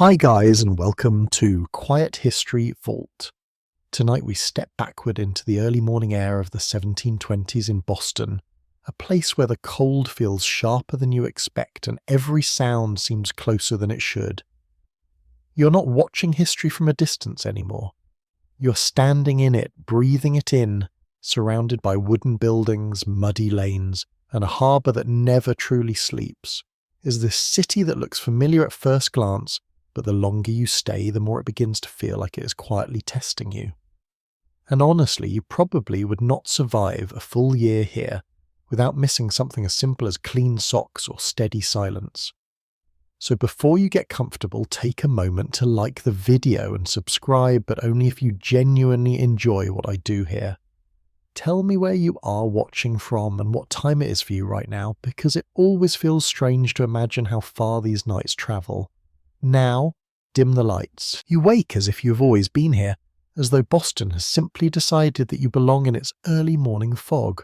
Hi guys, and welcome to Quiet History Vault. Tonight we step backward into the early morning air of the 1720s in Boston, a place where the cold feels sharper than you expect and every sound seems closer than it should. You're not watching history from a distance anymore. You're standing in it, breathing it in, surrounded by wooden buildings, muddy lanes, and a harbour that never truly sleeps. Is this city that looks familiar at first glance, but the longer you stay, the more it begins to feel like it is quietly testing you. And honestly, you probably would not survive a full year here without missing something as simple as clean socks or steady silence. So before you get comfortable, take a moment to like the video and subscribe, but only if you genuinely enjoy what I do here. Tell me where you are watching from and what time it is for you right now, because it always feels strange to imagine how far these nights travel. Now, dim the lights. You wake as if you have always been here, as though Boston has simply decided that you belong in its early morning fog.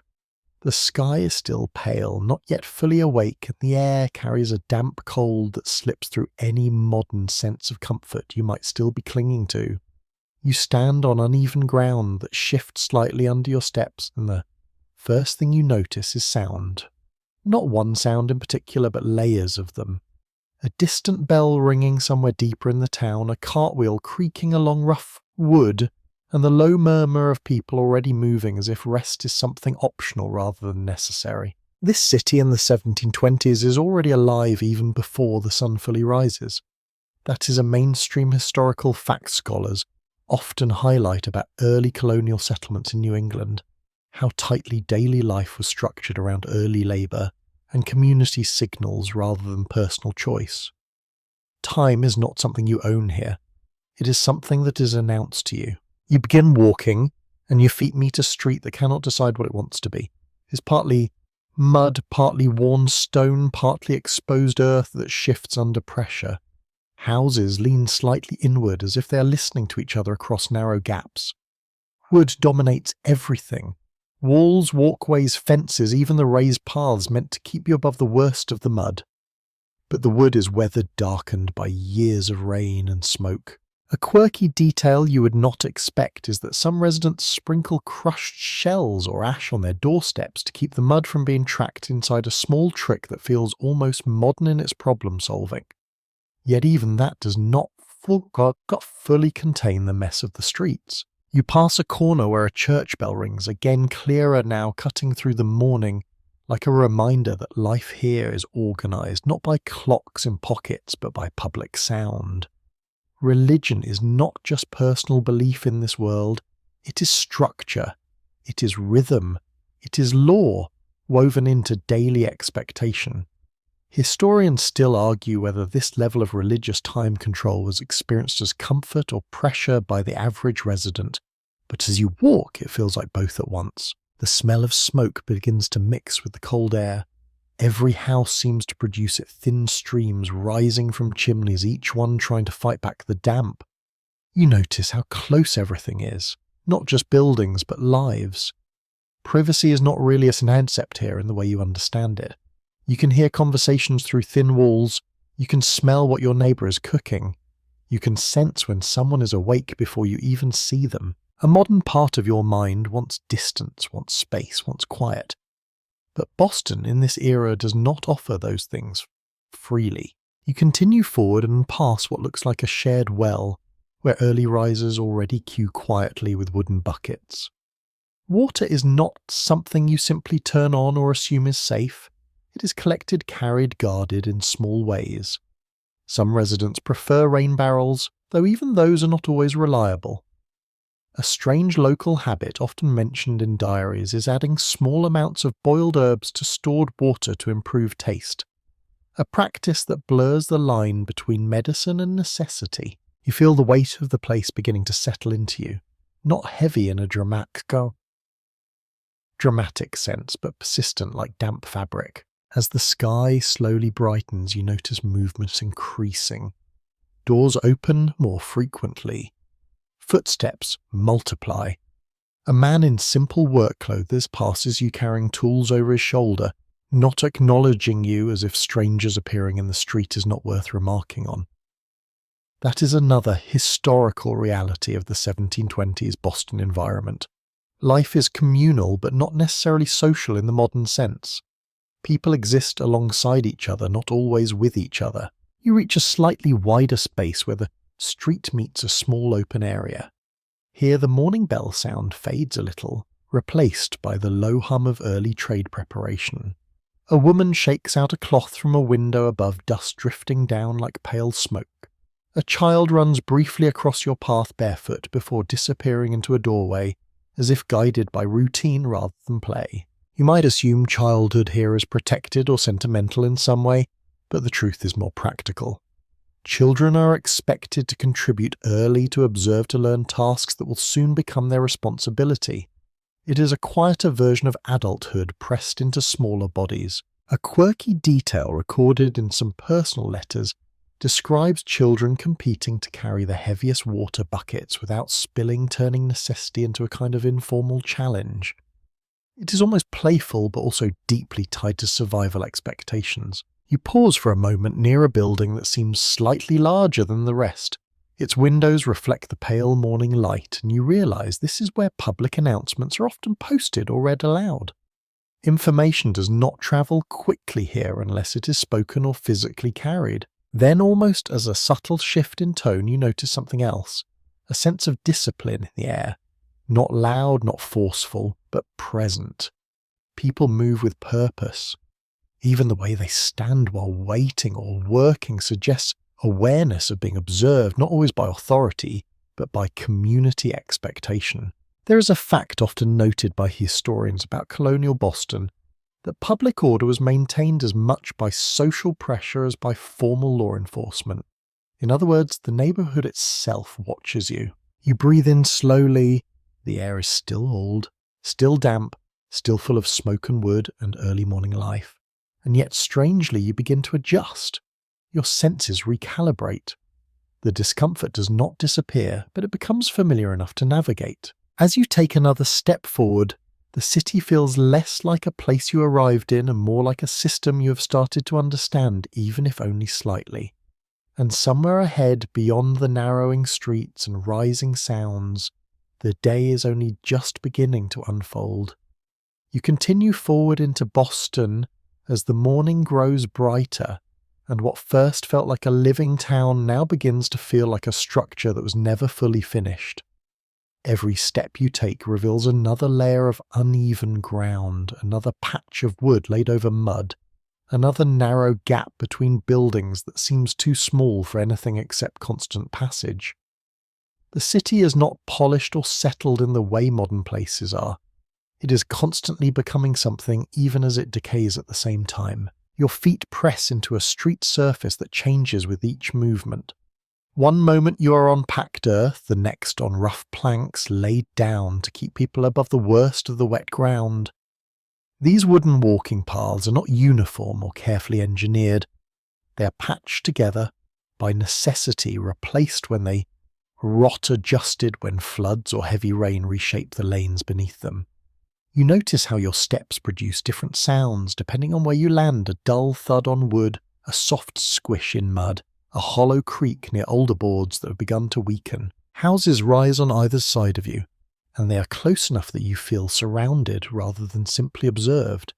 The sky is still pale, not yet fully awake, and the air carries a damp cold that slips through any modern sense of comfort you might still be clinging to. You stand on uneven ground that shifts slightly under your steps, and the first thing you notice is sound. Not one sound in particular, but layers of them. A distant bell ringing somewhere deeper in the town, a cartwheel creaking along rough wood, and the low murmur of people already moving as if rest is something optional rather than necessary. This city in the 1720s is already alive even before the sun fully rises. That is a mainstream historical fact scholars often highlight about early colonial settlements in New England, how tightly daily life was structured around early labour and community signals rather than personal choice. Time is not something you own here. It is something that is announced to you. You begin walking, and your feet meet a street that cannot decide what it wants to be. It is partly mud, partly worn stone, partly exposed earth that shifts under pressure. Houses lean slightly inward as if they are listening to each other across narrow gaps. Wood dominates everything. Walls, walkways, fences, even the raised paths meant to keep you above the worst of the mud. But the wood is weathered, darkened by years of rain and smoke. A quirky detail you would not expect is that some residents sprinkle crushed shells or ash on their doorsteps to keep the mud from being tracked inside a small trick that feels almost modern in its problem solving. Yet even that does not fully contain the mess of the streets. You pass a corner where a church bell rings, again clearer now, cutting through the morning, like a reminder that life here is organised not by clocks in pockets but by public sound. Religion is not just personal belief in this world, it is structure, it is rhythm, it is law, woven into daily expectation. Historians still argue whether this level of religious time control was experienced as comfort or pressure by the average resident, but as you walk it feels like both at once. The smell of smoke begins to mix with the cold air. Every house seems to produce it thin streams rising from chimneys, each one trying to fight back the damp. You notice how close everything is, not just buildings but lives. Privacy is not really a concept here in the way you understand it. You can hear conversations through thin walls, you can smell what your neighbour is cooking, you can sense when someone is awake before you even see them. A modern part of your mind wants distance, wants space, wants quiet. But Boston in this era does not offer those things freely. You continue forward and pass what looks like a shared well, where early risers already queue quietly with wooden buckets. Water is not something you simply turn on or assume is safe. It is collected, carried, guarded in small ways. Some residents prefer rain barrels, though even those are not always reliable. A strange local habit often mentioned in diaries is adding small amounts of boiled herbs to stored water to improve taste. A practice that blurs the line between medicine and necessity. You feel the weight of the place beginning to settle into you, not heavy in a dramatic sense, but persistent like damp fabric. As the sky slowly brightens, you notice movements increasing. Doors open more frequently. Footsteps multiply. A man in simple work clothes passes you carrying tools over his shoulder, not acknowledging you as if strangers appearing in the street is not worth remarking on. That is another historical reality of the 1720s Boston environment. Life is communal but not necessarily social in the modern sense. People exist alongside each other, not always with each other. You reach a slightly wider space where the street meets a small open area. Here the morning bell sound fades a little, replaced by the low hum of early trade preparation. A woman shakes out a cloth from a window above, dust drifting down like pale smoke. A child runs briefly across your path barefoot before disappearing into a doorway, as if guided by routine rather than play. You might assume childhood here is protected or sentimental in some way, but the truth is more practical. Children are expected to contribute early to observe to learn tasks that will soon become their responsibility. It is a quieter version of adulthood pressed into smaller bodies. A quirky detail recorded in some personal letters describes children competing to carry the heaviest water buckets without spilling, turning necessity into a kind of informal challenge. It is almost playful but also deeply tied to survival expectations. You pause for a moment near a building that seems slightly larger than the rest. Its windows reflect the pale morning light, and you realise this is where public announcements are often posted or read aloud. Information does not travel quickly here unless it is spoken or physically carried. Then, almost as a subtle shift in tone, you notice something else, a sense of discipline in the air. Not loud, not forceful, but present. People move with purpose. Even the way they stand while waiting or working suggests awareness of being observed, not always by authority, but by community expectation. There is a fact often noted by historians about colonial Boston that public order was maintained as much by social pressure as by formal law enforcement. In other words, the neighborhood itself watches you. You breathe in slowly. The air is still old, still damp, still full of smoke and wood and early morning life. And yet, strangely, you begin to adjust. Your senses recalibrate. The discomfort does not disappear, but it becomes familiar enough to navigate. As you take another step forward, the city feels less like a place you arrived in and more like a system you have started to understand, even if only slightly. And somewhere ahead, beyond the narrowing streets and rising sounds, the day is only just beginning to unfold. You continue forward into Boston as the morning grows brighter, and what first felt like a living town now begins to feel like a structure that was never fully finished. Every step you take reveals another layer of uneven ground, another patch of wood laid over mud, another narrow gap between buildings that seems too small for anything except constant passage. The city is not polished or settled in the way modern places are. It is constantly becoming something even as it decays at the same time. Your feet press into a street surface that changes with each movement. One moment you are on packed earth, the next on rough planks laid down to keep people above the worst of the wet ground. These wooden walking paths are not uniform or carefully engineered. They are patched together, by necessity replaced when they rot, adjusted when floods or heavy rain reshape the lanes beneath them. You notice how your steps produce different sounds depending on where you land, a dull thud on wood, a soft squish in mud, a hollow creak near older boards that have begun to weaken. Houses rise on either side of you, and they are close enough that you feel surrounded rather than simply observed.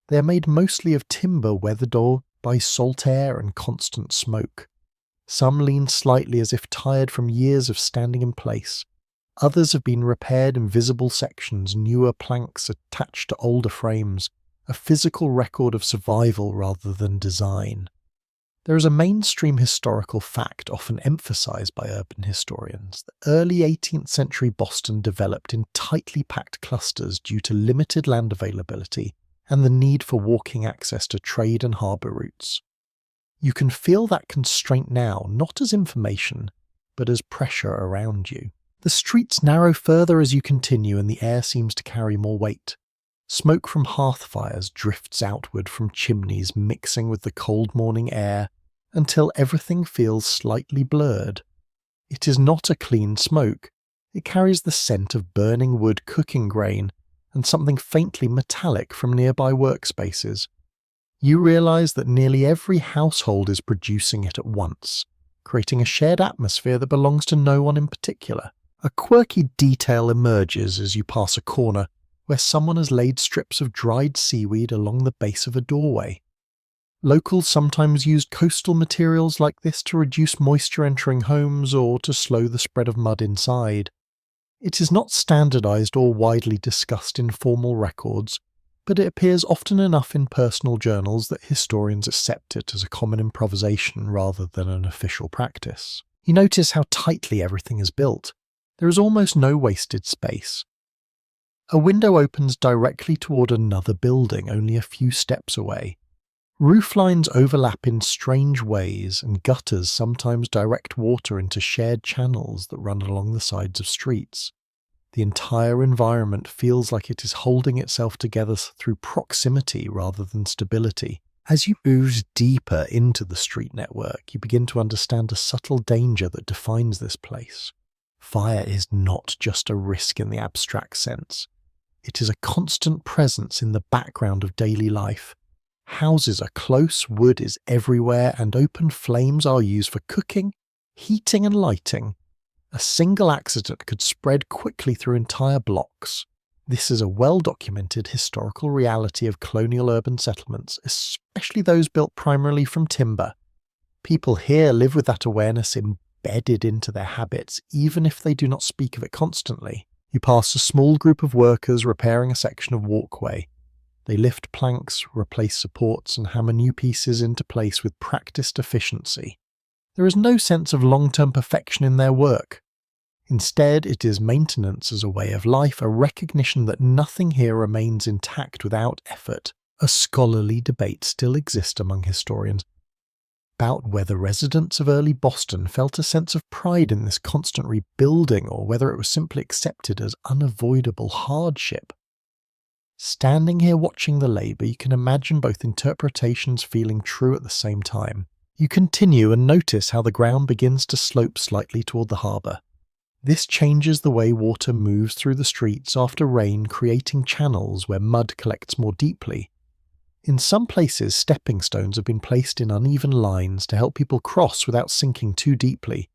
They are made mostly of timber weathered by salt air and constant smoke. Some lean slightly as if tired from years of standing in place. Others have been repaired in visible sections, newer planks attached to older frames, a physical record of survival rather than design. There is a mainstream historical fact often emphasized by urban historians. The early 18th century Boston developed in tightly packed clusters due to limited land availability and the need for walking access to trade and harbor routes. You can feel that constraint now, not as information, but as pressure around you. The streets narrow further as you continue and the air seems to carry more weight. Smoke from hearth fires drifts outward from chimneys mixing with the cold morning air until everything feels slightly blurred. It is not a clean smoke. It carries the scent of burning wood, cooking grain, and something faintly metallic from nearby workspaces. You realise that nearly every household is producing it at once. creating a shared atmosphere that belongs to no one in particular. A quirky detail emerges as you pass a corner where someone has laid strips of dried seaweed along the base of a doorway. Locals sometimes used coastal materials like this to reduce moisture entering homes or to slow the spread of mud inside. It is not standardized or widely discussed in formal records, but it appears often enough in personal journals that historians accept it as a common improvisation rather than an official practice. You notice how tightly everything is built. There is almost no wasted space. A window opens directly toward another building only a few steps away. Roof lines overlap in strange ways, and gutters sometimes direct water into shared channels that run along the sides of streets. The entire environment feels like it is holding itself together through proximity rather than stability. As you ooze deeper into the street network, you begin to understand a subtle danger that defines this place. Fire is not just a risk in the abstract sense. It is a constant presence in the background of daily life. Houses are close, wood is everywhere, and open flames are used for cooking, heating and lighting. A single accident could spread quickly through entire blocks. This is a well-documented historical reality of colonial urban settlements, especially those built primarily from timber. People here live with that awareness embedded into their habits, even if they do not speak of it constantly. You pass a small group of workers repairing a section of walkway. They lift planks, replace supports, and hammer new pieces into place with practiced efficiency. There is no sense of long-term perfection in their work. Instead, it is maintenance as a way of life, a recognition that nothing here remains intact without effort. A scholarly debate still exists among historians about whether residents of early Boston felt a sense of pride in this constant rebuilding or whether it was simply accepted as unavoidable hardship. Standing here watching the labour, you can imagine both interpretations feeling true at the same time. You continue and notice how the ground begins to slope slightly toward the harbour. This changes the way water moves through the streets after rain, creating channels where mud collects more deeply. In some places, stepping stones have been placed in uneven lines to help people cross without sinking too deeply.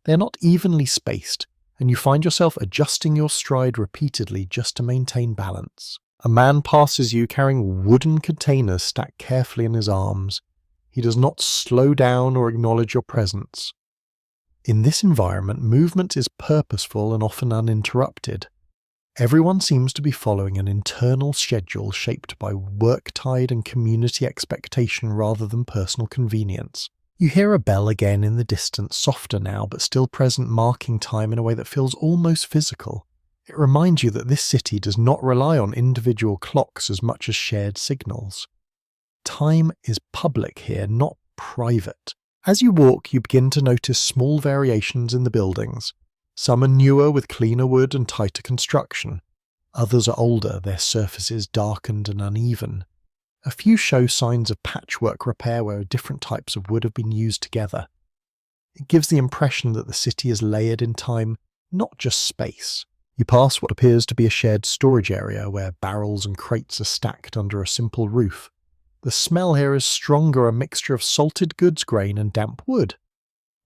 They are not evenly spaced, and you find yourself adjusting your stride repeatedly just to maintain balance. A man passes you carrying wooden containers stacked carefully in his arms. He does not slow down or acknowledge your presence. In this environment, movement is purposeful and often uninterrupted. Everyone seems to be following an internal schedule shaped by work-tide and community expectation rather than personal convenience. You hear a bell again in the distance, softer now but still present, marking time in a way that feels almost physical. It reminds you that this city does not rely on individual clocks as much as shared signals. Time is public here, not private. As you walk, you begin to notice small variations in the buildings. Some are newer with cleaner wood and tighter construction. Others are older, their surfaces darkened and uneven. A few show signs of patchwork repair where different types of wood have been used together. It gives the impression that the city is layered in time, not just space. You pass what appears to be a shared storage area where barrels and crates are stacked under a simple roof. The smell here is stronger, a mixture of salted goods grain and damp wood.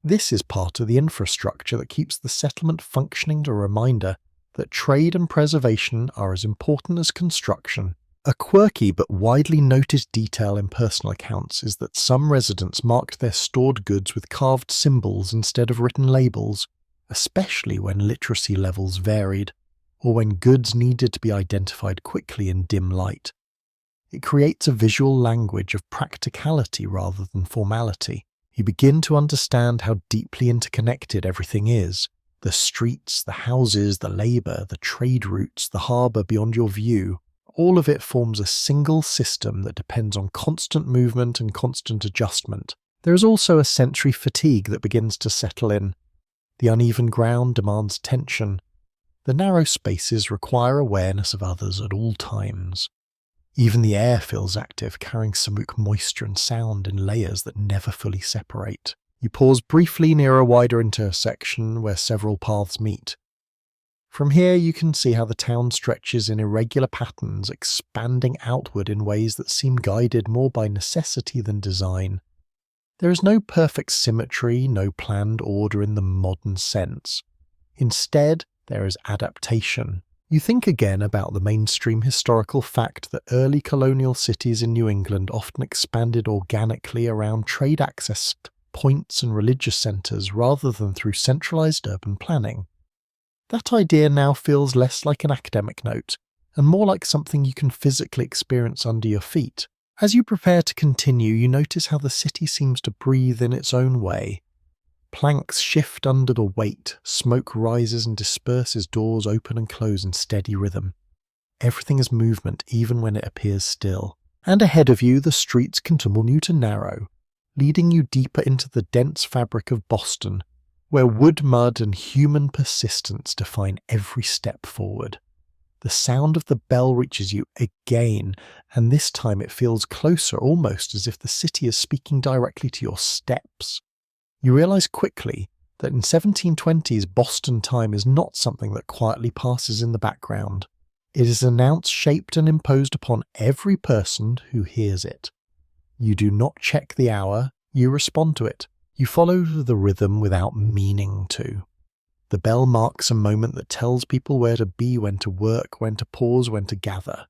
This is part of the infrastructure that keeps the settlement functioning, a reminder that trade and preservation are as important as construction. A quirky but widely noticed detail in personal accounts is that some residents marked their stored goods with carved symbols instead of written labels, especially when literacy levels varied, or when goods needed to be identified quickly in dim light. It creates a visual language of practicality rather than formality. You begin to understand how deeply interconnected everything is. The streets, the houses, the labour, the trade routes, the harbour beyond your view, all of it forms a single system that depends on constant movement and constant adjustment. There is also a sensory fatigue that begins to settle in. The uneven ground demands attention. The narrow spaces require awareness of others at all times. Even the air feels active, carrying samuk moisture and sound in layers that never fully separate. You pause briefly near a wider intersection where several paths meet. From here you can see how the town stretches in irregular patterns, expanding outward in ways that seem guided more by necessity than design. There is no perfect symmetry, no planned order in the modern sense. Instead, there is adaptation. You think again about the mainstream historical fact that early colonial cities in New England often expanded organically around trade access points and religious centres rather than through centralised urban planning. That idea now feels less like an academic note, and more like something you can physically experience under your feet. As you prepare to continue, you notice how the city seems to breathe in its own way. Planks shift under the weight, smoke rises and disperses, doors open and close in steady rhythm. Everything is movement even when it appears still. And ahead of you, the streets continue to narrow, leading you deeper into the dense fabric of Boston, where wood, mud and human persistence define every step forward. The sound of the bell reaches you again, and this time it feels closer, almost as if the city is speaking directly to your steps. You realize quickly that in 1720s Boston time is not something that quietly passes in the background. It is announced, shaped and imposed upon every person who hears it. You do not check the hour, you respond to it. You follow the rhythm without meaning to. The bell marks a moment that tells people where to be, when to work, when to pause, when to gather.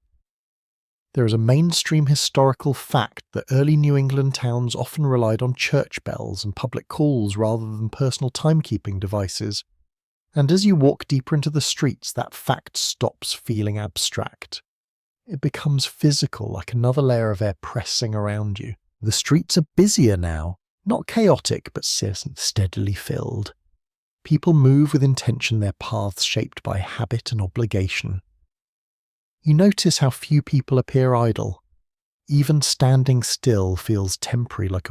There is a mainstream historical fact that early New England towns often relied on church bells and public calls rather than personal timekeeping devices. And as you walk deeper into the streets, that fact stops feeling abstract. It becomes physical, like another layer of air pressing around you. The streets are busier now, not chaotic, but steadily filled. People move with intention, their paths shaped by habit and obligation. You notice how few people appear idle. Even standing still feels temporary, like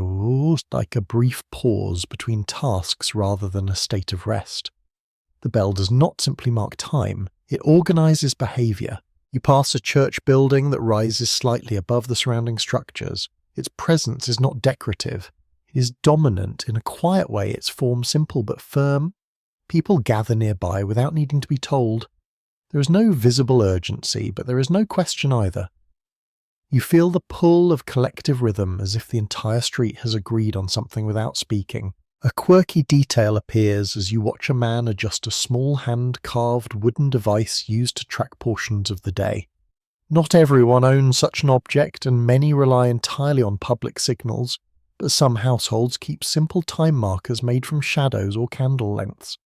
a brief pause between tasks rather than a state of rest. The bell does not simply mark time, it organises behaviour. You pass a church building that rises slightly above the surrounding structures. Its presence is not decorative. It is dominant in a quiet way, its form simple but firm. People gather nearby without needing to be told. There is no visible urgency, but there is no question either. You feel the pull of collective rhythm, as if the entire street has agreed on something without speaking. A quirky detail appears as you watch a man adjust a small hand-carved wooden device used to track portions of the day. Not everyone owns such an object, and many rely entirely on public signals, but some households keep simple time markers made from shadows or candle lengths.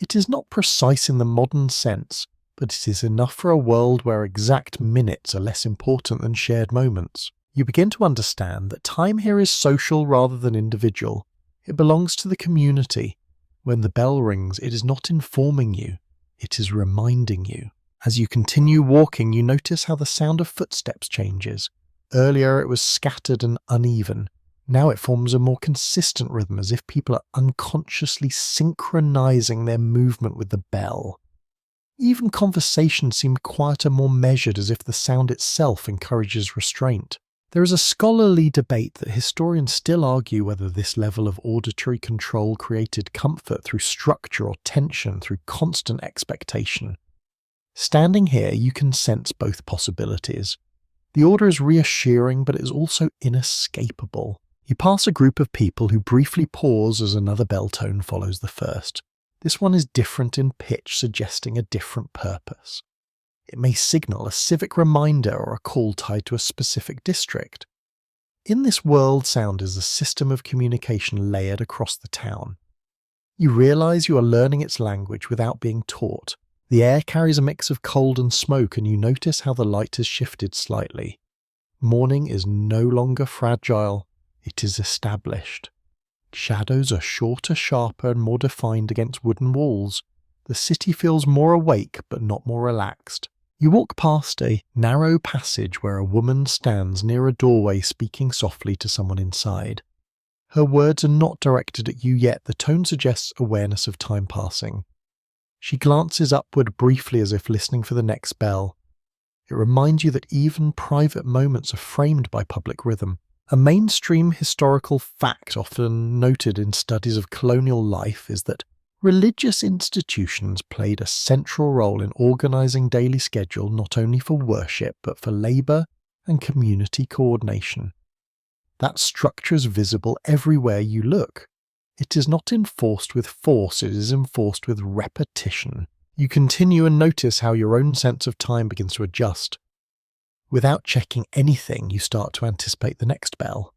It is not precise in the modern sense, but it is enough for a world where exact minutes are less important than shared moments. You begin to understand that time here is social rather than individual. It belongs to the community. When the bell rings, it is not informing you, it is reminding you. As you continue walking, you notice how the sound of footsteps changes. Earlier it was scattered and uneven. Now it forms a more consistent rhythm, as if people are unconsciously synchronizing their movement with the bell. Even conversations seem quieter, more measured, as if the sound itself encourages restraint. There is a scholarly debate that historians still argue whether this level of auditory control created comfort through structure or tension through constant expectation. Standing here, you can sense both possibilities. The order is reassuring, but it is also inescapable. You pass a group of people who briefly pause as another bell tone follows the first. This one is different in pitch, suggesting a different purpose. It may signal a civic reminder or a call tied to a specific district. In this world, sound is a system of communication layered across the town. You realise you are learning its language without being taught. The air carries a mix of cold and smoke, and you notice how the light has shifted slightly. Morning is no longer fragile. It is established. Shadows are shorter, sharper, and more defined against wooden walls. The city feels more awake, but not more relaxed. You walk past a narrow passage where a woman stands near a doorway speaking softly to someone inside. Her words are not directed at you yet. The tone suggests awareness of time passing. She glances upward briefly as if listening for the next bell. It reminds you that even private moments are framed by public rhythm. A mainstream historical fact often noted in studies of colonial life is that religious institutions played a central role in organising daily schedule not only for worship but for labour and community coordination. That structure is visible everywhere you look. It is not enforced with force, it is enforced with repetition. You continue and notice how your own sense of time begins to adjust. Without checking anything, you start to anticipate the next bell.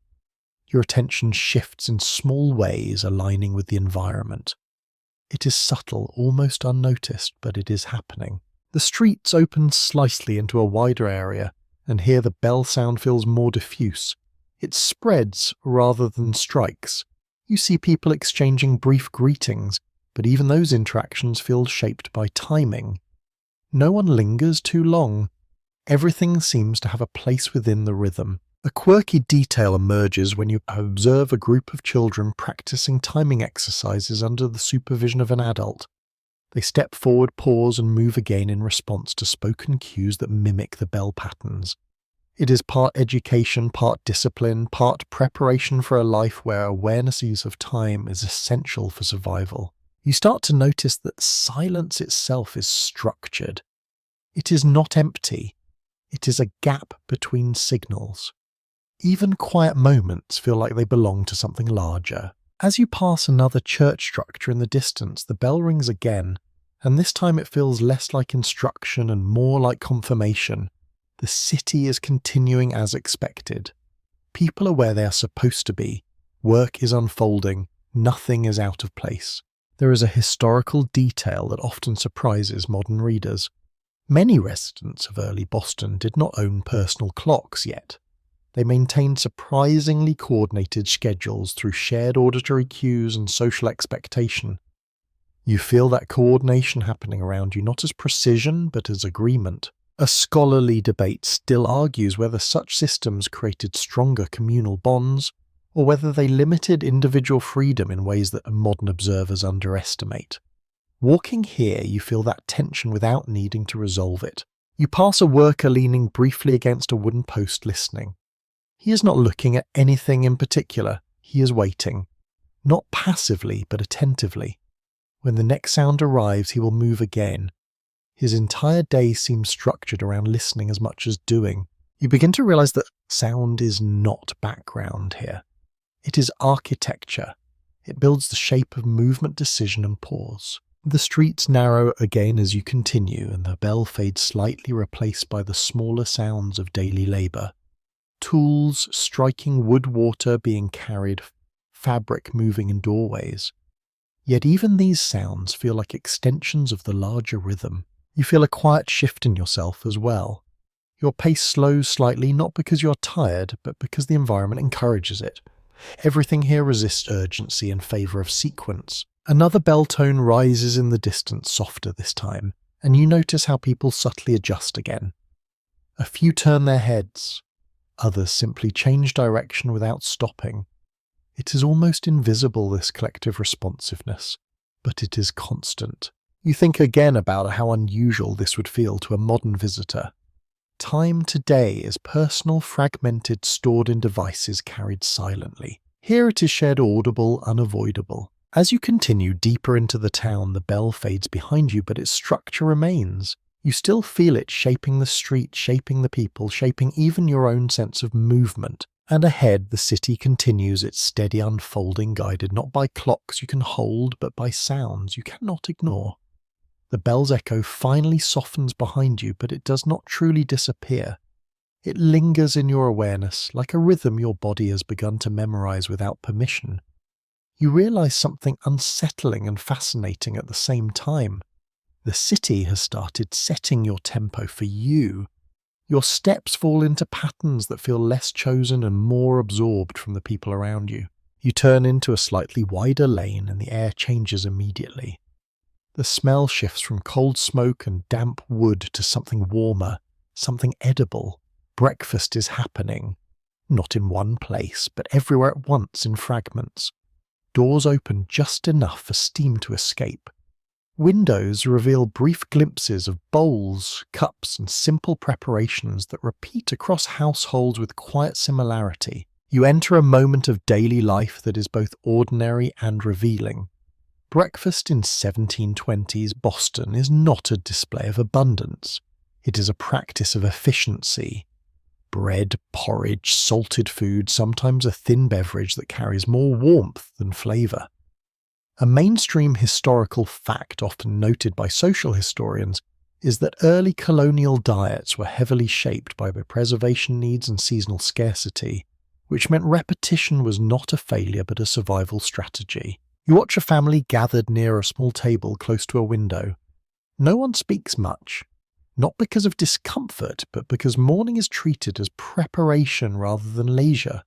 Your attention shifts in small ways, aligning with the environment. It is subtle, almost unnoticed, but it is happening. The streets open slightly into a wider area, and here the bell sound feels more diffuse. It spreads rather than strikes. You see people exchanging brief greetings, but even those interactions feel shaped by timing. No one lingers too long. Everything seems to have a place within the rhythm. A quirky detail emerges when you observe a group of children practicing timing exercises under the supervision of an adult. They step forward, pause, and move again in response to spoken cues that mimic the bell patterns. It is part education, part discipline, part preparation for a life where awareness of time is essential for survival. You start to notice that silence itself is structured. It is not empty. It is a gap between signals. Even quiet moments feel like they belong to something larger. As you pass another church structure in the distance, the bell rings again, and this time it feels less like instruction and more like confirmation. The city is continuing as expected. People are where they are supposed to be. Work is unfolding. Nothing is out of place. There is a historical detail that often surprises modern readers. Many residents of early Boston did not own personal clocks yet. They maintained surprisingly coordinated schedules through shared auditory cues and social expectation. You feel that coordination happening around you not as precision but as agreement. A scholarly debate still argues whether such systems created stronger communal bonds or whether they limited individual freedom in ways that modern observers underestimate. Walking here, you feel that tension without needing to resolve it. You pass a worker leaning briefly against a wooden post listening. He is not looking at anything in particular. He is waiting. Not passively, but attentively. When the next sound arrives, he will move again. His entire day seems structured around listening as much as doing. You begin to realize that sound is not background here. It is architecture. It builds the shape of movement, decision, and pause. The streets narrow again as you continue, and the bell fades slightly, replaced by the smaller sounds of daily labour. Tools striking wood, water being carried, fabric moving in doorways. Yet even these sounds feel like extensions of the larger rhythm. You feel a quiet shift in yourself as well. Your pace slows slightly, not because you're tired, but because the environment encourages it. Everything here resists urgency in favour of sequence. Another bell tone rises in the distance, softer this time, and you notice how people subtly adjust again. A few turn their heads. Others simply change direction without stopping. It is almost invisible, this collective responsiveness, but it is constant. You think again about how unusual this would feel to a modern visitor. Time today is personal, fragmented, stored in devices carried silently. Here it is shared, audible, unavoidable. As you continue deeper into the town, the bell fades behind you, but its structure remains. You still feel it shaping the street, shaping the people, shaping even your own sense of movement. And ahead, the city continues its steady unfolding, guided not by clocks you can hold, but by sounds you cannot ignore. The bell's echo finally softens behind you, but it does not truly disappear. It lingers in your awareness, like a rhythm your body has begun to memorize without permission. You realize something unsettling and fascinating at the same time. The city has started setting your tempo for you. Your steps fall into patterns that feel less chosen and more absorbed from the people around you. You turn into a slightly wider lane and the air changes immediately. The smell shifts from cold smoke and damp wood to something warmer, something edible. Breakfast is happening. Not in one place, but everywhere at once in fragments. Doors open just enough for steam to escape. Windows reveal brief glimpses of bowls, cups, and simple preparations that repeat across households with quiet similarity. You enter a moment of daily life that is both ordinary and revealing. Breakfast in 1720s Boston is not a display of abundance. It is a practice of efficiency. bread, porridge, salted food, sometimes a thin beverage that carries more warmth than flavour. A mainstream historical fact often noted by social historians is that early colonial diets were heavily shaped by their preservation needs and seasonal scarcity, which meant repetition was not a failure but a survival strategy. You watch a family gathered near a small table close to a window. No one speaks much, not because of discomfort, but because morning is treated as preparation rather than leisure.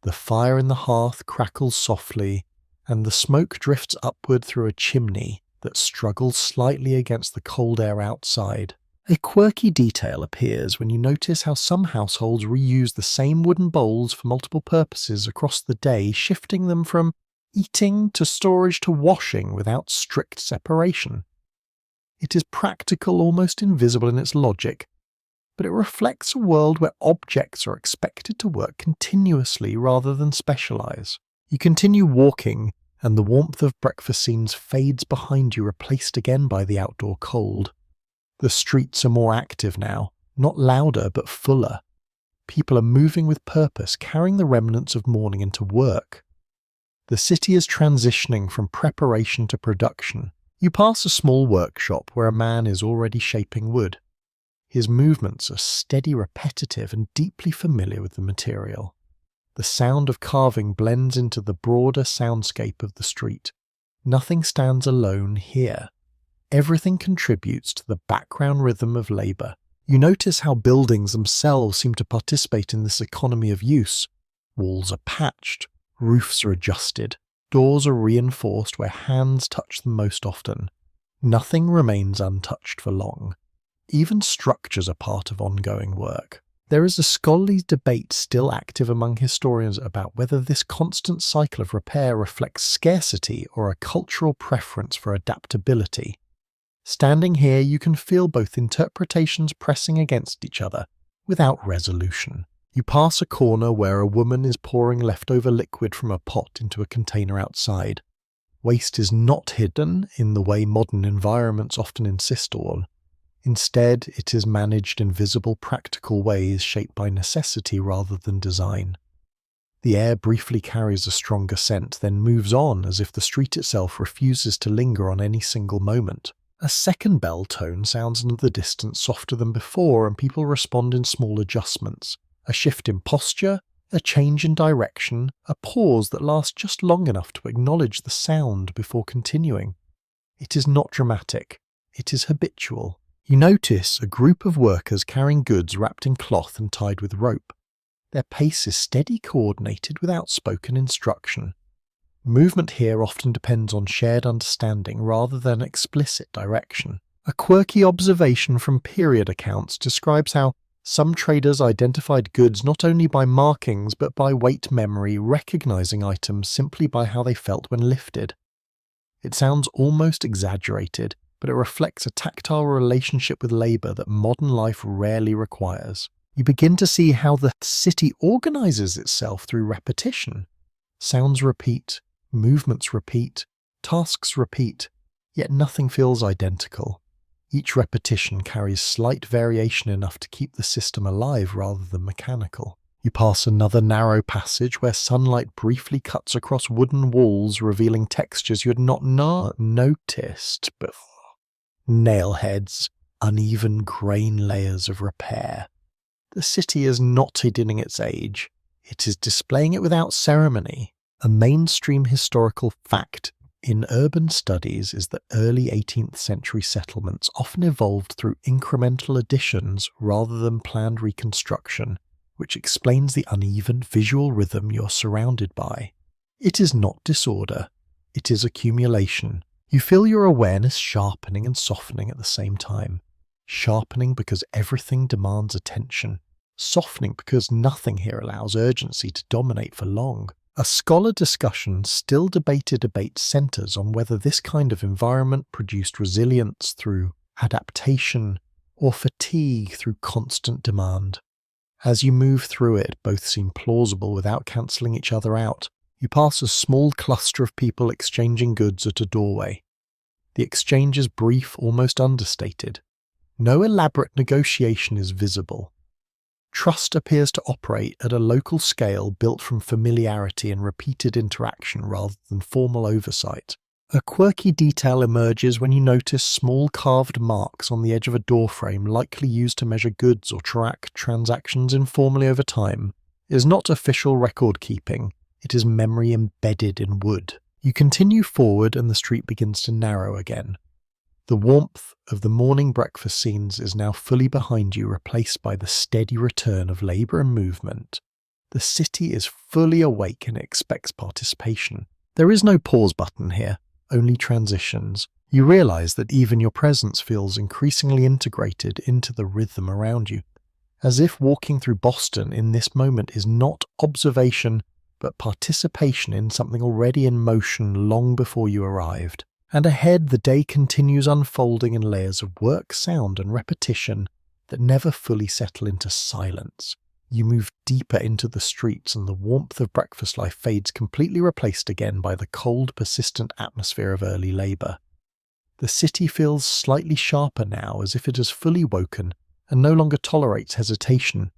The fire in the hearth crackles softly, and the smoke drifts upward through a chimney that struggles slightly against the cold air outside. A quirky detail appears when you notice how some households reuse the same wooden bowls for multiple purposes across the day, shifting them from eating to storage to washing without strict separation. It is practical, almost invisible in its logic, but it reflects a world where objects are expected to work continuously rather than specialize. You continue walking, and the warmth of breakfast scenes fades behind you, replaced again by the outdoor cold. The streets are more active now, not louder but fuller. People are moving with purpose, carrying the remnants of morning into work. The city is transitioning from preparation to production. You pass a small workshop where a man is already shaping wood. His movements are steady, repetitive, and deeply familiar with the material. The sound of carving blends into the broader soundscape of the street. Nothing stands alone here. Everything contributes to the background rhythm of labour. You notice how buildings themselves seem to participate in this economy of use. Walls are patched, roofs are adjusted, doors are reinforced where hands touch them most often. Nothing remains untouched for long. Even structures are part of ongoing work. There is a scholarly debate still active among historians about whether this constant cycle of repair reflects scarcity or a cultural preference for adaptability. Standing here, you can feel both interpretations pressing against each other, without resolution. You pass a corner where a woman is pouring leftover liquid from a pot into a container outside. Waste is not hidden in the way modern environments often insist on. Instead, it is managed in visible, practical ways shaped by necessity rather than design. The air briefly carries a stronger scent, then moves on as if the street itself refuses to linger on any single moment. A second bell tone sounds in the distance, softer than before, and people respond in small adjustments. A shift in posture, a change in direction, a pause that lasts just long enough to acknowledge the sound before continuing. It is not dramatic, it is habitual. You notice a group of workers carrying goods wrapped in cloth and tied with rope. Their pace is steady, coordinated without spoken instruction. Movement here often depends on shared understanding rather than explicit direction. A quirky observation from period accounts describes how some traders identified goods not only by markings but by weight memory, recognizing items simply by how they felt when lifted. It sounds almost exaggerated, but it reflects a tactile relationship with labour that modern life rarely requires. You begin to see how the city organises itself through repetition. Sounds repeat, movements repeat, tasks repeat, yet nothing feels identical. Each repetition carries slight variation enough to keep the system alive rather than mechanical. You pass another narrow passage where sunlight briefly cuts across wooden walls, revealing textures you had not noticed before. Nail heads, uneven grain layers of repair. The city is not hiding its age. It is displaying it without ceremony. A mainstream historical fact in urban studies is that early 18th century settlements often evolved through incremental additions rather than planned reconstruction, which explains the uneven visual rhythm you're surrounded by. It is not disorder, it is accumulation. You feel your awareness sharpening and softening at the same time. Sharpening because everything demands attention. Softening because nothing here allows urgency to dominate for long. A scholar discussion still debated debate centres on whether this kind of environment produced resilience through adaptation or fatigue through constant demand. As you move through it, both seem plausible without cancelling each other out. You pass a small cluster of people exchanging goods at a doorway. The exchange is brief, almost understated. No elaborate negotiation is visible. Trust appears to operate at a local scale built from familiarity and repeated interaction rather than formal oversight. A quirky detail emerges when you notice small carved marks on the edge of a doorframe likely used to measure goods or track transactions informally over time. It is not official record keeping, it is memory embedded in wood. You continue forward and the street begins to narrow again. The warmth of the morning breakfast scenes is now fully behind you, replaced by the steady return of labour and movement. The city is fully awake and expects participation. There is no pause button here. Only transitions. You realise that even your presence feels increasingly integrated into the rhythm around you, as if walking through Boston in this moment is not observation, but participation in something already in motion long before you arrived. And ahead the day continues unfolding in layers of work, sound and repetition that never fully settle into silence. You move deeper into the streets and the warmth of breakfast life fades, completely replaced again by the cold, persistent atmosphere of early labour. The city feels slightly sharper now, as if it has fully woken and no longer tolerates hesitation.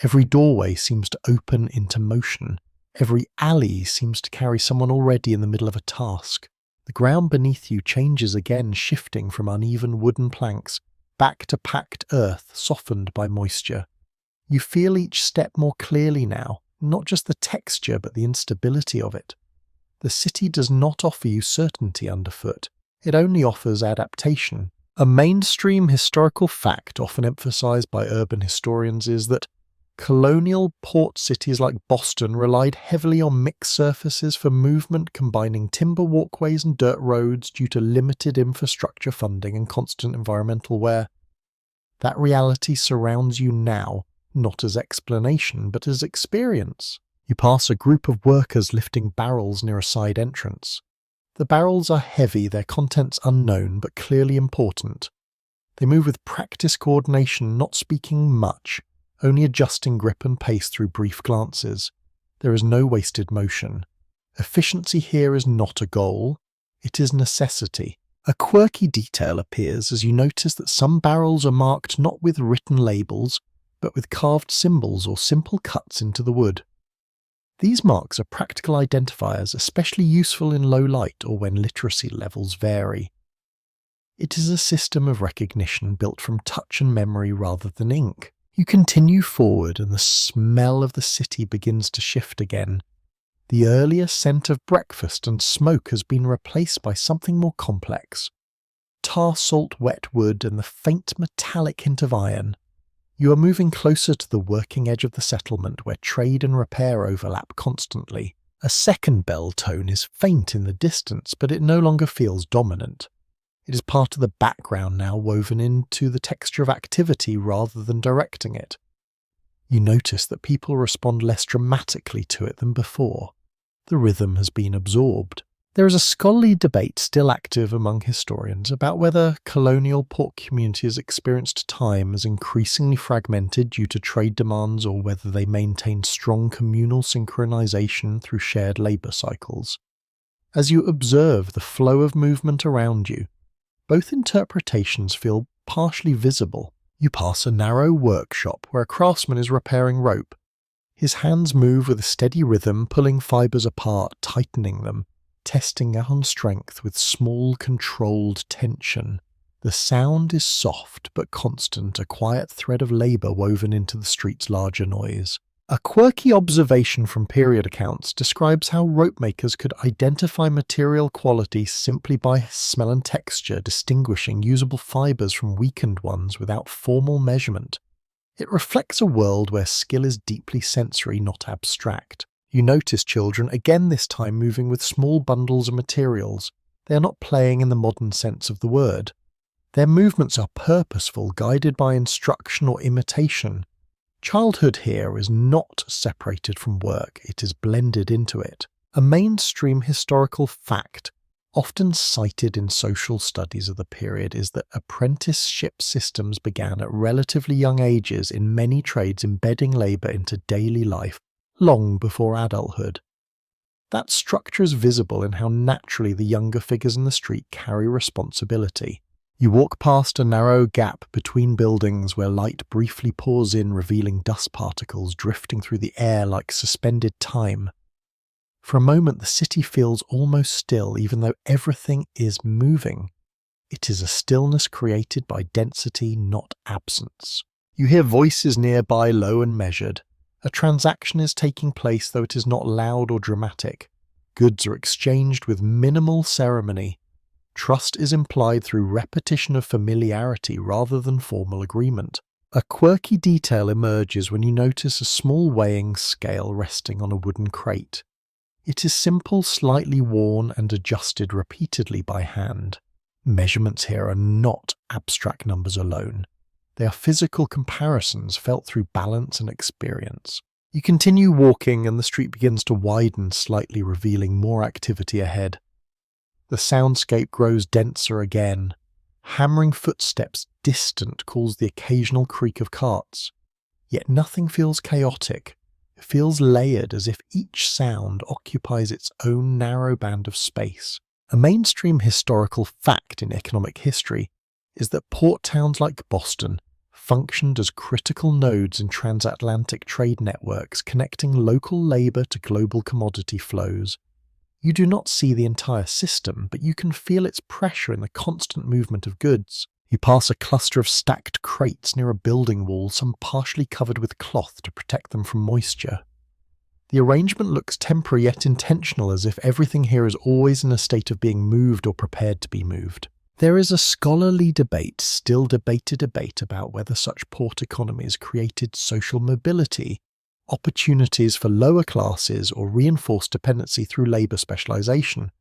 Every doorway seems to open into motion. Every alley seems to carry someone already in the middle of a task. The ground beneath you changes again, shifting from uneven wooden planks back to packed earth softened by moisture. You feel each step more clearly now, not just the texture but the instability of it. The city does not offer you certainty underfoot, it only offers adaptation. A mainstream historical fact often emphasized by urban historians is that colonial port cities like Boston relied heavily on mixed surfaces for movement, combining timber walkways and dirt roads due to limited infrastructure funding and constant environmental wear. That reality surrounds you now, not as explanation, but as experience. You pass a group of workers lifting barrels near a side entrance. The barrels are heavy, their contents unknown, but clearly important. They move with practiced coordination, not speaking much, only adjusting grip and pace through brief glances. There is no wasted motion. Efficiency here is not a goal, it is necessity. A quirky detail appears as you notice that some barrels are marked not with written labels, but with carved symbols or simple cuts into the wood. These marks are practical identifiers, especially useful in low light or when literacy levels vary. It is a system of recognition built from touch and memory rather than ink. You continue forward and the smell of the city begins to shift again. The earlier scent of breakfast and smoke has been replaced by something more complex. Tar salt wet wood and the faint metallic hint of iron. You are moving closer to the working edge of the settlement where trade and repair overlap constantly. A second bell tone is faint in the distance, but it no longer feels dominant. It is part of the background now, woven into the texture of activity rather than directing it. You notice that people respond less dramatically to it than before. The rhythm has been absorbed. There is a scholarly debate still active among historians about whether colonial port communities experienced time as increasingly fragmented due to trade demands or whether they maintained strong communal synchronization through shared labour cycles. As you observe the flow of movement around you, both interpretations feel partially visible. You pass a narrow workshop where a craftsman is repairing rope. His hands move with a steady rhythm, pulling fibres apart, tightening them, testing out on strength with small, controlled tension. The sound is soft but constant, a quiet thread of labour woven into the street's larger noise. A quirky observation from period accounts describes how rope makers could identify material quality simply by smell and texture, distinguishing usable fibres from weakened ones without formal measurement. It reflects a world where skill is deeply sensory, not abstract. You notice children, again this time moving with small bundles of materials. They are not playing in the modern sense of the word. Their movements are purposeful, guided by instruction or imitation. Childhood here is not separated from work, it is blended into it. A mainstream historical fact, often cited in social studies of the period, is that apprenticeship systems began at relatively young ages in many trades, embedding labour into daily life long before adulthood. That structure is visible in how naturally the younger figures in the street carry responsibility. You walk past a narrow gap between buildings where light briefly pours in, revealing dust particles drifting through the air like suspended time. For a moment, the city feels almost still, even though everything is moving. It is a stillness created by density, not absence. You hear voices nearby, low and measured. A transaction is taking place, though it is not loud or dramatic. Goods are exchanged with minimal ceremony. Trust is implied through repetition of familiarity rather than formal agreement. A quirky detail emerges when you notice a small weighing scale resting on a wooden crate. It is simple, slightly worn, and adjusted repeatedly by hand. Measurements here are not abstract numbers alone. They are physical comparisons felt through balance and experience. You continue walking and the street begins to widen slightly, revealing more activity ahead. The soundscape grows denser again. Hammering footsteps distant cause the occasional creak of carts. Yet nothing feels chaotic. It feels layered, as if each sound occupies its own narrow band of space. A mainstream historical fact in economic history is that port towns like Boston functioned as critical nodes in transatlantic trade networks connecting local labor to global commodity flows. You do not see the entire system, but you can feel its pressure in the constant movement of goods. You pass a cluster of stacked crates near a building wall, some partially covered with cloth to protect them from moisture. The arrangement looks temporary yet intentional, as if everything here is always in a state of being moved or prepared to be moved. There is a scholarly debate, still debated debate, about whether such port economies created social mobility, opportunities for lower classes, or reinforced dependency through labour specialisation.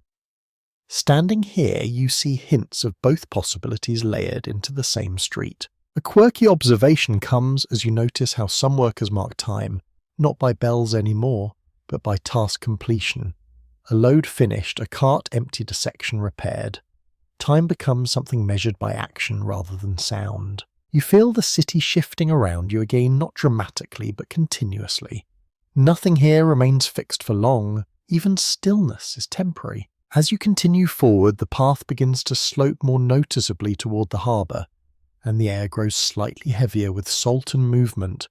Standing here, you see hints of both possibilities layered into the same street. A quirky observation comes as you notice how some workers mark time, not by bells anymore, but by task completion. A load finished, a cart emptied, a section repaired. Time becomes something measured by action rather than sound. You feel the city shifting around you again, not dramatically, but continuously. Nothing here remains fixed for long. Even stillness is temporary. As you continue forward, the path begins to slope more noticeably toward the harbour, and the air grows slightly heavier with salt and movement.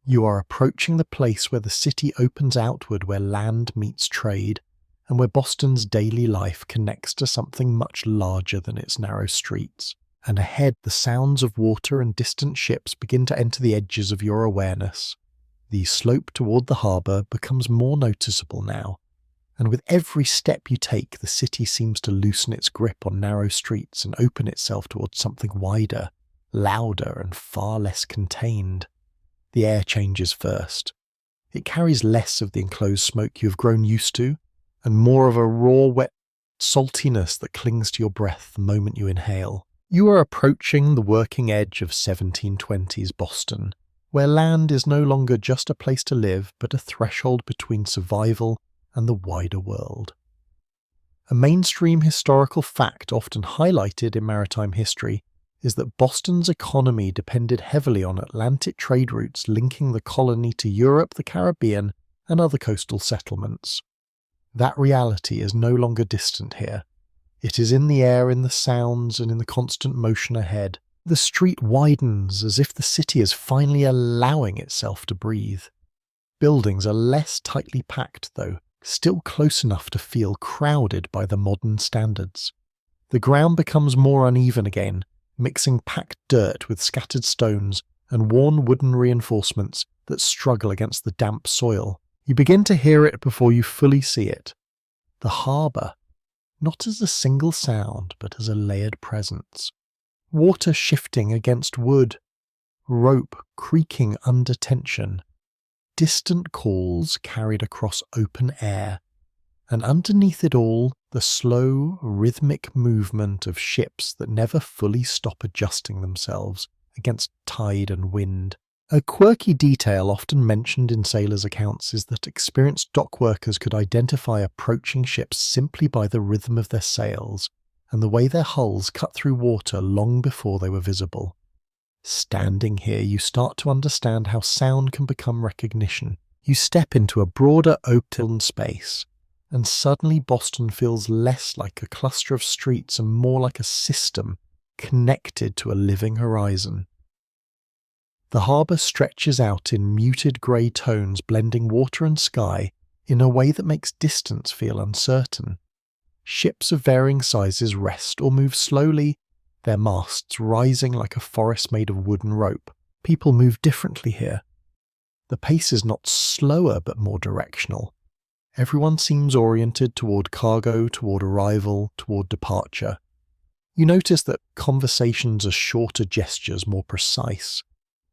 You are approaching the place where the city opens outward, where land meets trade, and where Boston's daily life connects to something much larger than its narrow streets. And ahead, the sounds of water and distant ships begin to enter the edges of your awareness. The slope toward the harbour becomes more noticeable now, and with every step you take, the city seems to loosen its grip on narrow streets and open itself towards something wider, louder, and far less contained. The air changes first. It carries less of the enclosed smoke you have grown used to, and more of a raw, wet saltiness that clings to your breath the moment you inhale. You are approaching the working edge of 1720s Boston, where land is no longer just a place to live, but a threshold between survival and the wider world. A mainstream historical fact often highlighted in maritime history is that Boston's economy depended heavily on Atlantic trade routes linking the colony to Europe, the Caribbean, and other coastal settlements. That reality is no longer distant here. It is in the air, in the sounds, and in the constant motion ahead. The street widens as if the city is finally allowing itself to breathe. Buildings are less tightly packed, though, still close enough to feel crowded by the modern standards. The ground becomes more uneven again, mixing packed dirt with scattered stones and worn wooden reinforcements that struggle against the damp soil. You begin to hear it before you fully see it. The harbour, not as a single sound, but as a layered presence. Water shifting against wood, rope creaking under tension, distant calls carried across open air, and underneath it all, the slow, rhythmic movement of ships that never fully stop adjusting themselves against tide and wind. A quirky detail often mentioned in sailors' accounts is that experienced dock workers could identify approaching ships simply by the rhythm of their sails and the way their hulls cut through water long before they were visible. Standing here, you start to understand how sound can become recognition. You step into a broader open space, and suddenly Boston feels less like a cluster of streets and more like a system, connected to a living horizon. The harbour stretches out in muted grey tones, blending water and sky in a way that makes distance feel uncertain. Ships of varying sizes rest or move slowly, their masts rising like a forest made of wooden rope. People move differently here. The pace is not slower but more directional. Everyone seems oriented toward cargo, toward arrival, toward departure. You notice that conversations are shorter gestures, more precise.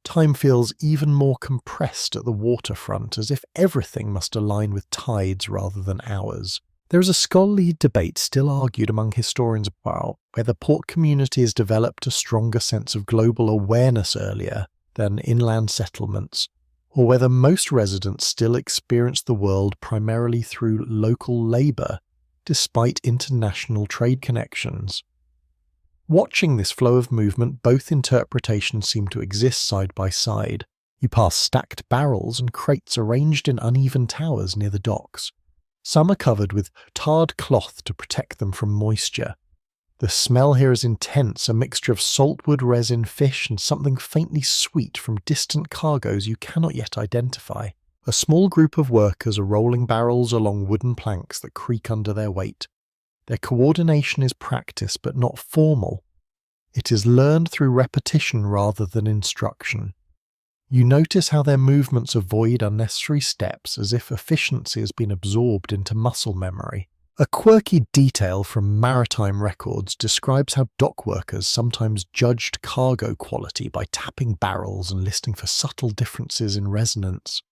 Time feels even more compressed at the waterfront, as if everything must align with tides rather than hours. There is a scholarly debate still argued among historians about whether port communities developed a stronger sense of global awareness earlier than inland settlements, or whether most residents still experienced the world primarily through local labour, despite international trade connections. Watching this flow of movement, both interpretations seem to exist side by side. You pass stacked barrels and crates arranged in uneven towers near the docks. Some are covered with tarred cloth to protect them from moisture. The smell here is intense, a mixture of saltwood, resin, fish, and something faintly sweet from distant cargoes you cannot yet identify. A small group of workers are rolling barrels along wooden planks that creak under their weight. Their coordination is practice but not formal. It is learned through repetition rather than instruction. You notice how their movements avoid unnecessary steps, as if efficiency has been absorbed into muscle memory. A quirky detail from maritime records describes how dock workers sometimes judged cargo quality by tapping barrels and listening for subtle differences in resonance.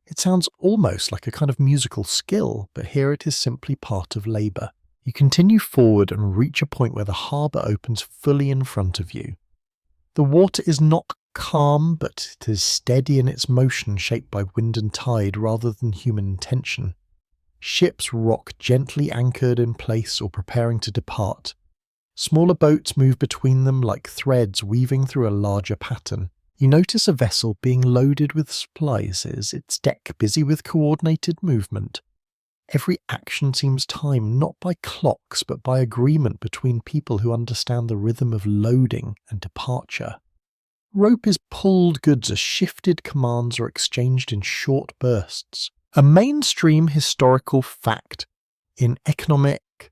It sounds almost like a kind of musical skill, but here it is simply part of labour. You continue forward and reach a point where the harbour opens fully in front of you. The water is not calm, but it is steady in its motion, shaped by wind and tide rather than human intention. Ships rock gently anchored in place or preparing to depart. Smaller boats move between them like threads weaving through a larger pattern. You notice a vessel being loaded with supplies, its deck busy with coordinated movement. Every action seems timed not by clocks but by agreement between people who understand the rhythm of loading and departure. Rope is pulled, goods are shifted, commands are exchanged in short bursts. A mainstream historical fact in economic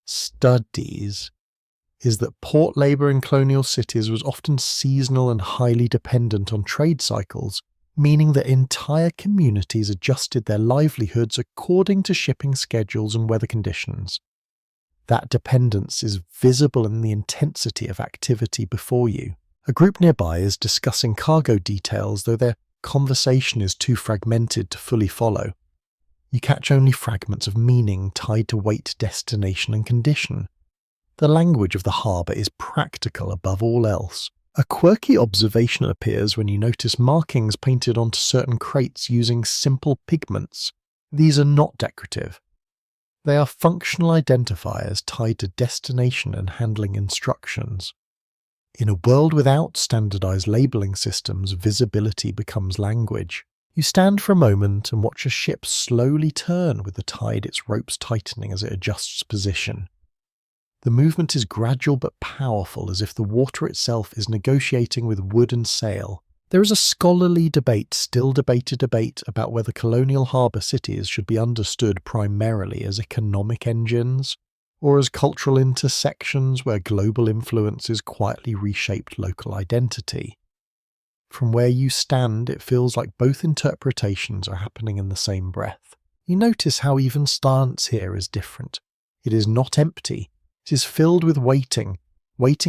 studies is that port labour in colonial cities was often seasonal and highly dependent on trade cycles, meaning that entire communities adjusted their livelihoods according to shipping schedules and weather conditions. That dependence is visible in the intensity of activity before you. A group nearby is discussing cargo details, though their conversation is too fragmented to fully follow. You catch only fragments of meaning tied to weight, destination, and condition. The language of the harbour is practical above all else. A quirky observation appears when you notice markings painted onto certain crates using simple pigments. These are not decorative. They are functional identifiers tied to destination and handling instructions. In a world without standardized labeling systems, visibility becomes language. You stand for a moment and watch a ship slowly turn with the tide, its ropes tightening as it adjusts position. The movement is gradual but powerful, as if the water itself is negotiating with wood and sail. There is a scholarly still debated debate about whether colonial harbour cities should be understood primarily as economic engines, or as cultural intersections where global influences quietly reshaped local identity. From where you stand, it feels like both interpretations are happening in the same breath. You notice how even stance here is different. It is not empty. It is filled with waiting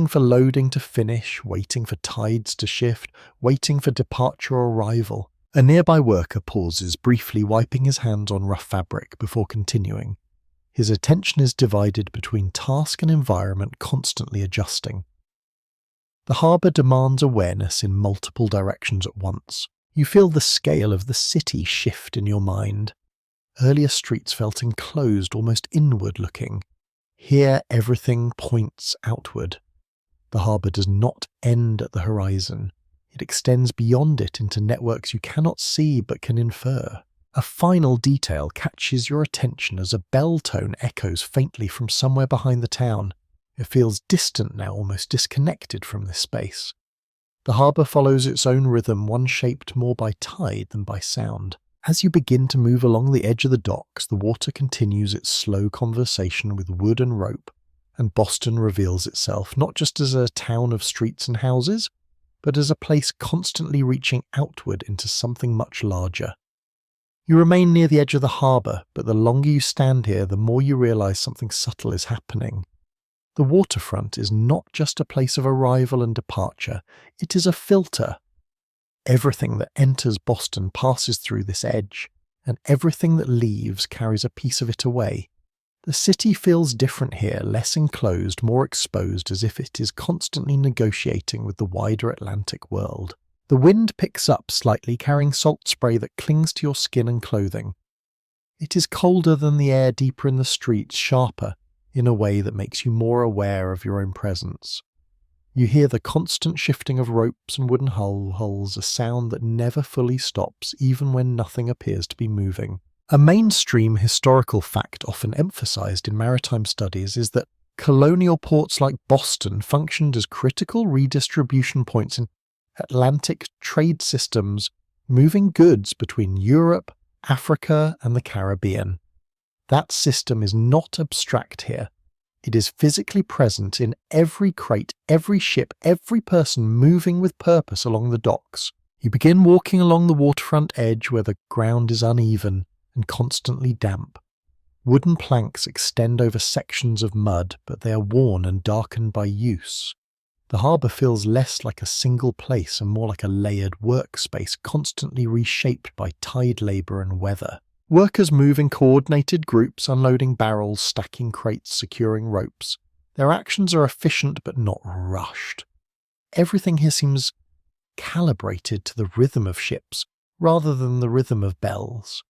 for loading to finish, waiting for tides to shift, waiting for departure or arrival. A nearby worker pauses, briefly wiping his hands on rough fabric before continuing. His attention is divided between task and environment, constantly adjusting. The harbour demands awareness in multiple directions at once. You feel the scale of the city shift in your mind. Earlier streets felt enclosed, almost inward-looking. Here everything points outward. The harbour does not end at the horizon. It extends beyond it into networks you cannot see but can infer. A final detail catches your attention as a bell tone echoes faintly from somewhere behind the town. It feels distant now, almost disconnected from this space. The harbour follows its own rhythm, one shaped more by tide than by sound. As you begin to move along the edge of the docks, the water continues its slow conversation with wood and rope, and Boston reveals itself not just as a town of streets and houses, but as a place constantly reaching outward into something much larger. You remain near the edge of the harbour, but the longer you stand here, the more you realise something subtle is happening. The waterfront is not just a place of arrival and departure, it is a filter. Everything that enters Boston passes through this edge, and everything that leaves carries a piece of it away. The city feels different here, less enclosed, more exposed, as if it is constantly negotiating with the wider Atlantic world. The wind picks up slightly, carrying salt spray that clings to your skin and clothing. It is colder than the air deeper in the streets, sharper, in a way that makes you more aware of your own presence. You hear the constant shifting of ropes and wooden hulls, a sound that never fully stops, even when nothing appears to be moving. A mainstream historical fact often emphasized in maritime studies is that colonial ports like Boston functioned as critical redistribution points in Atlantic trade systems, moving goods between Europe, Africa, and the Caribbean. That system is not abstract here. It is physically present in every crate, every ship, every person moving with purpose along the docks. You begin walking along the waterfront edge where the ground is uneven and constantly damp. Wooden planks extend over sections of mud, but they are worn and darkened by use. The harbour feels less like a single place and more like a layered workspace, constantly reshaped by tide labour and weather. Workers move in coordinated groups, unloading barrels, stacking crates, securing ropes. Their actions are efficient but not rushed. Everything here seems calibrated to the rhythm of ships, rather than the rhythm of bells.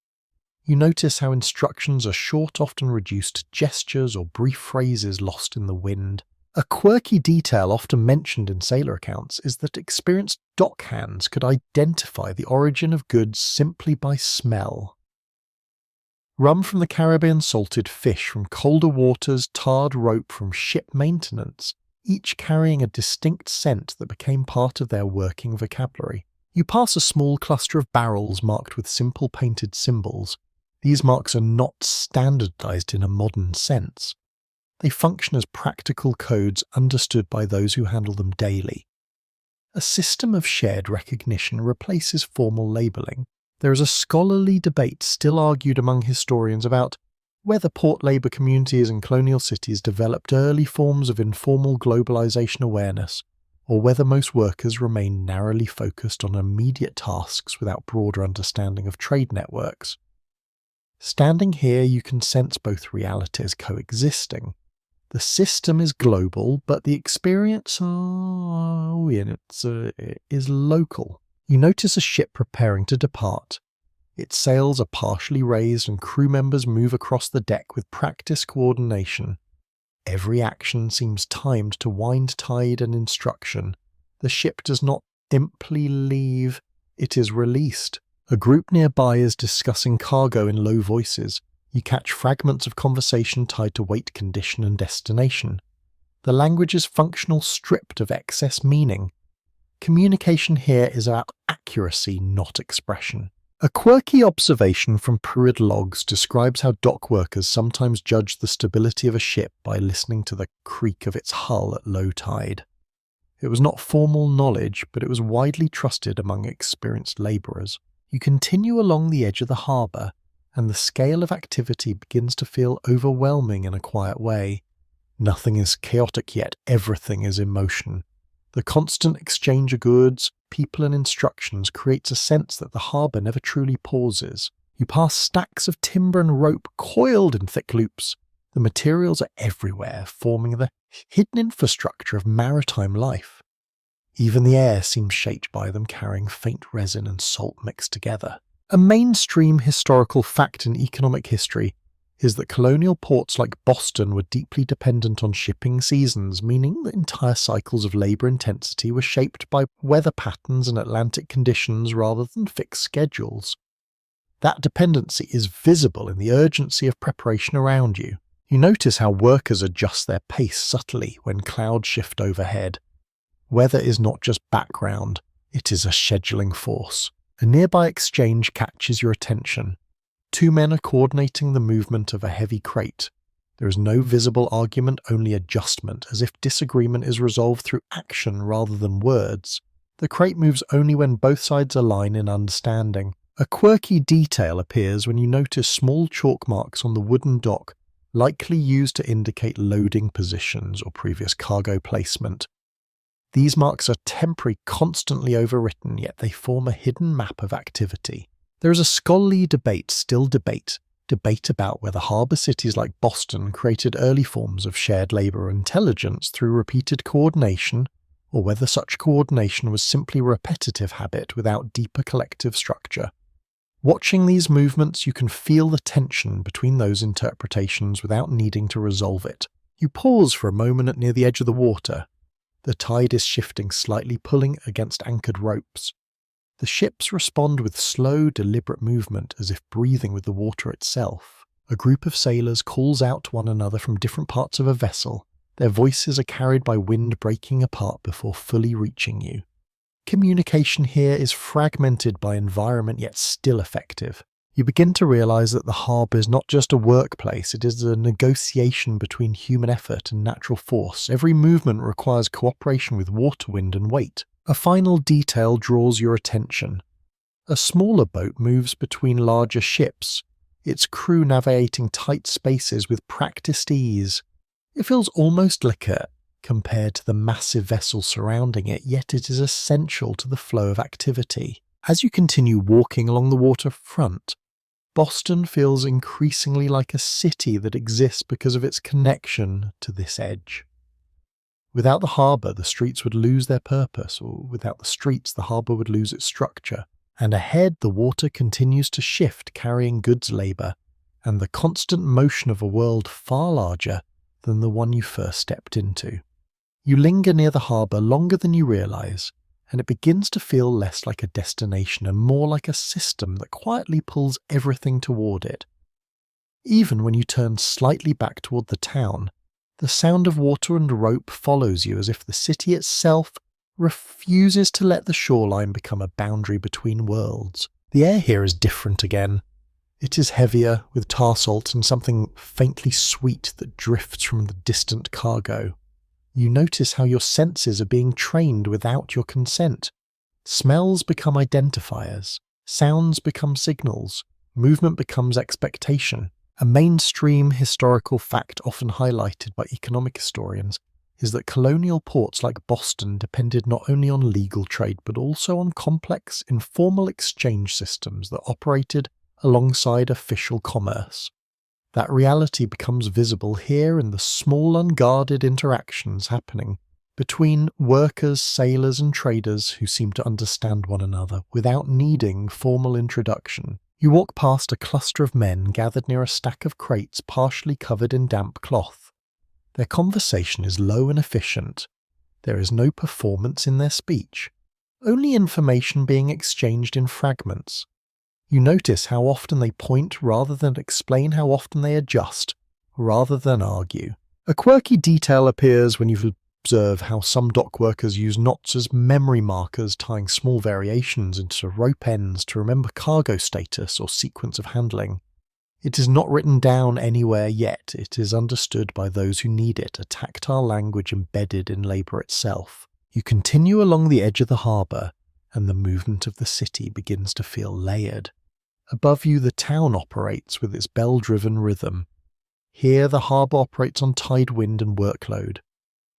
You notice how instructions are short, often reduced to gestures or brief phrases lost in the wind. A quirky detail often mentioned in sailor accounts is that experienced dockhands could identify the origin of goods simply by smell. Rum from the Caribbean, salted fish from colder waters, tarred rope from ship maintenance, each carrying a distinct scent that became part of their working vocabulary. You pass a small cluster of barrels marked with simple painted symbols. These marks are not standardized in a modern sense. They function as practical codes understood by those who handle them daily. A system of shared recognition replaces formal labeling. There is a scholarly debate still argued among historians about whether port labour communities and colonial cities developed early forms of informal globalisation awareness, or whether most workers remained narrowly focused on immediate tasks without broader understanding of trade networks. Standing here, you can sense both realities coexisting. The system is global, but the experience is local. You notice a ship preparing to depart. Its sails are partially raised and crew members move across the deck with practiced coordination. Every action seems timed to wind tide and instruction. The ship does not simply leave, it is released. A group nearby is discussing cargo in low voices. You catch fragments of conversation tied to weight condition and destination. The language is functional, stripped of excess meaning. Communication here is about accuracy, not expression. A quirky observation from period logs describes how dock workers sometimes judge the stability of a ship by listening to the creak of its hull at low tide. It was not formal knowledge, but it was widely trusted among experienced labourers. You continue along the edge of the harbour, and the scale of activity begins to feel overwhelming in a quiet way. Nothing is chaotic yet, everything is in motion. The constant exchange of goods, people and instructions creates a sense that the harbour never truly pauses. You pass stacks of timber and rope coiled in thick loops. The materials are everywhere, forming the hidden infrastructure of maritime life. Even the air seems shaped by them, carrying faint resin and salt mixed together. A mainstream historical fact in economic history is that colonial ports like Boston were deeply dependent on shipping seasons, meaning that entire cycles of labour intensity were shaped by weather patterns and Atlantic conditions rather than fixed schedules. That dependency is visible in the urgency of preparation around you. You notice how workers adjust their pace subtly when clouds shift overhead. Weather is not just background, it is a scheduling force. A nearby exchange catches your attention. Two men are coordinating the movement of a heavy crate. There is no visible argument, only adjustment, as if disagreement is resolved through action rather than words. The crate moves only when both sides align in understanding. A quirky detail appears when you notice small chalk marks on the wooden dock, likely used to indicate loading positions or previous cargo placement. These marks are temporary, constantly overwritten, yet they form a hidden map of activity. There is a scholarly debate about whether harbour cities like Boston created early forms of shared labour intelligence through repeated coordination, or whether such coordination was simply repetitive habit without deeper collective structure. Watching these movements, you can feel the tension between those interpretations without needing to resolve it. You pause for a moment near the edge of the water. The tide is shifting slightly, pulling against anchored ropes. The ships respond with slow, deliberate movement, as if breathing with the water itself. A group of sailors calls out to one another from different parts of a vessel. Their voices are carried by wind breaking apart before fully reaching you. Communication here is fragmented by environment yet still effective. You begin to realize that the harbour is not just a workplace, it is a negotiation between human effort and natural force. Every movement requires cooperation with water, wind, and weight. A final detail draws your attention. A smaller boat moves between larger ships, its crew navigating tight spaces with practiced ease. It feels almost delicate compared to the massive vessel surrounding it, yet it is essential to the flow of activity. As you continue walking along the waterfront, Boston feels increasingly like a city that exists because of its connection to this edge. Without the harbour, the streets would lose their purpose, or without the streets, the harbour would lose its structure. And ahead, the water continues to shift, carrying goods labour, and the constant motion of a world far larger than the one you first stepped into. You linger near the harbour longer than you realise, and it begins to feel less like a destination and more like a system that quietly pulls everything toward it. Even when you turn slightly back toward the town, the sound of water and rope follows you as if the city itself refuses to let the shoreline become a boundary between worlds. The air here is different again. It is heavier, with tar salt and something faintly sweet that drifts from the distant cargo. You notice how your senses are being trained without your consent. Smells become identifiers, sounds become signals, movement becomes expectation. A mainstream historical fact often highlighted by economic historians is that colonial ports like Boston depended not only on legal trade but also on complex, informal exchange systems that operated alongside official commerce. That reality becomes visible here in the small, unguarded interactions happening between workers, sailors, and traders who seem to understand one another without needing formal introduction. You walk past a cluster of men gathered near a stack of crates partially covered in damp cloth. Their conversation is low and efficient. There is no performance in their speech, only information being exchanged in fragments. You notice how often they point rather than explain, how often they adjust rather than argue. A quirky detail appears when you observe how some dock workers use knots as memory markers, tying small variations into rope ends to remember cargo status or sequence of handling. It is not written down anywhere yet, it is understood by those who need it, a tactile language embedded in labour itself. You continue along the edge of the harbour, and the movement of the city begins to feel layered. Above you, the town operates with its bell-driven rhythm. Here, the harbour operates on tide, wind, and workload.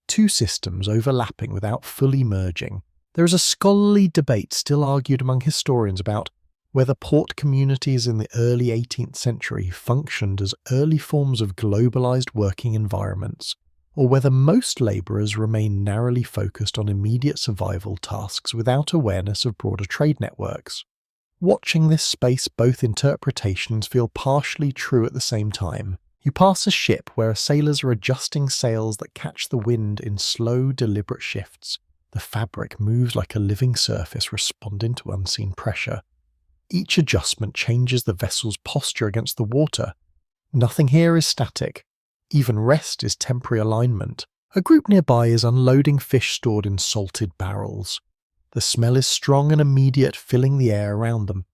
Two systems overlapping without fully merging. There is a scholarly debate still argued among historians about whether port communities in the early 18th century functioned as early forms of globalised working environments, or whether most labourers remained narrowly focused on immediate survival tasks without awareness of broader trade networks. Watching this space, both interpretations feel partially true at the same time. You pass a ship where sailors are adjusting sails that catch the wind in slow, deliberate shifts. The fabric moves like a living surface responding to unseen pressure. Each adjustment changes the vessel's posture against the water. Nothing here is static. Even rest is temporary alignment. A group nearby is unloading fish stored in salted barrels. The smell is strong and immediate, filling the air around them.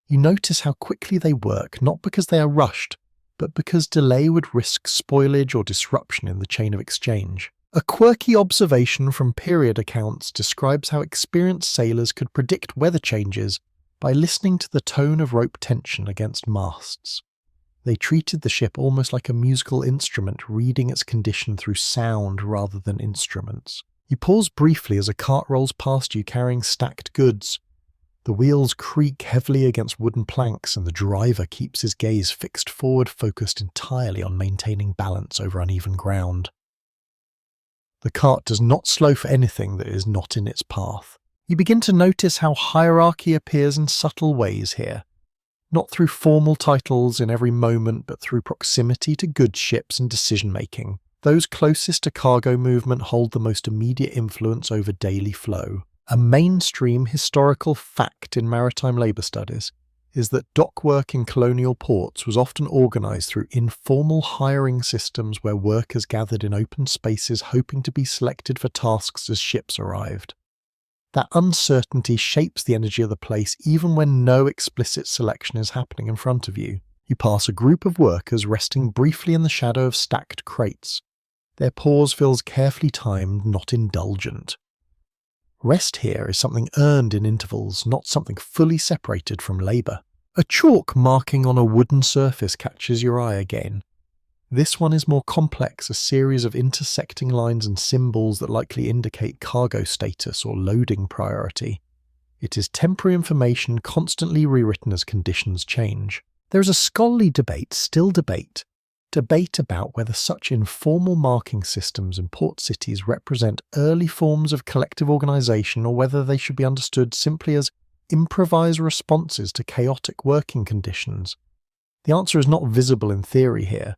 You notice how quickly they work, not because they are rushed, but because delay would risk spoilage or disruption in the chain of exchange. A quirky observation from period accounts describes how experienced sailors could predict weather changes by listening to the tone of rope tension against masts. They treated the ship almost like a musical instrument, reading its condition through sound rather than instruments. You pause briefly as a cart rolls past you carrying stacked goods. The wheels creak heavily against wooden planks and the driver keeps his gaze fixed forward, focused entirely on maintaining balance over uneven ground. The cart does not slow for anything that is not in its path. You begin to notice how hierarchy appears in subtle ways here. Not through formal titles in every moment, but through proximity to goods ships and decision-making. Those closest to cargo movement hold the most immediate influence over daily flow. A mainstream historical fact in maritime labour studies is that dock work in colonial ports was often organised through informal hiring systems where workers gathered in open spaces hoping to be selected for tasks as ships arrived. That uncertainty shapes the energy of the place even when no explicit selection is happening in front of you. You pass a group of workers resting briefly in the shadow of stacked crates. Their pause feels carefully timed, not indulgent. Rest here is something earned in intervals, not something fully separated from labour. A chalk marking on a wooden surface catches your eye again. This one is more complex, a series of intersecting lines and symbols that likely indicate cargo status or loading priority. It is temporary information constantly rewritten as conditions change. There is a scholarly debate about whether such informal marking systems in port cities represent early forms of collective organisation or whether they should be understood simply as improvised responses to chaotic working conditions. The answer is not visible in theory here.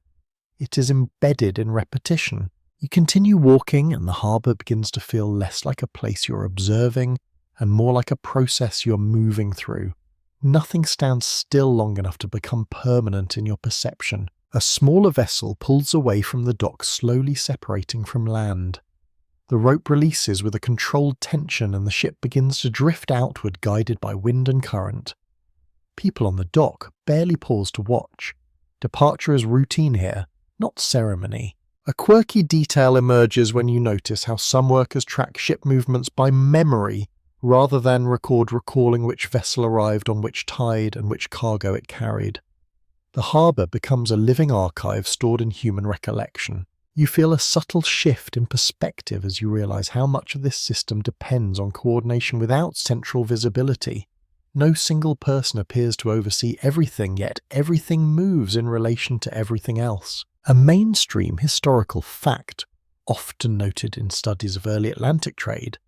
It is embedded in repetition. You continue walking and the harbour begins to feel less like a place you're observing and more like a process you're moving through. Nothing stands still long enough to become permanent in your perception. A smaller vessel pulls away from the dock, slowly separating from land. The rope releases with a controlled tension and the ship begins to drift outward, guided by wind and current. People on the dock barely pause to watch. Departure is routine here, not ceremony. A quirky detail emerges when you notice how some workers track ship movements by memory rather than recalling which vessel arrived on which tide and which cargo it carried. The harbour becomes a living archive stored in human recollection. You feel a subtle shift in perspective as you realise how much of this system depends on coordination without central visibility. No single person appears to oversee everything, yet everything moves in relation to everything else. A mainstream historical fact, often noted in studies of early Atlantic trade,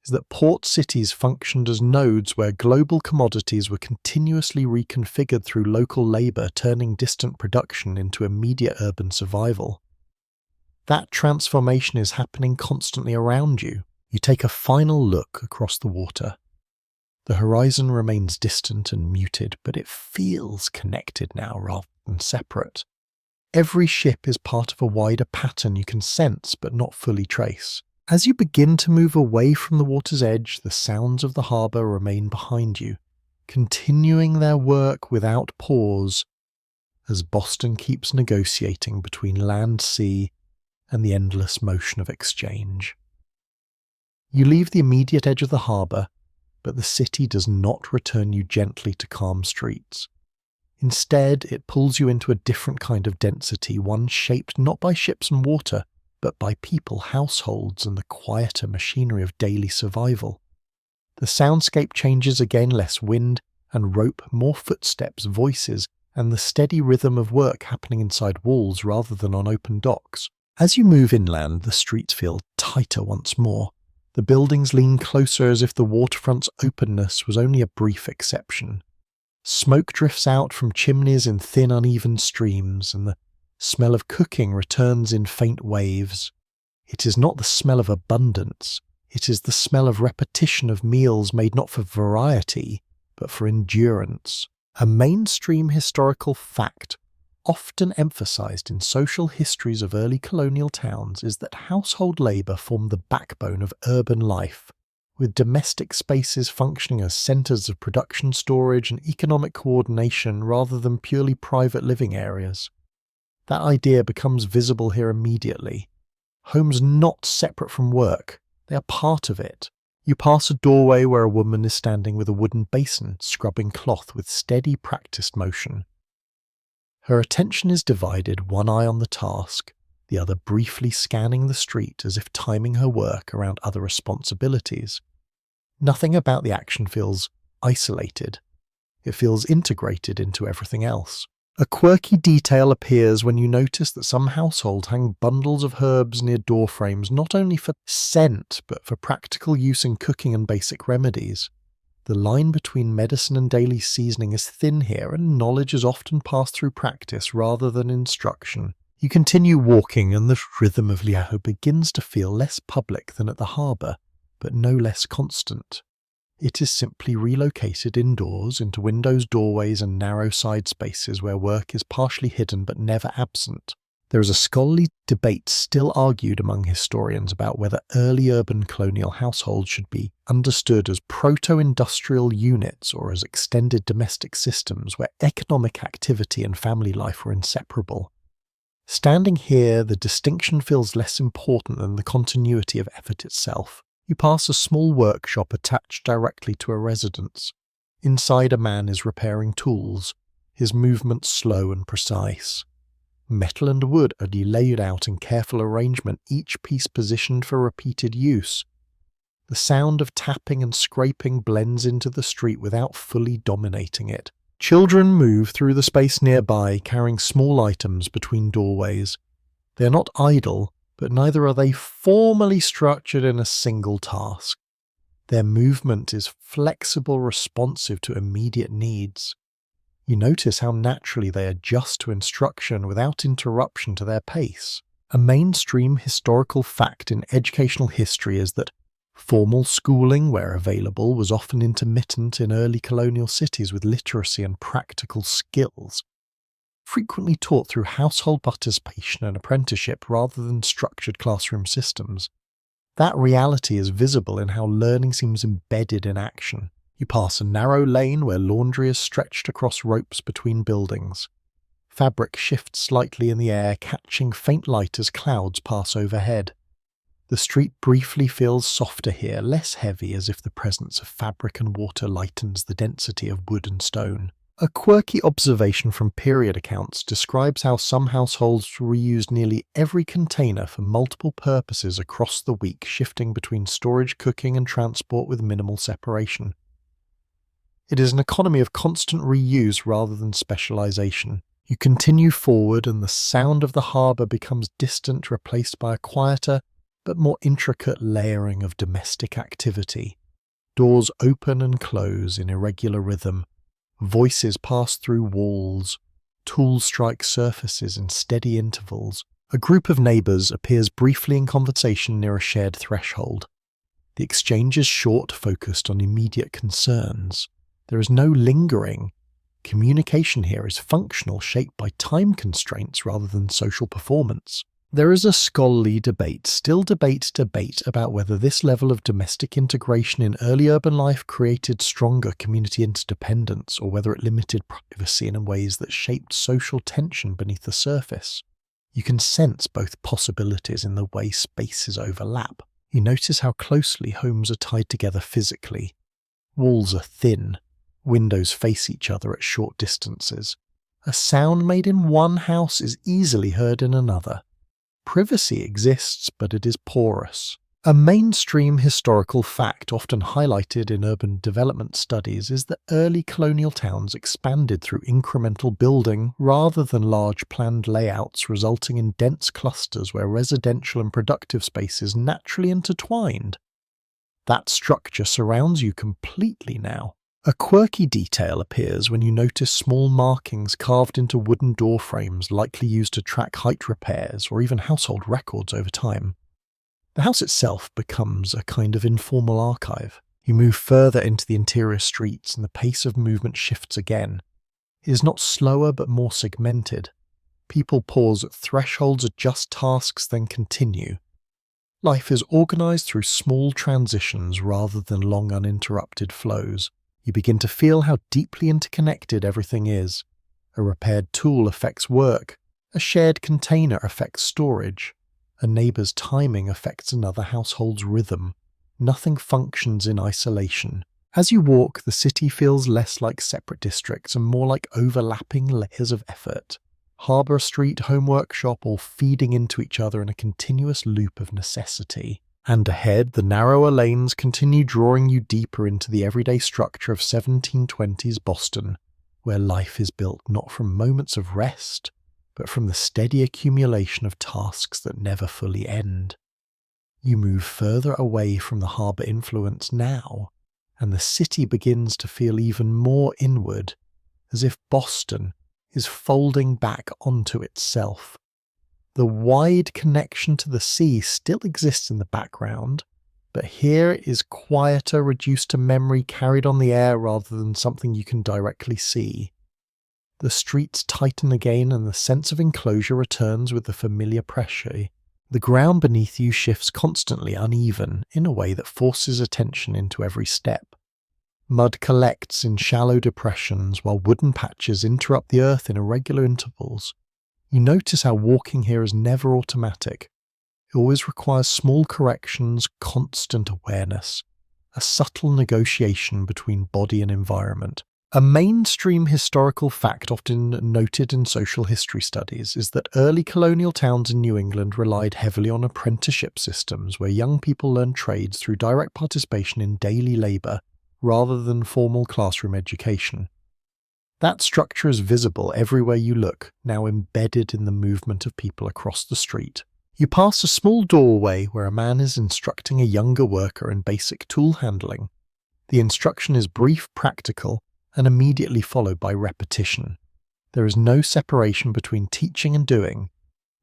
is that port cities functioned as nodes where global commodities were continuously reconfigured through local labour, turning distant production into immediate urban survival. That transformation is happening constantly around you. You take a final look across the water. The horizon remains distant and muted, but it feels connected now rather than separate. Every ship is part of a wider pattern you can sense but not fully trace. As you begin to move away from the water's edge, the sounds of the harbour remain behind you, continuing their work without pause, as Boston keeps negotiating between land, sea, and the endless motion of exchange. You leave the immediate edge of the harbour, but the city does not return you gently to calm streets. Instead, it pulls you into a different kind of density, one shaped not by ships and water, but by people, households, and the quieter machinery of daily survival. The soundscape changes again, less wind and rope, more footsteps, voices, and the steady rhythm of work happening inside walls rather than on open docks. As you move inland, the streets feel tighter once more. The buildings lean closer as if the waterfront's openness was only a brief exception. Smoke drifts out from chimneys in thin, uneven streams, and the smell of cooking returns in faint waves. It is not the smell of abundance, it is the smell of repetition of meals made not for variety, but for endurance. A mainstream historical fact, often emphasized in social histories of early colonial towns is that household labor formed the backbone of urban life, with domestic spaces functioning as centers of production, storage, and economic coordination rather than purely private living areas. That idea becomes visible here immediately. Homes not separate from work, they are part of it. You pass a doorway where a woman is standing with a wooden basin, scrubbing cloth with steady, practiced motion. Her attention is divided, one eye on the task, the other briefly scanning the street as if timing her work around other responsibilities. Nothing about the action feels isolated. It feels integrated into everything else. A quirky detail appears when you notice that some households hang bundles of herbs near door frames not only for scent but for practical use in cooking and basic remedies. The line between medicine and daily seasoning is thin here, and knowledge is often passed through practice rather than instruction. You continue walking and the rhythm of Liaho begins to feel less public than at the harbour, but no less constant. It is simply relocated indoors into windows, doorways and narrow side spaces where work is partially hidden but never absent. There is a scholarly debate still argued among historians about whether early urban colonial households should be understood as proto-industrial units or as extended domestic systems where economic activity and family life were inseparable. Standing here, the distinction feels less important than the continuity of effort itself. You pass a small workshop attached directly to a residence. Inside, a man is repairing tools, his movements slow and precise. Metal and wood are laid out in careful arrangement, each piece positioned for repeated use. The sound of tapping and scraping blends into the street without fully dominating it. Children move through the space nearby, carrying small items between doorways. They are not idle, but neither are they formally structured in a single task. Their movement is flexible, responsive to immediate needs. You notice how naturally they adjust to instruction without interruption to their pace. A mainstream historical fact in educational history is that formal schooling, where available, was often intermittent in early colonial cities with literacy and practical skills, frequently taught through household participation and apprenticeship rather than structured classroom systems. That reality is visible in how learning seems embedded in action. You pass a narrow lane where laundry is stretched across ropes between buildings. Fabric shifts slightly in the air, catching faint light as clouds pass overhead. The street briefly feels softer here, less heavy, as if the presence of fabric and water lightens the density of wood and stone. A quirky observation from period accounts describes how some households reused nearly every container for multiple purposes across the week, shifting between storage, cooking and transport with minimal separation. It is an economy of constant reuse rather than specialization. You continue forward and the sound of the harbour becomes distant, replaced by a quieter but more intricate layering of domestic activity. Doors open and close in irregular rhythm. Voices pass through walls. Tools strike surfaces in steady intervals. A group of neighbours appears briefly in conversation near a shared threshold. The exchange is short, focused on immediate concerns. There is no lingering. Communication here is functional, shaped by time constraints rather than social performance. There is a scholarly debate about whether this level of domestic integration in early urban life created stronger community interdependence or whether it limited privacy in ways that shaped social tension beneath the surface. You can sense both possibilities in the way spaces overlap. You notice how closely homes are tied together physically. Walls are thin. Windows face each other at short distances. A sound made in one house is easily heard in another. Privacy exists, but it is porous. A mainstream historical fact often highlighted in urban development studies is that early colonial towns expanded through incremental building rather than large planned layouts, resulting in dense clusters where residential and productive spaces naturally intertwined. That structure surrounds you completely now. A quirky detail appears when you notice small markings carved into wooden door frames, likely used to track height repairs or even household records over time. The house itself becomes a kind of informal archive. You move further into the interior streets and the pace of movement shifts again. It is not slower but more segmented. People pause at thresholds, adjust tasks, then continue. Life is organised through small transitions rather than long uninterrupted flows. You begin to feel how deeply interconnected everything is. A repaired tool affects work. A shared container affects storage. A neighbour's timing affects another household's rhythm. Nothing functions in isolation. As you walk, the city feels less like separate districts and more like overlapping layers of effort. Harbour Street, Home Workshop, all feeding into each other in a continuous loop of necessity. And ahead, the narrower lanes continue drawing you deeper into the everyday structure of 1720s Boston, where life is built not from moments of rest, but from the steady accumulation of tasks that never fully end. You move further away from the harbour influence now, and the city begins to feel even more inward, as if Boston is folding back onto itself. The wide connection to the sea still exists in the background, but here it is quieter, reduced to memory, carried on the air rather than something you can directly see. The streets tighten again and the sense of enclosure returns with the familiar pressure. The ground beneath you shifts constantly uneven in a way that forces attention into every step. Mud collects in shallow depressions while wooden patches interrupt the earth in irregular intervals. You notice how walking here is never automatic. It always requires small corrections, constant awareness, a subtle negotiation between body and environment. A mainstream historical fact often noted in social history studies is that early colonial towns in New England relied heavily on apprenticeship systems where young people learned trades through direct participation in daily labour rather than formal classroom education. That structure is visible everywhere you look, now embedded in the movement of people across the street. You pass a small doorway where a man is instructing a younger worker in basic tool handling. The instruction is brief, practical, and immediately followed by repetition. There is no separation between teaching and doing.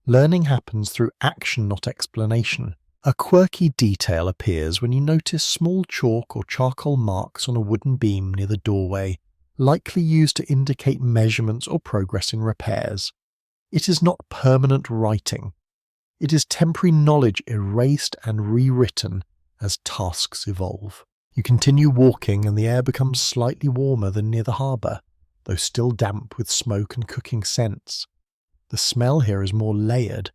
Learning happens through action, not explanation. A quirky detail appears when you notice small chalk or charcoal marks on a wooden beam near the doorway, likely used to indicate measurements or progress in repairs. It is not permanent writing. It is temporary knowledge erased and rewritten as tasks evolve. You continue walking and the air becomes slightly warmer than near the harbour, though still damp with smoke and cooking scents. The smell here is more layered.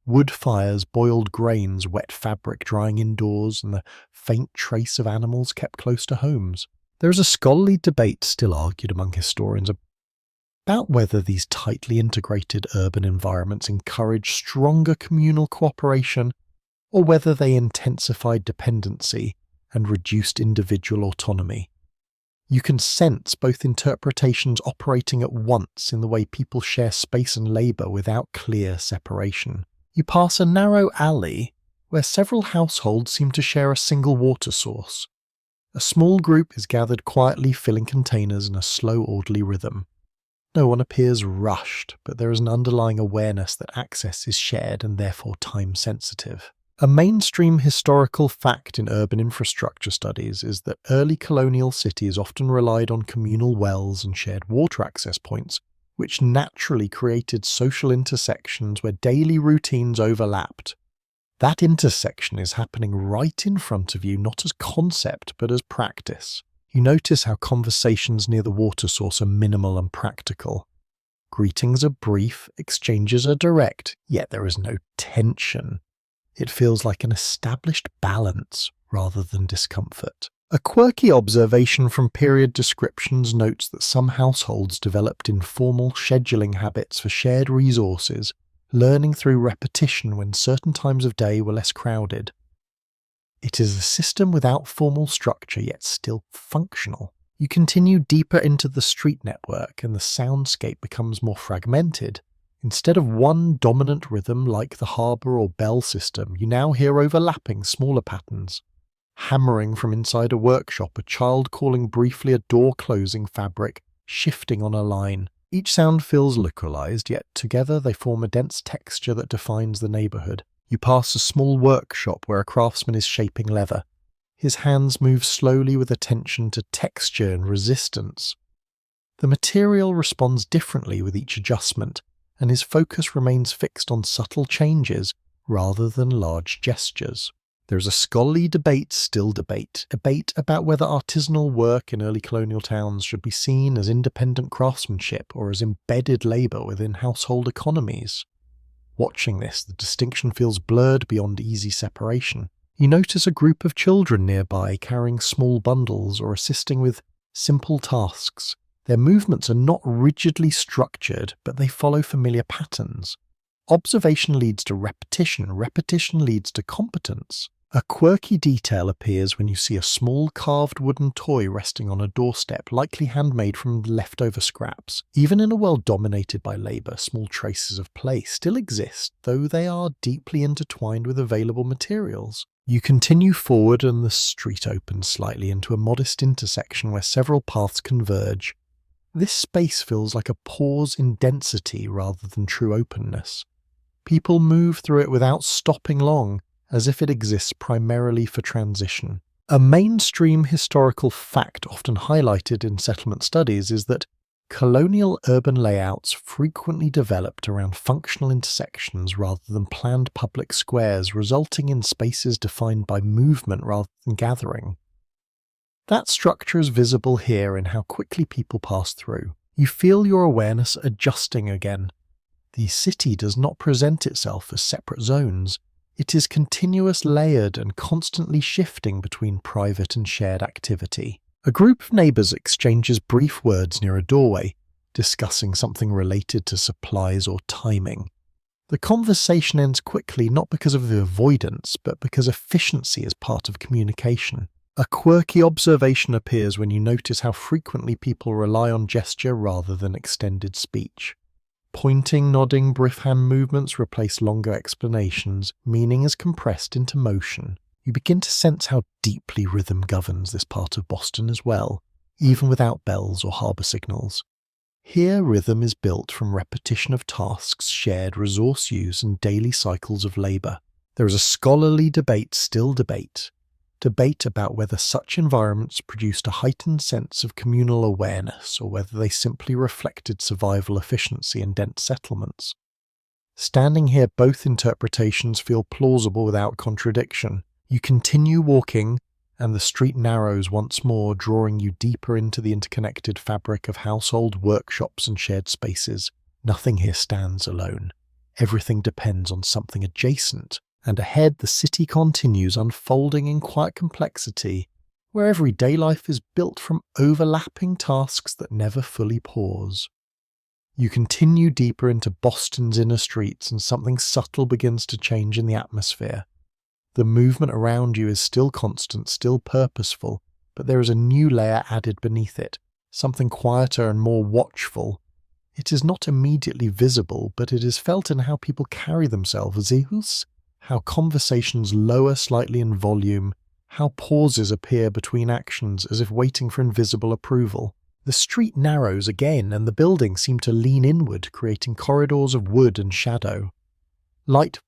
Wood fires, boiled grains, wet fabric drying indoors, and the faint trace of animals kept close to homes. There is a scholarly debate still argued among historians about whether these tightly integrated urban environments encourage stronger communal cooperation or whether they intensified dependency and reduced individual autonomy. You can sense both interpretations operating at once in the way people share space and labour without clear separation. You pass a narrow alley where several households seem to share a single water source. A small group is gathered quietly filling containers in a slow, orderly rhythm. No one appears rushed, but there is an underlying awareness that access is shared and therefore time-sensitive. A mainstream historical fact in urban infrastructure studies is that early colonial cities often relied on communal wells and shared water access points, which naturally created social intersections where daily routines overlapped. That intersection is happening right in front of you, not as concept, but as practice. You notice how conversations near the water source are minimal and practical. Greetings are brief, exchanges are direct, yet there is no tension. It feels like an established balance rather than discomfort. A quirky observation from period descriptions notes that some households developed informal scheduling habits for shared resources, learning through repetition when certain times of day were less crowded. It is a system without formal structure yet still functional. You continue deeper into the street network and the soundscape becomes more fragmented. Instead of one dominant rhythm like the harbour or bell system, you now hear overlapping smaller patterns. Hammering from inside a workshop, a child calling briefly a door-closing fabric, shifting on a line. Each sound feels localized, yet together they form a dense texture that defines the neighbourhood. You pass a small workshop where a craftsman is shaping leather. His hands move slowly with attention to texture and resistance. The material responds differently with each adjustment, and his focus remains fixed on subtle changes rather than large gestures. There is a scholarly debate about whether artisanal work in early colonial towns should be seen as independent craftsmanship or as embedded labour within household economies. Watching this, the distinction feels blurred beyond easy separation. You notice a group of children nearby carrying small bundles or assisting with simple tasks. Their movements are not rigidly structured, but they follow familiar patterns. Observation leads to repetition leads to competence. A quirky detail appears when you see a small carved wooden toy resting on a doorstep, likely handmade from leftover scraps. Even in a world dominated by labour, small traces of play still exist, though they are deeply intertwined with available materials. You continue forward and the street opens slightly into a modest intersection where several paths converge. This space feels like a pause in density rather than true openness. People move through it without stopping long, as if it exists primarily for transition. A mainstream historical fact often highlighted in settlement studies is that colonial urban layouts frequently developed around functional intersections rather than planned public squares, resulting in spaces defined by movement rather than gathering. That structure is visible here in how quickly people pass through. You feel your awareness adjusting again. The city does not present itself as separate zones. It is continuous, layered, and constantly shifting between private and shared activity. A group of neighbours exchanges brief words near a doorway, discussing something related to supplies or timing. The conversation ends quickly not because of the avoidance, but because efficiency is part of communication. A quirky observation appears when you notice how frequently people rely on gesture rather than extended speech. Pointing, nodding, brief hand movements replace longer explanations, meaning is compressed into motion. You begin to sense how deeply rhythm governs this part of Boston as well, even without bells or harbour signals. Here rhythm is built from repetition of tasks, shared resource use and daily cycles of labour. There is a scholarly debate about whether such environments produced a heightened sense of communal awareness or whether they simply reflected survival efficiency in dense settlements. Standing here, both interpretations feel plausible without contradiction. You continue walking, and the street narrows once more, drawing you deeper into the interconnected fabric of household, workshops and shared spaces. Nothing here stands alone. Everything depends on something adjacent. And ahead the city continues unfolding in quiet complexity, where everyday life is built from overlapping tasks that never fully pause. You continue deeper into Boston's inner streets and something subtle begins to change in the atmosphere. The movement around you is still constant, still purposeful, but there is a new layer added beneath it, something quieter and more watchful. It is not immediately visible, but it is felt in how people carry themselves, how conversations lower slightly in volume, how pauses appear between actions as if waiting for invisible approval. The street narrows again and the buildings seem to lean inward, creating corridors of wood and shadow. Light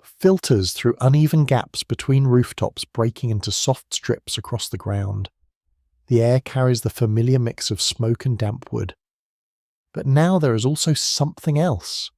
filters through uneven gaps between rooftops, breaking into soft strips across the ground. The air carries the familiar mix of smoke and damp wood. But now there is also something else.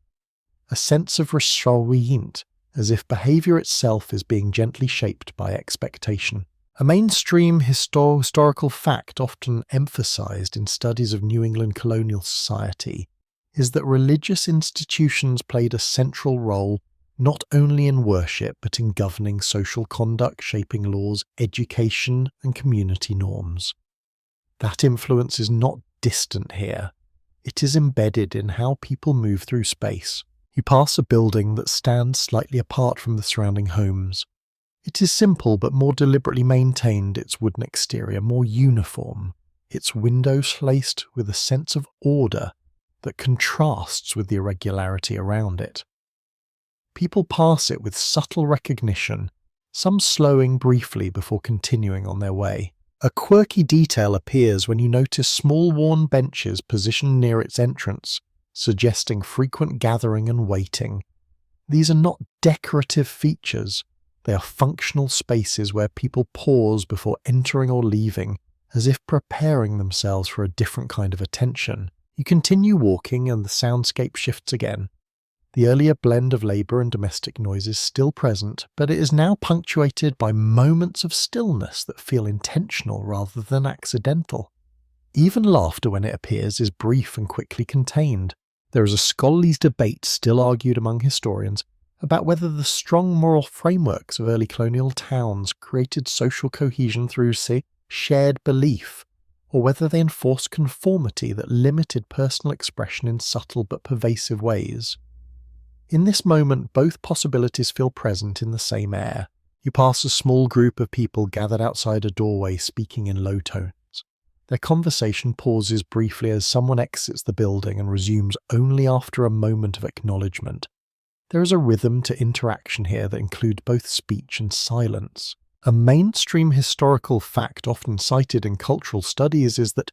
A sense of restraint, as if behaviour itself is being gently shaped by expectation. A mainstream historical fact often emphasised in studies of New England colonial society is that religious institutions played a central role not only in worship but in governing social conduct, shaping laws, education and community norms. That influence is not distant here. It is embedded in how people move through space. You pass a building that stands slightly apart from the surrounding homes. It is simple but more deliberately maintained, its wooden exterior more uniform, its windows laced with a sense of order that contrasts with the irregularity around it. People pass it with subtle recognition, some slowing briefly before continuing on their way. A quirky detail appears when you notice small worn benches positioned near its entrance, suggesting frequent gathering and waiting. These are not decorative features, they are functional spaces where people pause before entering or leaving, as if preparing themselves for a different kind of attention. You continue walking and the soundscape shifts again. The earlier blend of labour and domestic noise is still present, but it is now punctuated by moments of stillness that feel intentional rather than accidental. Even laughter, when it appears, is brief and quickly contained. There is a scholarly debate still argued among historians about whether the strong moral frameworks of early colonial towns created social cohesion through, say, shared belief, or whether they enforced conformity that limited personal expression in subtle but pervasive ways. In this moment, both possibilities feel present in the same air. You pass a small group of people gathered outside a doorway speaking in low tones. Their conversation pauses briefly as someone exits the building and resumes only after a moment of acknowledgement. There is a rhythm to interaction here that includes both speech and silence. A mainstream historical fact often cited in cultural studies is that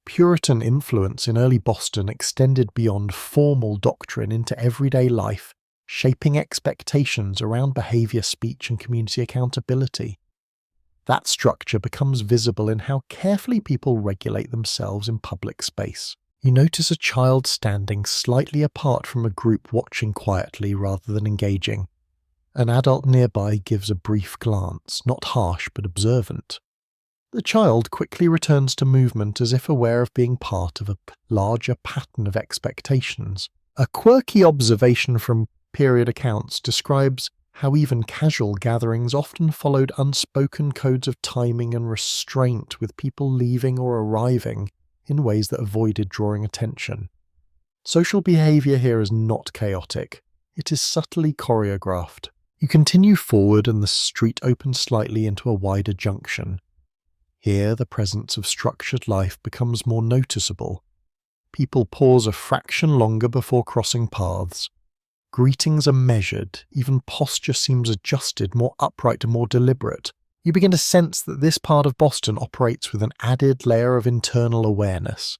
Puritan influence in early Boston extended beyond formal doctrine into everyday life, shaping expectations around behaviour, speech, and community accountability. That structure becomes visible in how carefully people regulate themselves in public space. You notice a child standing slightly apart from a group watching quietly rather than engaging. An adult nearby gives a brief glance, not harsh but observant. The child quickly returns to movement as if aware of being part of a larger pattern of expectations. A quirky observation from period accounts describes how even casual gatherings often followed unspoken codes of timing and restraint, with people leaving or arriving in ways that avoided drawing attention. Social behaviour here is not chaotic. It is subtly choreographed. You continue forward and the street opens slightly into a wider junction. Here, the presence of structured life becomes more noticeable. People pause a fraction longer before crossing paths. Greetings are measured, even posture seems adjusted, more upright and more deliberate. You begin to sense that this part of Boston operates with an added layer of internal awareness.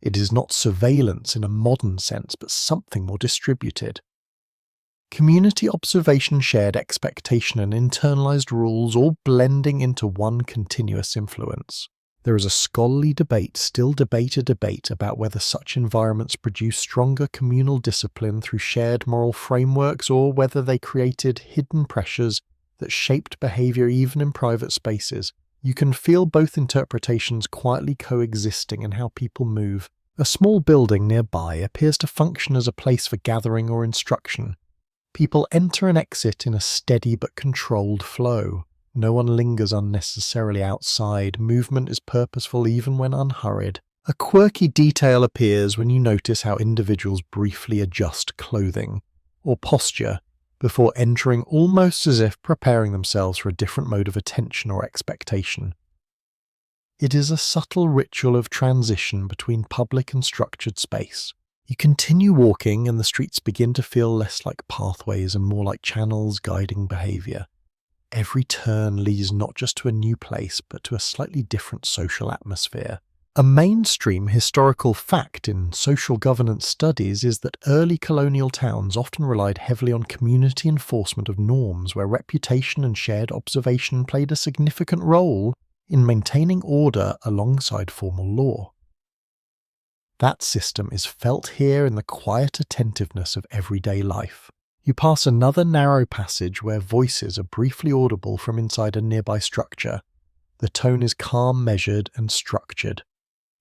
It is not surveillance in a modern sense, but something more distributed. Community observation, shared expectation, and internalized rules all blending into one continuous influence. There is a scholarly debate, still a debate about whether such environments produce stronger communal discipline through shared moral frameworks, or whether they created hidden pressures that shaped behavior even in private spaces. You can feel both interpretations quietly coexisting in how people move. A small building nearby appears to function as a place for gathering or instruction. People enter and exit in a steady but controlled flow. No one lingers unnecessarily outside. Movement is purposeful even when unhurried. A quirky detail appears when you notice how individuals briefly adjust clothing or posture before entering, almost as if preparing themselves for a different mode of attention or expectation. It is a subtle ritual of transition between public and structured space. You continue walking and the streets begin to feel less like pathways and more like channels guiding behaviour. Every turn leads not just to a new place, but to a slightly different social atmosphere. A mainstream historical fact in social governance studies is that early colonial towns often relied heavily on community enforcement of norms, where reputation and shared observation played a significant role in maintaining order alongside formal law. That system is felt here in the quiet attentiveness of everyday life. You pass another narrow passage where voices are briefly audible from inside a nearby structure. The tone is calm, measured, and structured.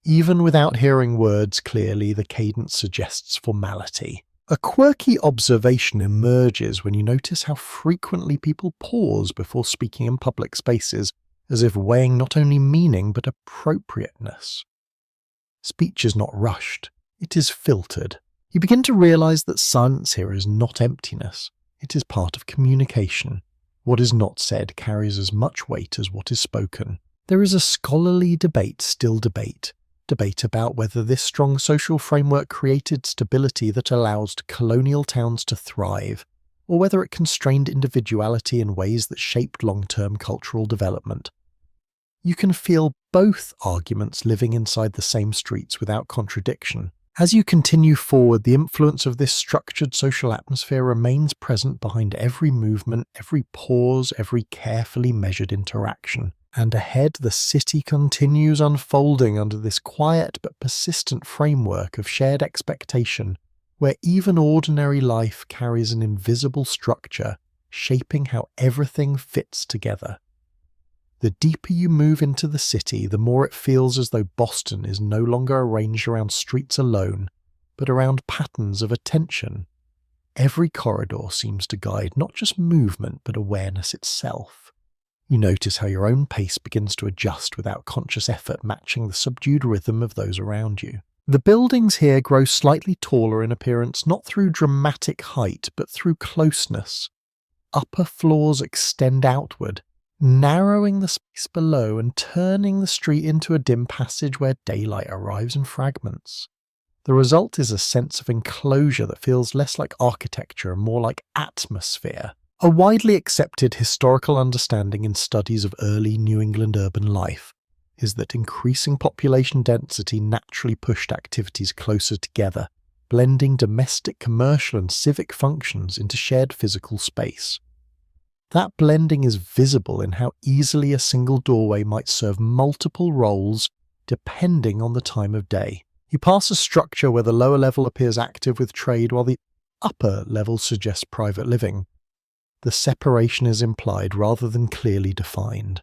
Even without hearing words clearly, the cadence suggests formality. A quirky observation emerges when you notice how frequently people pause before speaking in public spaces, as if weighing not only meaning but appropriateness. Speech is not rushed, it is filtered. You begin to realize that silence here is not emptiness, it is part of communication. What is not said carries as much weight as what is spoken. There is a scholarly debate, debate about whether this strong social framework created stability that allows colonial towns to thrive, or whether it constrained individuality in ways that shaped long-term cultural development. You can feel both arguments living inside the same streets without contradiction. As you continue forward, the influence of this structured social atmosphere remains present behind every movement, every pause, every carefully measured interaction. And ahead, the city continues unfolding under this quiet but persistent framework of shared expectation, where even ordinary life carries an invisible structure, shaping how everything fits together. The deeper you move into the city, the more it feels as though Boston is no longer arranged around streets alone, but around patterns of attention. Every corridor seems to guide not just movement, but awareness itself. You notice how your own pace begins to adjust without conscious effort, matching the subdued rhythm of those around you. The buildings here grow slightly taller in appearance, not through dramatic height, but through closeness. Upper floors extend outward, narrowing the space below and turning the street into a dim passage where daylight arrives in fragments. The result is a sense of enclosure that feels less like architecture and more like atmosphere. A widely accepted historical understanding in studies of early New England urban life is that increasing population density naturally pushed activities closer together, blending domestic, commercial, and civic functions into shared physical space. That blending is visible in how easily a single doorway might serve multiple roles depending on the time of day. You pass a structure where the lower level appears active with trade while the upper level suggests private living. The separation is implied rather than clearly defined.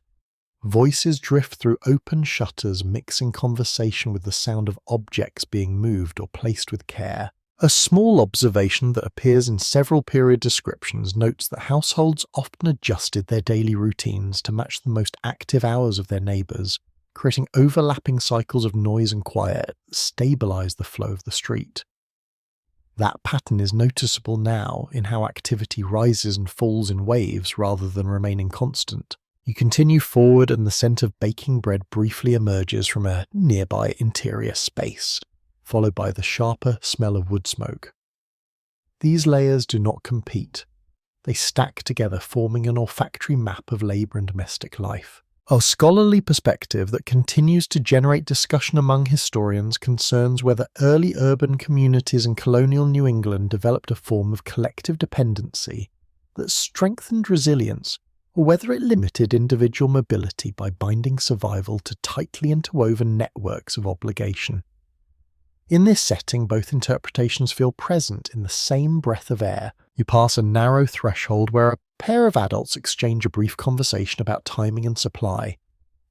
Voices drift through open shutters, mixing conversation with the sound of objects being moved or placed with care. A small observation that appears in several period descriptions notes that households often adjusted their daily routines to match the most active hours of their neighbours, creating overlapping cycles of noise and quiet that stabilise the flow of the street. That pattern is noticeable now in how activity rises and falls in waves rather than remaining constant. You continue forward and the scent of baking bread briefly emerges from a nearby interior space, followed by the sharper smell of wood smoke. These layers do not compete. They stack together, forming an olfactory map of labour and domestic life. A scholarly perspective that continues to generate discussion among historians concerns whether early urban communities in colonial New England developed a form of collective dependency that strengthened resilience, or whether it limited individual mobility by binding survival to tightly interwoven networks of obligation. In this setting, both interpretations feel present in the same breath of air. You pass a narrow threshold where a pair of adults exchange a brief conversation about timing and supply.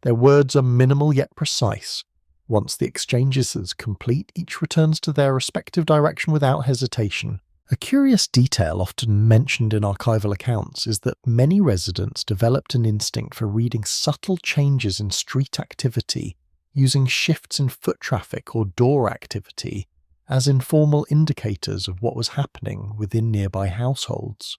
Their words are minimal yet precise. Once the exchange is complete, each returns to their respective direction without hesitation. A curious detail often mentioned in archival accounts is that many residents developed an instinct for reading subtle changes in street activity, using shifts in foot traffic or door activity as informal indicators of what was happening within nearby households.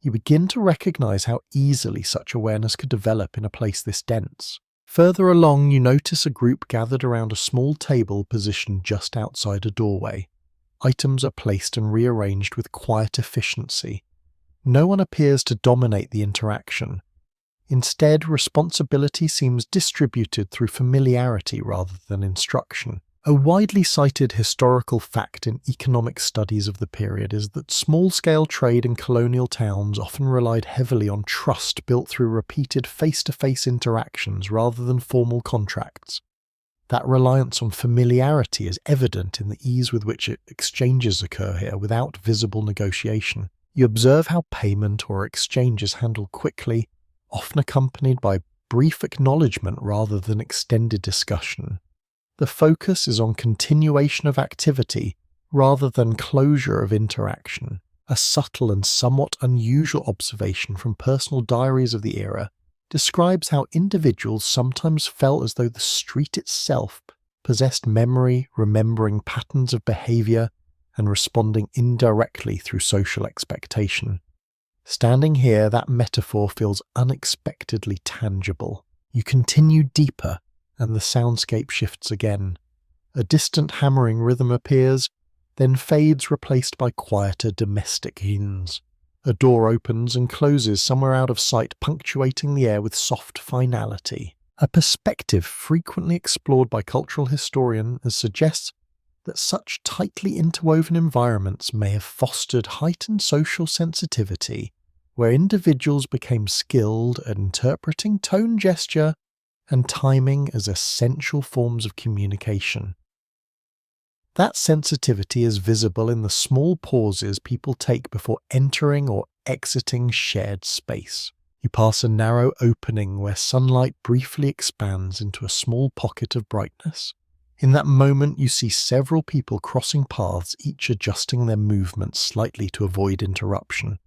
You begin to recognize how easily such awareness could develop in a place this dense. Further along, you notice a group gathered around a small table positioned just outside a doorway. Items are placed and rearranged with quiet efficiency. No one appears to dominate the interaction. Instead, responsibility seems distributed through familiarity rather than instruction. A widely cited historical fact in economic studies of the period is that small-scale trade in colonial towns often relied heavily on trust built through repeated face-to-face interactions rather than formal contracts. That reliance on familiarity is evident in the ease with which exchanges occur here without visible negotiation. You observe how payment or exchange is handled quickly, often accompanied by brief acknowledgement rather than extended discussion. The focus is on continuation of activity rather than closure of interaction, a subtle and somewhat unusual observation from personal diaries of the era describes how individuals sometimes felt as though the street itself possessed memory, remembering patterns of behaviour and responding indirectly through social expectation. Standing here, that metaphor feels unexpectedly tangible. You continue deeper, and the soundscape shifts again. A distant hammering rhythm appears, then fades, replaced by quieter domestic hymns. A door opens and closes somewhere out of sight, punctuating the air with soft finality. A perspective frequently explored by cultural historians suggests that such tightly interwoven environments may have fostered heightened social sensitivity, where individuals became skilled at interpreting tone, gesture, and timing as essential forms of communication. That sensitivity is visible in the small pauses people take before entering or exiting shared space. You pass a narrow opening where sunlight briefly expands into a small pocket of brightness. In that moment, you see several people crossing paths, each adjusting their movements slightly to avoid interruption.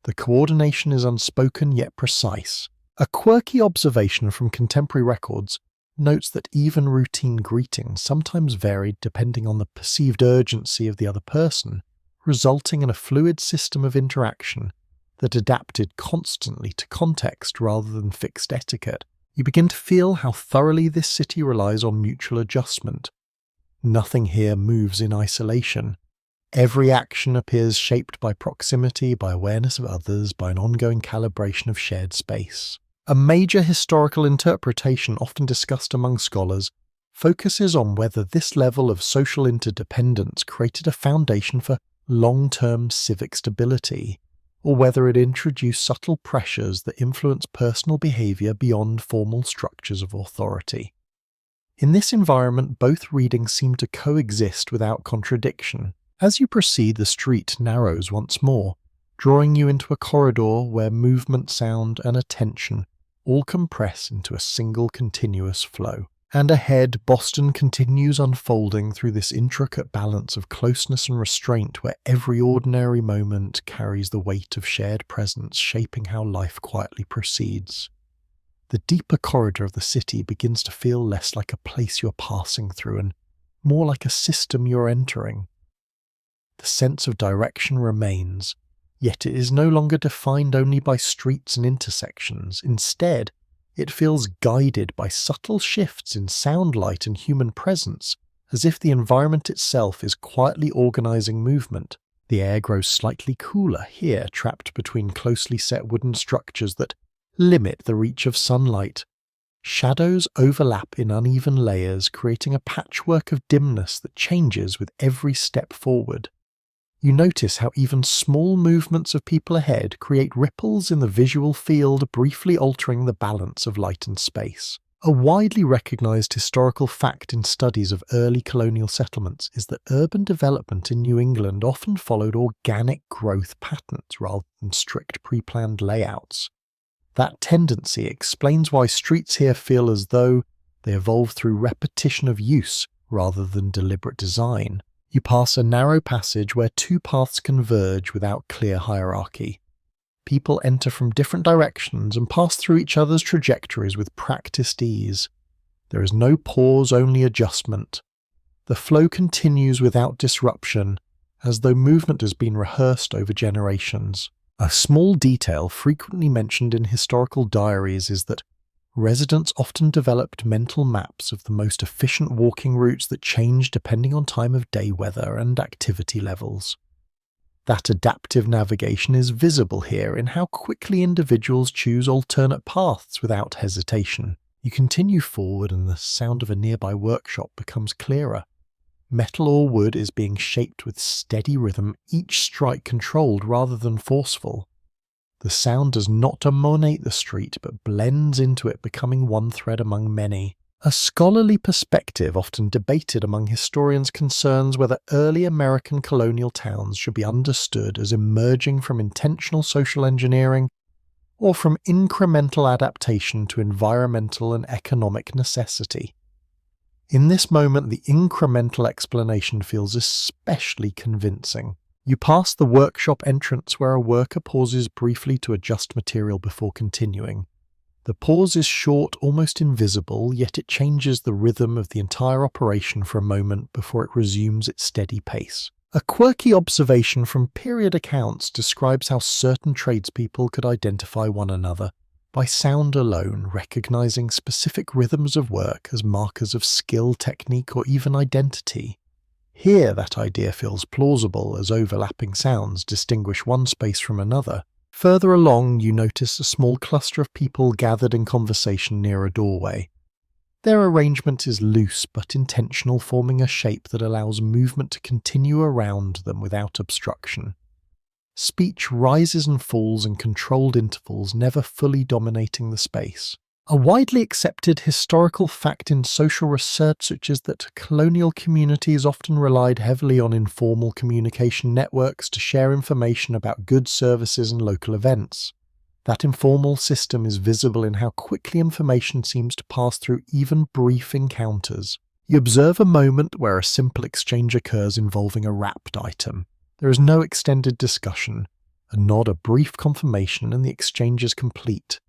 The coordination is unspoken yet precise. A quirky observation from contemporary records notes that even routine greetings sometimes varied depending on the perceived urgency of the other person, resulting in a fluid system of interaction that adapted constantly to context rather than fixed etiquette. You begin to feel how thoroughly this city relies on mutual adjustment. Nothing here moves in isolation. Every action appears shaped by proximity, by awareness of others, by an ongoing calibration of shared space. A major historical interpretation often discussed among scholars focuses on whether this level of social interdependence created a foundation for long-term civic stability, or whether it introduced subtle pressures that influence personal behavior beyond formal structures of authority. In this environment, both readings seem to coexist without contradiction. As you proceed, the street narrows once more, drawing you into a corridor where movement, sound, and attention all compress into a single continuous flow. And ahead, Boston continues unfolding through this intricate balance of closeness and restraint where every ordinary moment carries the weight of shared presence, shaping how life quietly proceeds. The deeper corridor of the city begins to feel less like a place you're passing through and more like a system you're entering. The sense of direction remains, yet it is no longer defined only by streets and intersections. Instead, it feels guided by subtle shifts in sound, light, and human presence, as if the environment itself is quietly organizing movement. The air grows slightly cooler here, trapped between closely set wooden structures that limit the reach of sunlight. Shadows overlap in uneven layers, creating a patchwork of dimness that changes with every step forward. You notice how even small movements of people ahead create ripples in the visual field, briefly altering the balance of light and space. A widely recognized historical fact in studies of early colonial settlements is that urban development in New England often followed organic growth patterns rather than strict pre-planned layouts. That tendency explains why streets here feel as though they evolve through repetition of use rather than deliberate design. You pass a narrow passage where two paths converge without clear hierarchy. People enter from different directions and pass through each other's trajectories with practiced ease. There is no pause, only adjustment. The flow continues without disruption, as though movement has been rehearsed over generations. A small detail frequently mentioned in historical diaries is that residents often developed mental maps of the most efficient walking routes that changed depending on time of day, weather, and activity levels. That adaptive navigation is visible here in how quickly individuals choose alternate paths without hesitation. You continue forward and the sound of a nearby workshop becomes clearer. Metal or wood is being shaped with steady rhythm, each strike controlled rather than forceful. The sound does not dominate the street, but blends into it, becoming one thread among many. A scholarly perspective often debated among historians concerns whether early American colonial towns should be understood as emerging from intentional social engineering or from incremental adaptation to environmental and economic necessity. In this moment, the incremental explanation feels especially convincing. You pass the workshop entrance where a worker pauses briefly to adjust material before continuing. The pause is short, almost invisible, yet it changes the rhythm of the entire operation for a moment before it resumes its steady pace. A quirky observation from period accounts describes how certain tradespeople could identify one another by sound alone, recognizing specific rhythms of work as markers of skill, technique, or even identity. Here that idea feels plausible as overlapping sounds distinguish one space from another. Further along, you notice a small cluster of people gathered in conversation near a doorway. Their arrangement is loose but intentional, forming a shape that allows movement to continue around them without obstruction. Speech rises and falls in controlled intervals, never fully dominating the space. A widely accepted historical fact in social research is that colonial communities often relied heavily on informal communication networks to share information about goods, services, and local events. That informal system is visible in how quickly information seems to pass through even brief encounters. You observe a moment where a simple exchange occurs involving a wrapped item. There is no extended discussion. A nod, a brief confirmation, and the exchange is complete.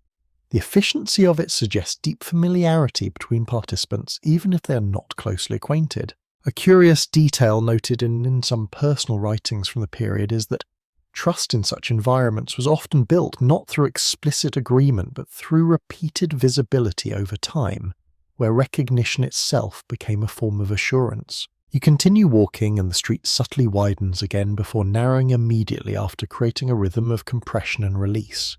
The efficiency of it suggests deep familiarity between participants, even if they are not closely acquainted. A curious detail noted in some personal writings from the period is that trust in such environments was often built not through explicit agreement but through repeated visibility over time, where recognition itself became a form of assurance. You continue walking and the street subtly widens again before narrowing immediately after creating a rhythm of compression and release.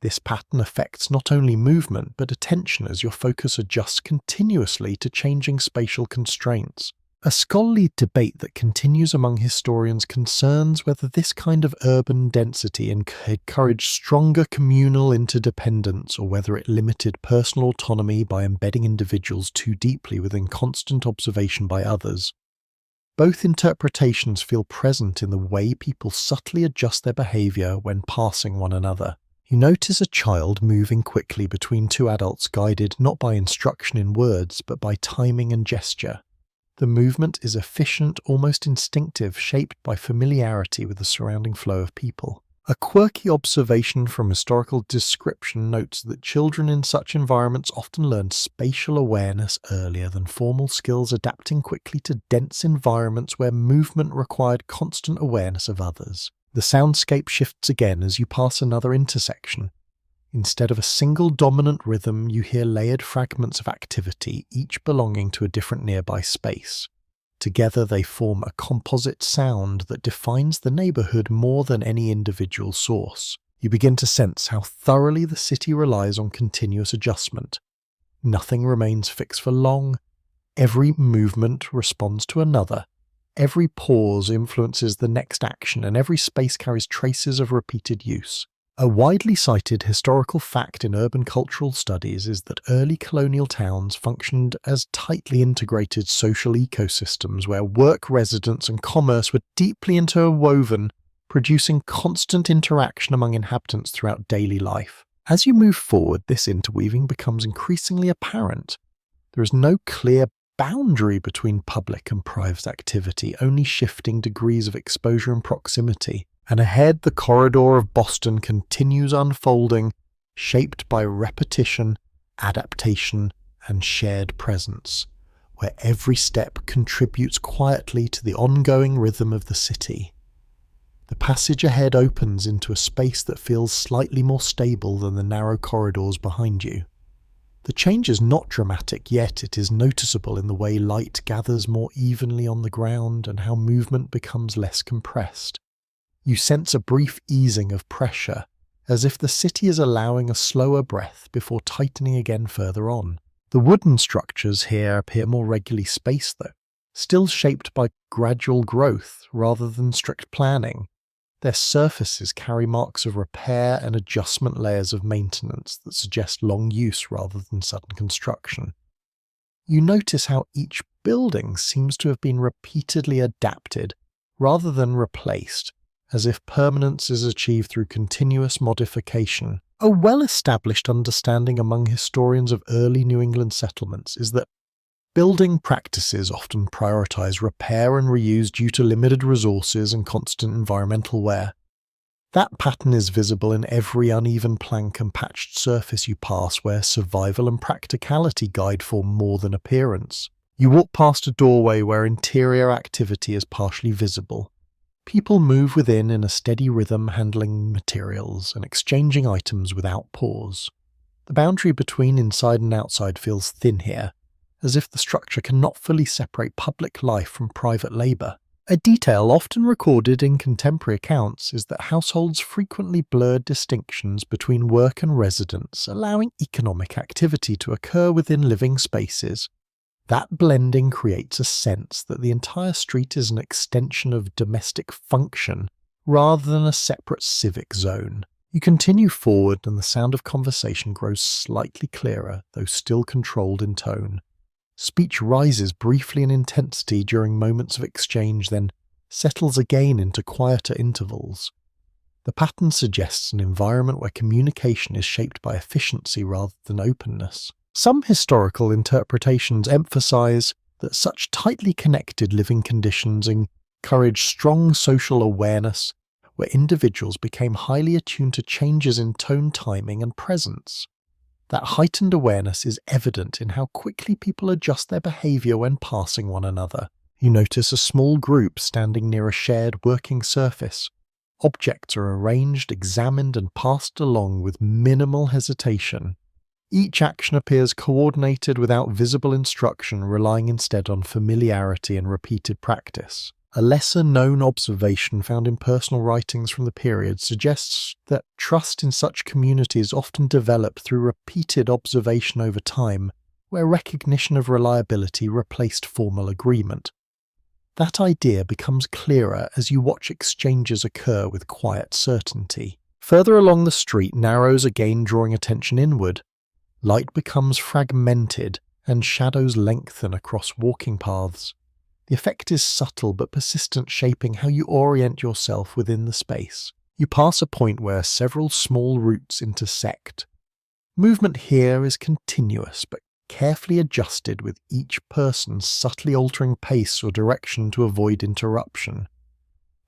This pattern affects not only movement but attention as your focus adjusts continuously to changing spatial constraints. A scholarly debate that continues among historians concerns whether this kind of urban density encouraged stronger communal interdependence or whether it limited personal autonomy by embedding individuals too deeply within constant observation by others. Both interpretations feel present in the way people subtly adjust their behavior when passing one another. You notice a child moving quickly between two adults guided not by instruction in words but by timing and gesture. The movement is efficient, almost instinctive, shaped by familiarity with the surrounding flow of people. A quirky observation from historical description notes that children in such environments often learn spatial awareness earlier than formal skills, adapting quickly to dense environments where movement required constant awareness of others. The soundscape shifts again as you pass another intersection. Instead of a single dominant rhythm, you hear layered fragments of activity, each belonging to a different nearby space. Together they form a composite sound that defines the neighborhood more than any individual source. You begin to sense how thoroughly the city relies on continuous adjustment. Nothing remains fixed for long. Every movement responds to another. Every pause influences the next action, and every space carries traces of repeated use. A widely cited historical fact in urban cultural studies is that early colonial towns functioned as tightly integrated social ecosystems where work, residence, and commerce were deeply interwoven, producing constant interaction among inhabitants throughout daily life. As you move forward, this interweaving becomes increasingly apparent. There is no clear boundary between public and private activity, only shifting degrees of exposure and proximity. And ahead, the corridor of Boston continues unfolding, shaped by repetition, adaptation, and shared presence, where every step contributes quietly to the ongoing rhythm of the city. The passage ahead opens into a space that feels slightly more stable than the narrow corridors behind you. The change is not dramatic, yet it is noticeable in the way light gathers more evenly on the ground and how movement becomes less compressed. You sense a brief easing of pressure, as if the city is allowing a slower breath before tightening again further on. The wooden structures here appear more regularly spaced though, still shaped by gradual growth rather than strict planning. Their surfaces carry marks of repair and adjustment layers of maintenance that suggest long use rather than sudden construction. You notice how each building seems to have been repeatedly adapted rather than replaced, as if permanence is achieved through continuous modification. A well-established understanding among historians of early New England settlements is that building practices often prioritize repair and reuse due to limited resources and constant environmental wear. That pattern is visible in every uneven plank and patched surface you pass, where survival and practicality guide for more than appearance. You walk past a doorway where interior activity is partially visible. People move within in a steady rhythm, handling materials and exchanging items without pause. The boundary between inside and outside feels thin here, as if the structure cannot fully separate public life from private labour. A detail often recorded in contemporary accounts is that households frequently blurred distinctions between work and residence, allowing economic activity to occur within living spaces. That blending creates a sense that the entire street is an extension of domestic function rather than a separate civic zone. You continue forward and the sound of conversation grows slightly clearer, though still controlled in tone. Speech rises briefly in intensity during moments of exchange, then settles again into quieter intervals. The pattern suggests an environment where communication is shaped by efficiency rather than openness. Some historical interpretations emphasize that such tightly connected living conditions encourage strong social awareness, where individuals became highly attuned to changes in tone, timing, and presence. That heightened awareness is evident in how quickly people adjust their behavior when passing one another. You notice a small group standing near a shared working surface. Objects are arranged, examined, and passed along with minimal hesitation. Each action appears coordinated without visible instruction, relying instead on familiarity and repeated practice. A lesser-known observation found in personal writings from the period suggests that trust in such communities often developed through repeated observation over time, where recognition of reliability replaced formal agreement. That idea becomes clearer as you watch exchanges occur with quiet certainty. Further along the street narrows again, drawing attention inward. Light becomes fragmented and shadows lengthen across walking paths. The effect is subtle but persistent, shaping how you orient yourself within the space. You pass a point where several small routes intersect. Movement here is continuous but carefully adjusted, with each person subtly altering pace or direction to avoid interruption.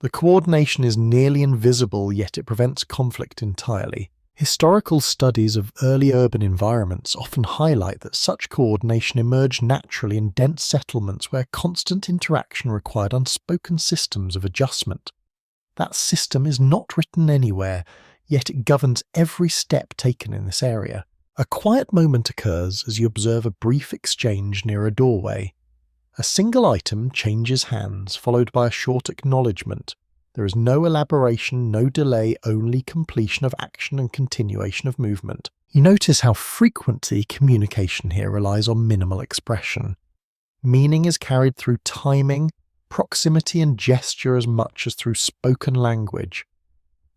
The coordination is nearly invisible, yet it prevents conflict entirely. Historical studies of early urban environments often highlight that such coordination emerged naturally in dense settlements where constant interaction required unspoken systems of adjustment. That system is not written anywhere, yet it governs every step taken in this area. A quiet moment occurs as you observe a brief exchange near a doorway. A single item changes hands, followed by a short acknowledgement. There is no elaboration, no delay, only completion of action and continuation of movement. You notice how frequently communication here relies on minimal expression. Meaning is carried through timing, proximity, and gesture as much as through spoken language.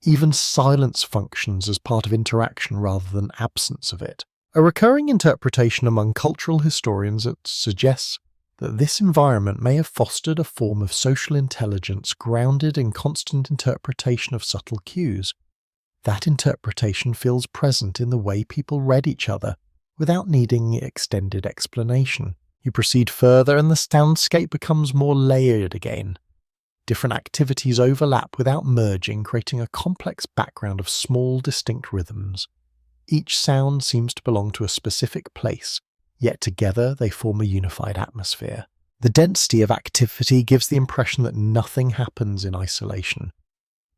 Even silence functions as part of interaction rather than absence of it. A recurring interpretation among cultural historians suggests that this environment may have fostered a form of social intelligence grounded in constant interpretation of subtle cues. That interpretation feels present in the way people read each other, without needing extended explanation. You proceed further and the soundscape becomes more layered again. Different activities overlap without merging, creating a complex background of small, distinct rhythms. Each sound seems to belong to a specific place, yet together they form a unified atmosphere. The density of activity gives the impression that nothing happens in isolation.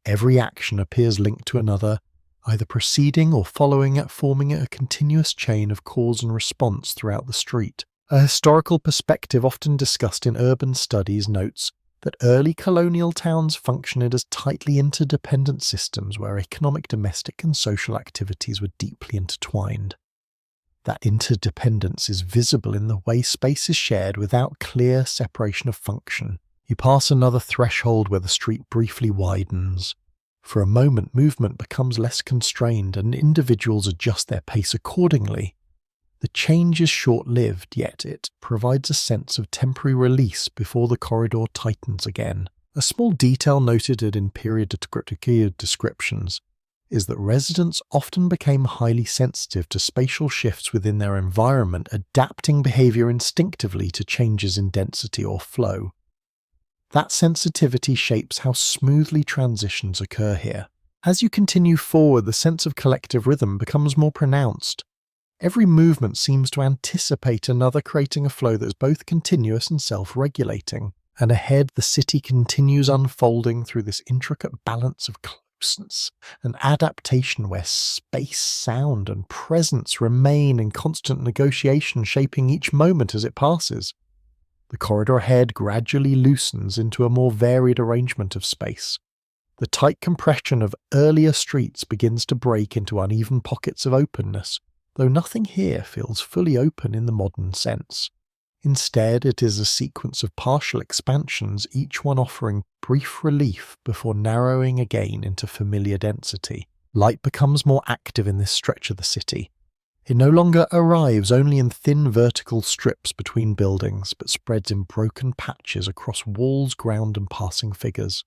Every action appears linked to another, either preceding or following it, forming a continuous chain of cause and response throughout the street. A historical perspective often discussed in urban studies notes that early colonial towns functioned as tightly interdependent systems where economic, domestic, and social activities were deeply intertwined. That interdependence is visible in the way space is shared without clear separation of function. You pass another threshold where the street briefly widens. For a moment, movement becomes less constrained and individuals adjust their pace accordingly. The change is short-lived, yet it provides a sense of temporary release before the corridor tightens again. A small detail noted in period descriptions is that residents often became highly sensitive to spatial shifts within their environment, adapting behavior instinctively to changes in density or flow. That sensitivity shapes how smoothly transitions occur here. As you continue forward, the sense of collective rhythm becomes more pronounced. Every movement seems to anticipate another, creating a flow that is both continuous and self-regulating. And ahead, the city continues unfolding through this intricate balance of an adaptation where space, sound, and presence remain in constant negotiation, shaping each moment as it passes. The corridor ahead gradually loosens into a more varied arrangement of space. The tight compression of earlier streets begins to break into uneven pockets of openness, though nothing here feels fully open in the modern sense. Instead, it is a sequence of partial expansions, each one offering brief relief before narrowing again into familiar density. Light becomes more active in this stretch of the city. It no longer arrives only in thin vertical strips between buildings, but spreads in broken patches across walls, ground, and passing figures.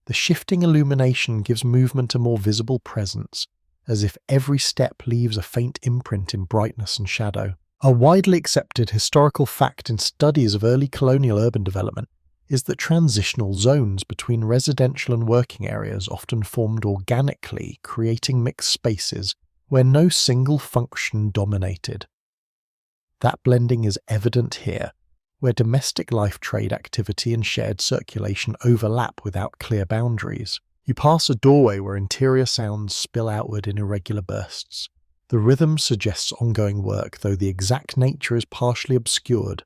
The shifting illumination gives movement a more visible presence, as if every step leaves a faint imprint in brightness and shadow. A widely accepted historical fact in studies of early colonial urban development is that transitional zones between residential and working areas often formed organically, creating mixed spaces where no single function dominated. That blending is evident here, where domestic life trade activity and shared circulation overlap without clear boundaries. You pass a doorway where interior sounds spill outward in irregular bursts. The rhythm suggests ongoing work, though the exact nature is partially obscured.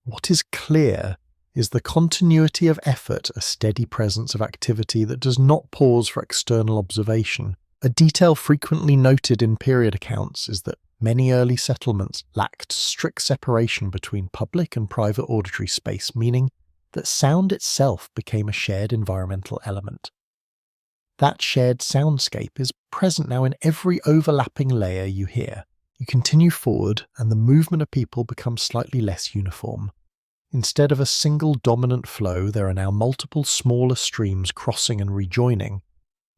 What is clear is the continuity of effort, a steady presence of activity that does not pause for external observation. A detail frequently noted in period accounts is that many early settlements lacked strict separation between public and private auditory space, meaning that sound itself became a shared environmental element. That shared soundscape is present now in every overlapping layer you hear. You continue forward, and the movement of people becomes slightly less uniform. Instead of a single dominant flow, there are now multiple smaller streams crossing and rejoining.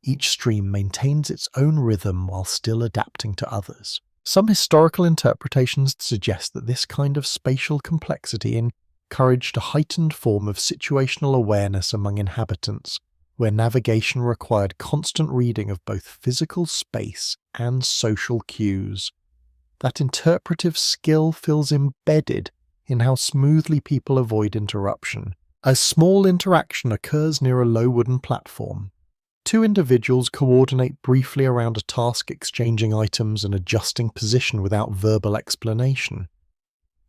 Each stream maintains its own rhythm while still adapting to others. Some historical interpretations suggest that this kind of spatial complexity encouraged a heightened form of situational awareness among inhabitants, where navigation required constant reading of both physical space and social cues. That interpretive skill feels embedded in how smoothly people avoid interruption. A small interaction occurs near a low wooden platform. Two individuals coordinate briefly around a task, exchanging items and adjusting position without verbal explanation.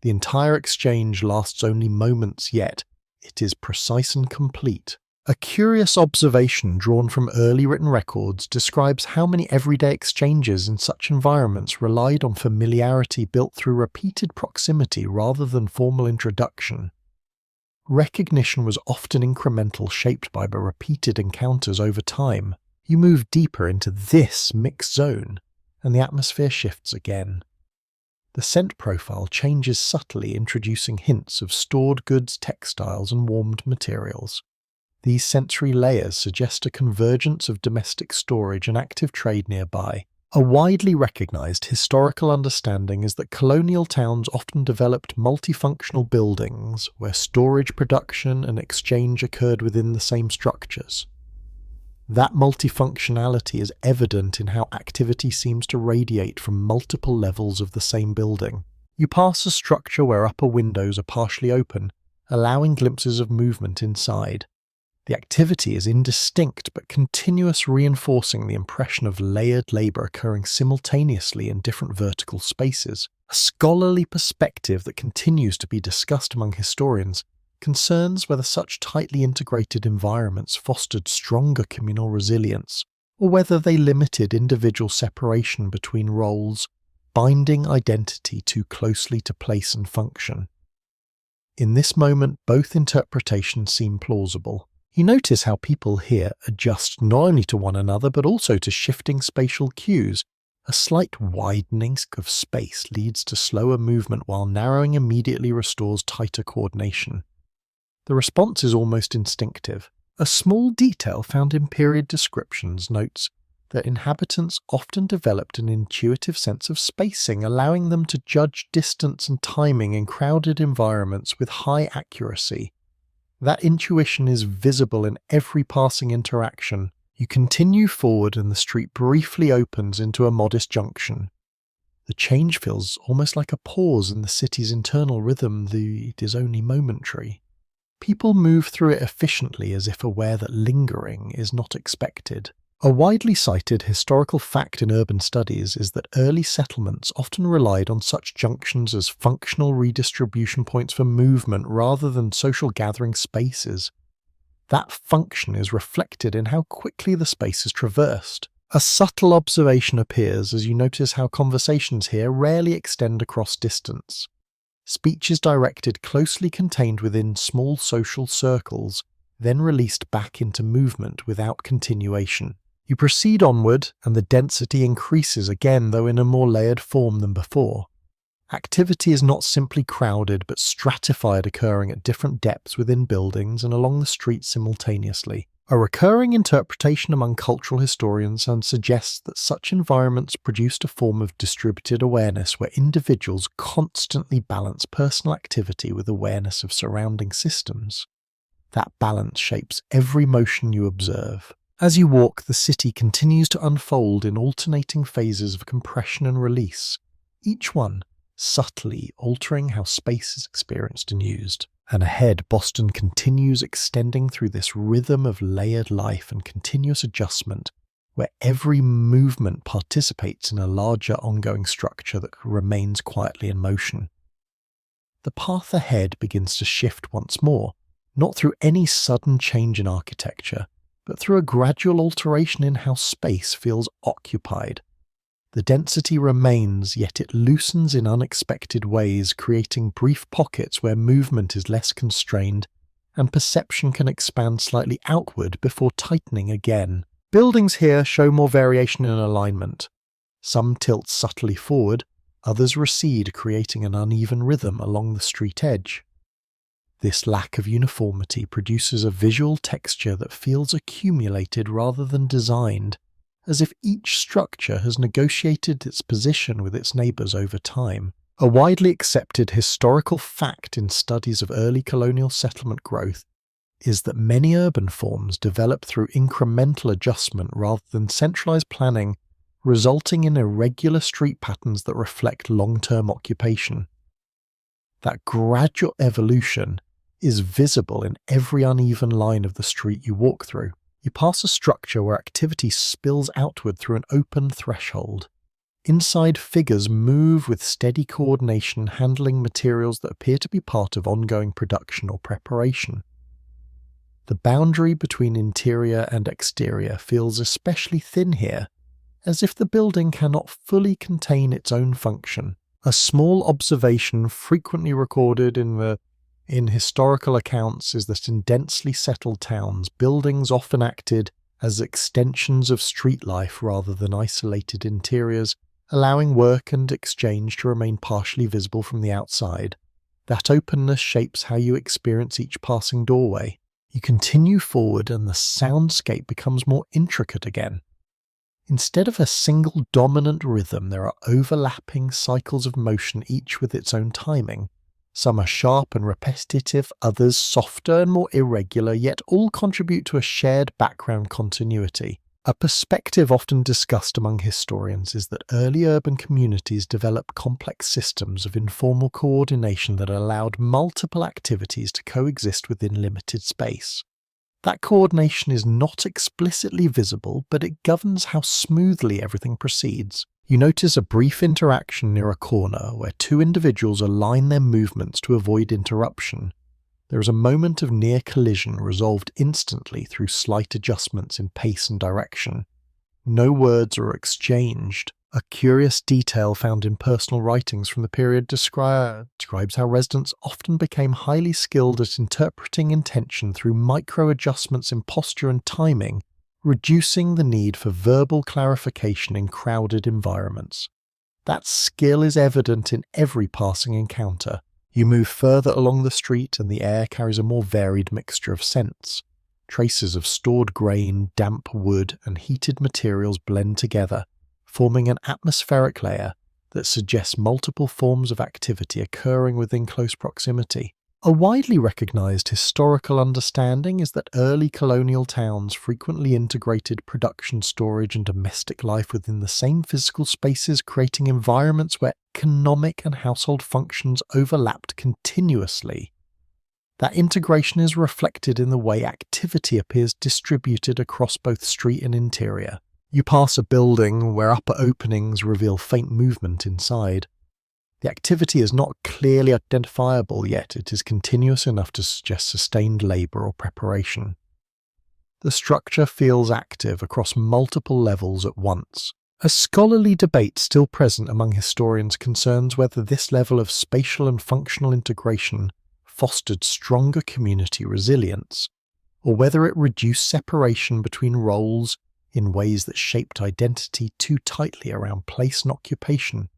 The entire exchange lasts only moments, yet it is precise and complete. A curious observation drawn from early written records describes how many everyday exchanges in such environments relied on familiarity built through repeated proximity rather than formal introduction. Recognition was often incremental, shaped by the repeated encounters over time. You move deeper into this mixed zone, and the atmosphere shifts again. The scent profile changes subtly, introducing hints of stored goods, textiles, and warmed materials. These sensory layers suggest a convergence of domestic storage and active trade nearby. A widely recognized historical understanding is that colonial towns often developed multifunctional buildings where storage, production, and exchange occurred within the same structures. That multifunctionality is evident in how activity seems to radiate from multiple levels of the same building. You pass a structure where upper windows are partially open, allowing glimpses of movement inside. The activity is indistinct but continuous, reinforcing the impression of layered labor occurring simultaneously in different vertical spaces. A scholarly perspective that continues to be discussed among historians concerns whether such tightly integrated environments fostered stronger communal resilience, or whether they limited individual separation between roles, binding identity too closely to place and function. In this moment, both interpretations seem plausible. You notice how people here adjust not only to one another but also to shifting spatial cues. A slight widening of space leads to slower movement, while narrowing immediately restores tighter coordination. The response is almost instinctive. A small detail found in period descriptions notes that inhabitants often developed an intuitive sense of spacing, allowing them to judge distance and timing in crowded environments with high accuracy. That intuition is visible in every passing interaction. You continue forward and the street briefly opens into a modest junction. The change feels almost like a pause in the city's internal rhythm, though it is only momentary. People move through it efficiently, as if aware that lingering is not expected. A widely cited historical fact in urban studies is that early settlements often relied on such junctions as functional redistribution points for movement rather than social gathering spaces. That function is reflected in how quickly the space is traversed. A subtle observation appears as you notice how conversations here rarely extend across distance. Speech is directed, closely contained within small social circles, then released back into movement without continuation. You proceed onward, and the density increases again, though in a more layered form than before. Activity is not simply crowded, but stratified, occurring at different depths within buildings and along the streets simultaneously. A recurring interpretation among cultural historians suggests that such environments produced a form of distributed awareness where individuals constantly balance personal activity with awareness of surrounding systems. That balance shapes every motion you observe. As you walk, the city continues to unfold in alternating phases of compression and release, each one subtly altering how space is experienced and used. And ahead, Boston continues extending through this rhythm of layered life and continuous adjustment, where every movement participates in a larger ongoing structure that remains quietly in motion. The path ahead begins to shift once more, not through any sudden change in architecture, but through a gradual alteration in how space feels occupied. The density remains, yet it loosens in unexpected ways, creating brief pockets where movement is less constrained and perception can expand slightly outward before tightening again. Buildings here show more variation in alignment. Some tilt subtly forward, others recede, creating an uneven rhythm along the street edge. This lack of uniformity produces a visual texture that feels accumulated rather than designed, as if each structure has negotiated its position with its neighbours over time. A widely accepted historical fact in studies of early colonial settlement growth is that many urban forms develop through incremental adjustment rather than centralised planning, resulting in irregular street patterns that reflect long-term occupation. That gradual evolution is visible in every uneven line of the street you walk through. You pass a structure where activity spills outward through an open threshold. Inside, figures move with steady coordination, handling materials that appear to be part of ongoing production or preparation. The boundary between interior and exterior feels especially thin here, as if the building cannot fully contain its own function. A small observation frequently recorded in historical accounts is that in densely settled towns, buildings often acted as extensions of street life rather than isolated interiors, allowing work and exchange to remain partially visible from the outside. That openness shapes how you experience each passing doorway. You continue forward and the soundscape becomes more intricate again. Instead of a single dominant rhythm, there are overlapping cycles of motion, each with its own timing. Some are sharp and repetitive, others softer and more irregular, yet all contribute to a shared background continuity. A perspective often discussed among historians is that early urban communities developed complex systems of informal coordination that allowed multiple activities to coexist within limited space. That coordination is not explicitly visible, but it governs how smoothly everything proceeds. You notice a brief interaction near a corner where two individuals align their movements to avoid interruption. There is a moment of near collision resolved instantly through slight adjustments in pace and direction. No words are exchanged. A curious detail found in personal writings from the period describes how residents often became highly skilled at interpreting intention through micro-adjustments in posture and timing, reducing the need for verbal clarification in crowded environments. That skill is evident in every passing encounter. You move further along the street and the air carries a more varied mixture of scents. Traces of stored grain, damp wood, and heated materials blend together, forming an atmospheric layer that suggests multiple forms of activity occurring within close proximity. A widely recognized historical understanding is that early colonial towns frequently integrated production, storage, and domestic life within the same physical spaces, creating environments where economic and household functions overlapped continuously. That integration is reflected in the way activity appears distributed across both street and interior. You pass a building where upper openings reveal faint movement inside. The activity is not clearly identifiable, yet it is continuous enough to suggest sustained labour or preparation. The structure feels active across multiple levels at once. A scholarly debate still present among historians concerns whether this level of spatial and functional integration fostered stronger community resilience, or whether it reduced separation between roles in ways that shaped identity too tightly around place and occupation.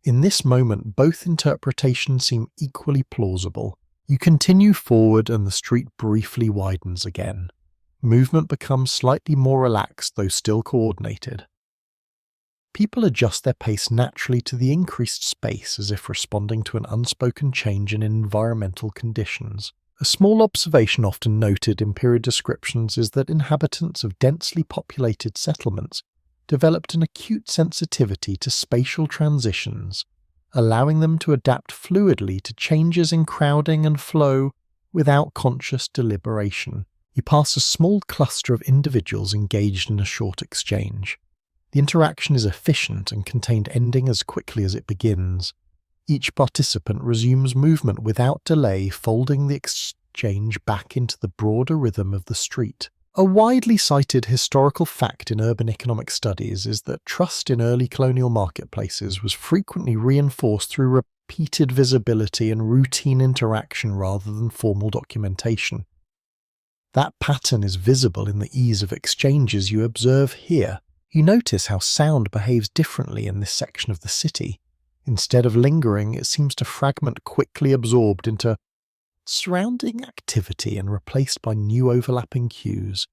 In this moment, both interpretations seem equally plausible. You continue forward and the street briefly widens again. Movement becomes slightly more relaxed, though still coordinated. People adjust their pace naturally to the increased space, as if responding to an unspoken change in environmental conditions. A small observation often noted in period descriptions is that inhabitants of densely populated settlements developed an acute sensitivity to spatial transitions, allowing them to adapt fluidly to changes in crowding and flow without conscious deliberation. You pass a small cluster of individuals engaged in a short exchange. The interaction is efficient and contained, ending as quickly as it begins. Each participant resumes movement without delay, folding the exchange back into the broader rhythm of the street. A widely cited historical fact in urban economic studies is that trust in early colonial marketplaces was frequently reinforced through repeated visibility and routine interaction rather than formal documentation. That pattern is visible in the ease of exchanges you observe here. You notice how sound behaves differently in this section of the city. Instead of lingering, it seems to fragment, quickly absorbed into surrounding activity and replaced by new overlapping cues.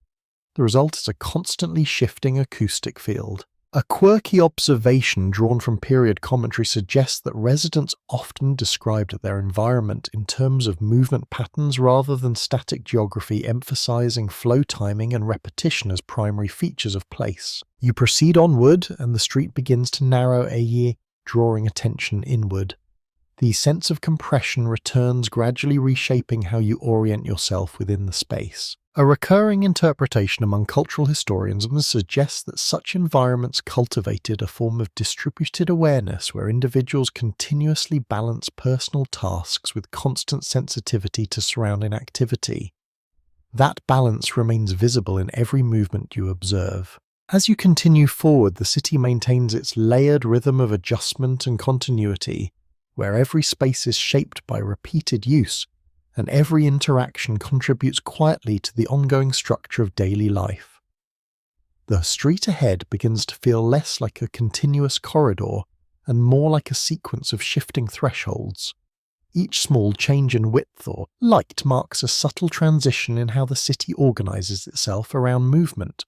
The result is a constantly shifting acoustic field. A quirky observation drawn from period commentary suggests that residents often described their environment in terms of movement patterns rather than static geography, emphasizing flow timing and repetition as primary features of place. You proceed onward, and the street begins to narrow a year, drawing attention inward. The sense of compression returns, gradually reshaping how you orient yourself within the space. A recurring interpretation among cultural historians suggests that such environments cultivated a form of distributed awareness where individuals continuously balance personal tasks with constant sensitivity to surrounding activity. That balance remains visible in every movement you observe. As you continue forward, the city maintains its layered rhythm of adjustment and continuity, where every space is shaped by repeated use, and every interaction contributes quietly to the ongoing structure of daily life. The street ahead begins to feel less like a continuous corridor and more like a sequence of shifting thresholds. Each small change in width or light marks a subtle transition in how the city organizes itself around movement.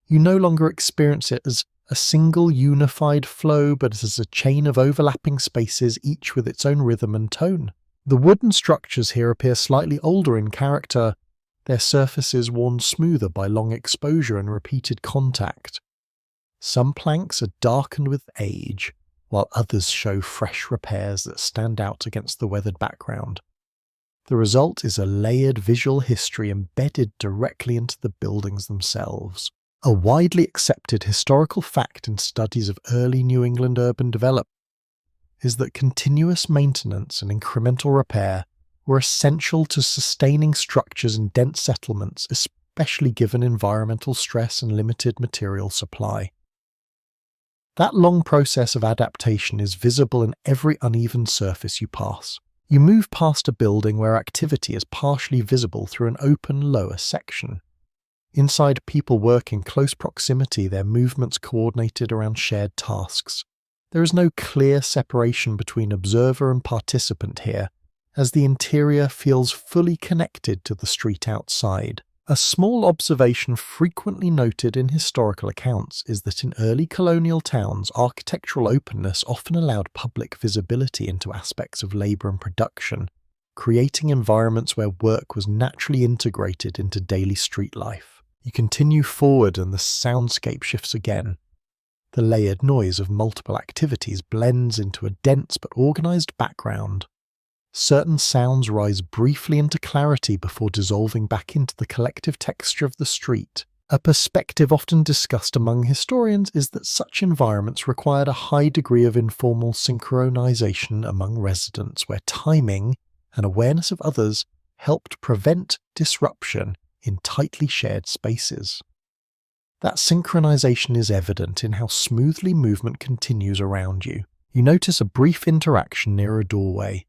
You no longer experience it as a single unified flow, but as a chain of overlapping spaces, each with its own rhythm and tone. The wooden structures here appear slightly older in character, their surfaces worn smoother by long exposure and repeated contact. Some planks are darkened with age, while others show fresh repairs that stand out against the weathered background. The result is a layered visual history embedded directly into the buildings themselves. A widely accepted historical fact in studies of early New England urban development is that continuous maintenance and incremental repair were essential to sustaining structures in dense settlements, especially given environmental stress and limited material supply. That long process of adaptation is visible in every uneven surface you pass. You move past a building where activity is partially visible through an open lower section. Inside, people work in close proximity, their movements coordinated around shared tasks. There is no clear separation between observer and participant here, as the interior feels fully connected to the street outside. A small observation frequently noted in historical accounts is that in early colonial towns, architectural openness often allowed public visibility into aspects of labour and production, creating environments where work was naturally integrated into daily street life. You continue forward and the soundscape shifts again. The layered noise of multiple activities blends into a dense but organised background. Certain sounds rise briefly into clarity before dissolving back into the collective texture of the street. A perspective often discussed among historians is that such environments required a high degree of informal synchronization among residents, where timing and awareness of others helped prevent disruption in tightly shared spaces. That synchronization is evident in how smoothly movement continues around you. You notice a brief interaction near a doorway.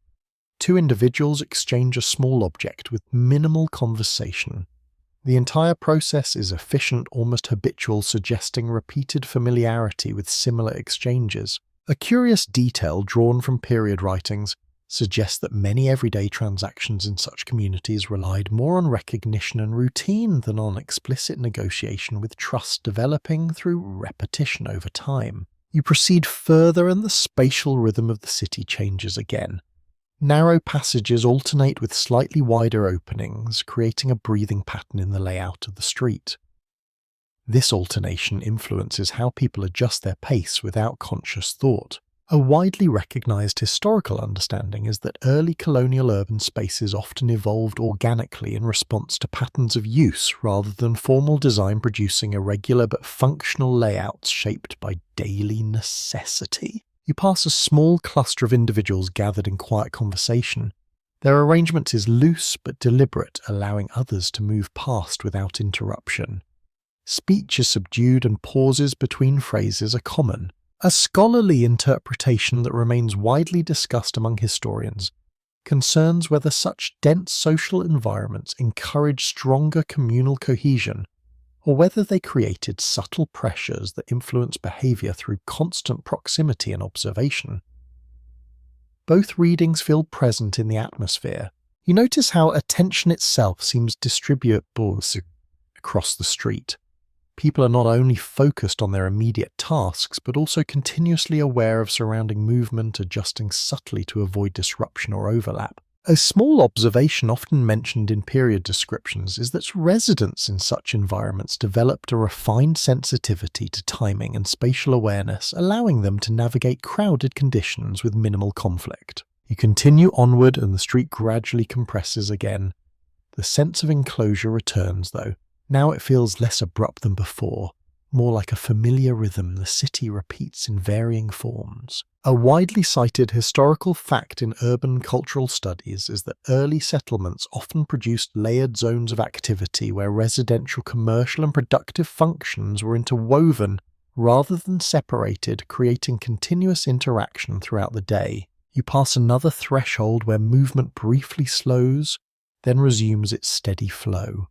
Two individuals exchange a small object with minimal conversation. The entire process is efficient, almost habitual, suggesting repeated familiarity with similar exchanges. A curious detail drawn from period writings suggests that many everyday transactions in such communities relied more on recognition and routine than on explicit negotiation, with trust developing through repetition over time. You proceed further and the spatial rhythm of the city changes again. Narrow passages alternate with slightly wider openings, creating a breathing pattern in the layout of the street. This alternation influences how people adjust their pace without conscious thought. A widely recognized historical understanding is that early colonial urban spaces often evolved organically in response to patterns of use rather than formal design, producing irregular but functional layouts shaped by daily necessity. You pass a small cluster of individuals gathered in quiet conversation. Their arrangement is loose but deliberate, allowing others to move past without interruption. Speech is subdued and pauses between phrases are common. A scholarly interpretation that remains widely discussed among historians concerns whether such dense social environments encourage stronger communal cohesion, or whether they created subtle pressures that influence behavior through constant proximity and observation. Both readings feel present in the atmosphere. You notice how attention itself seems distributable across the street. People are not only focused on their immediate tasks, but also continuously aware of surrounding movement, adjusting subtly to avoid disruption or overlap. A small observation often mentioned in period descriptions is that residents in such environments developed a refined sensitivity to timing and spatial awareness, allowing them to navigate crowded conditions with minimal conflict. You continue onward and the street gradually compresses again. The sense of enclosure returns, though. Now it feels less abrupt than before, more like a familiar rhythm the city repeats in varying forms. A widely cited historical fact in urban cultural studies is that early settlements often produced layered zones of activity where residential, commercial, and productive functions were interwoven rather than separated, creating continuous interaction throughout the day. You pass another threshold where movement briefly slows, then resumes its steady flow.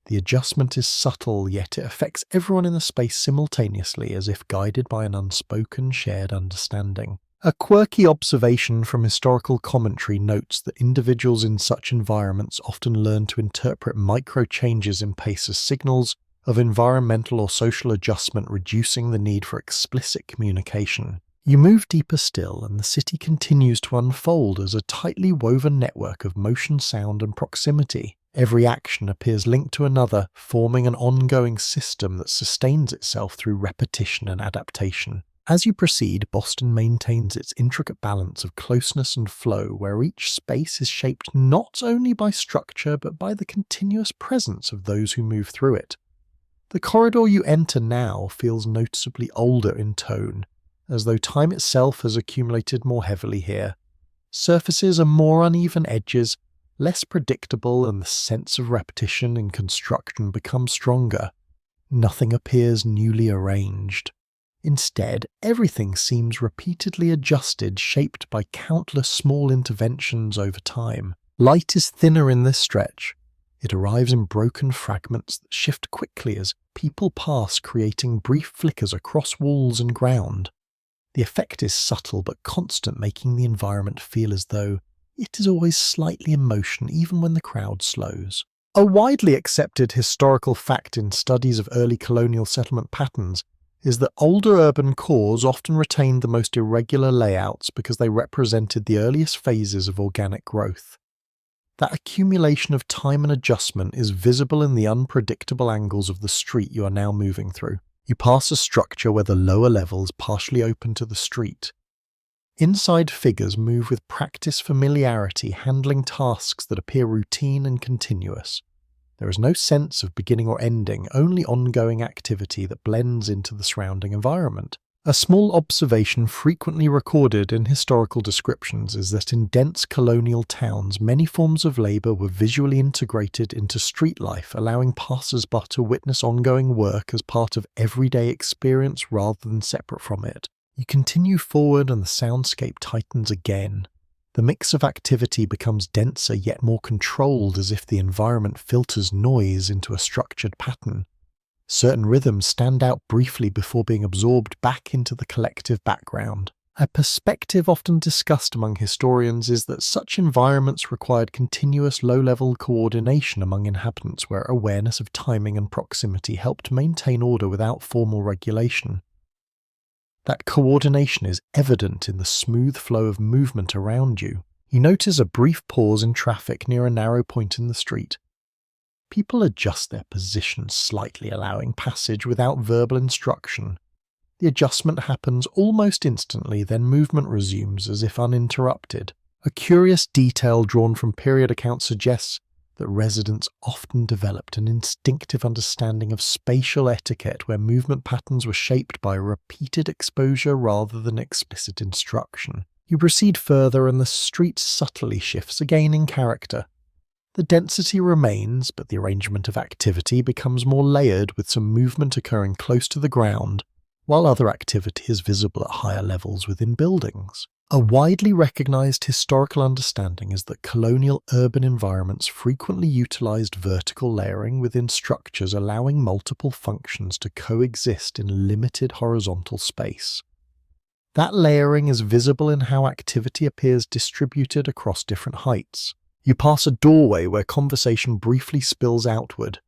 The adjustment is subtle, yet it affects everyone in the space simultaneously, as if guided by an unspoken shared understanding. A quirky observation from historical commentary notes that individuals in such environments often learn to interpret micro-changes in pace as signals of environmental or social adjustment, reducing the need for explicit communication. You move deeper still, and the city continues to unfold as a tightly woven network of motion, sound, and proximity. Every action appears linked to another, forming an ongoing system that sustains itself through repetition and adaptation. As you proceed, Boston maintains its intricate balance of closeness and flow, where each space is shaped not only by structure but by the continuous presence of those who move through it. The corridor you enter now feels noticeably older in tone, as though time itself has accumulated more heavily here. Surfaces are more uneven edges, less predictable, and the sense of repetition in construction becomes stronger. Nothing appears newly arranged. Instead, everything seems repeatedly adjusted, shaped by countless small interventions over time. Light is thinner in this stretch. It arrives in broken fragments that shift quickly as people pass, creating brief flickers across walls and ground. The effect is subtle but constant, making the environment feel as though it is always slightly in motion, even when the crowd slows. A widely accepted historical fact in studies of early colonial settlement patterns is that older urban cores often retained the most irregular layouts because they represented the earliest phases of organic growth. That accumulation of time and adjustment is visible in the unpredictable angles of the street you are now moving through. You pass a structure where the lower levels partially open to the street. Inside figures move with practiced familiarity, handling tasks that appear routine and continuous. There is no sense of beginning or ending, only ongoing activity that blends into the surrounding environment. A small observation frequently recorded in historical descriptions is that in dense colonial towns, many forms of labour were visually integrated into street life, allowing passers-by to witness ongoing work as part of everyday experience rather than separate from it. You continue forward and the soundscape tightens again. The mix of activity becomes denser yet more controlled, as if the environment filters noise into a structured pattern. Certain rhythms stand out briefly before being absorbed back into the collective background. A perspective often discussed among historians is that such environments required continuous low-level coordination among inhabitants, where awareness of timing and proximity helped maintain order without formal regulation. That coordination is evident in the smooth flow of movement around you. You notice a brief pause in traffic near a narrow point in the street. People adjust their position slightly, allowing passage without verbal instruction. The adjustment happens almost instantly, then movement resumes as if uninterrupted. A curious detail drawn from period accounts suggests that residents often developed an instinctive understanding of spatial etiquette, where movement patterns were shaped by repeated exposure rather than explicit instruction. You proceed further and the street subtly shifts, again in character. The density remains, but the arrangement of activity becomes more layered, with some movement occurring close to the ground, while other activity is visible at higher levels within buildings. A widely recognized historical understanding is that colonial urban environments frequently utilized vertical layering within structures, allowing multiple functions to coexist in limited horizontal space. That layering is visible in how activity appears distributed across different heights. You pass a doorway where conversation briefly spills outward.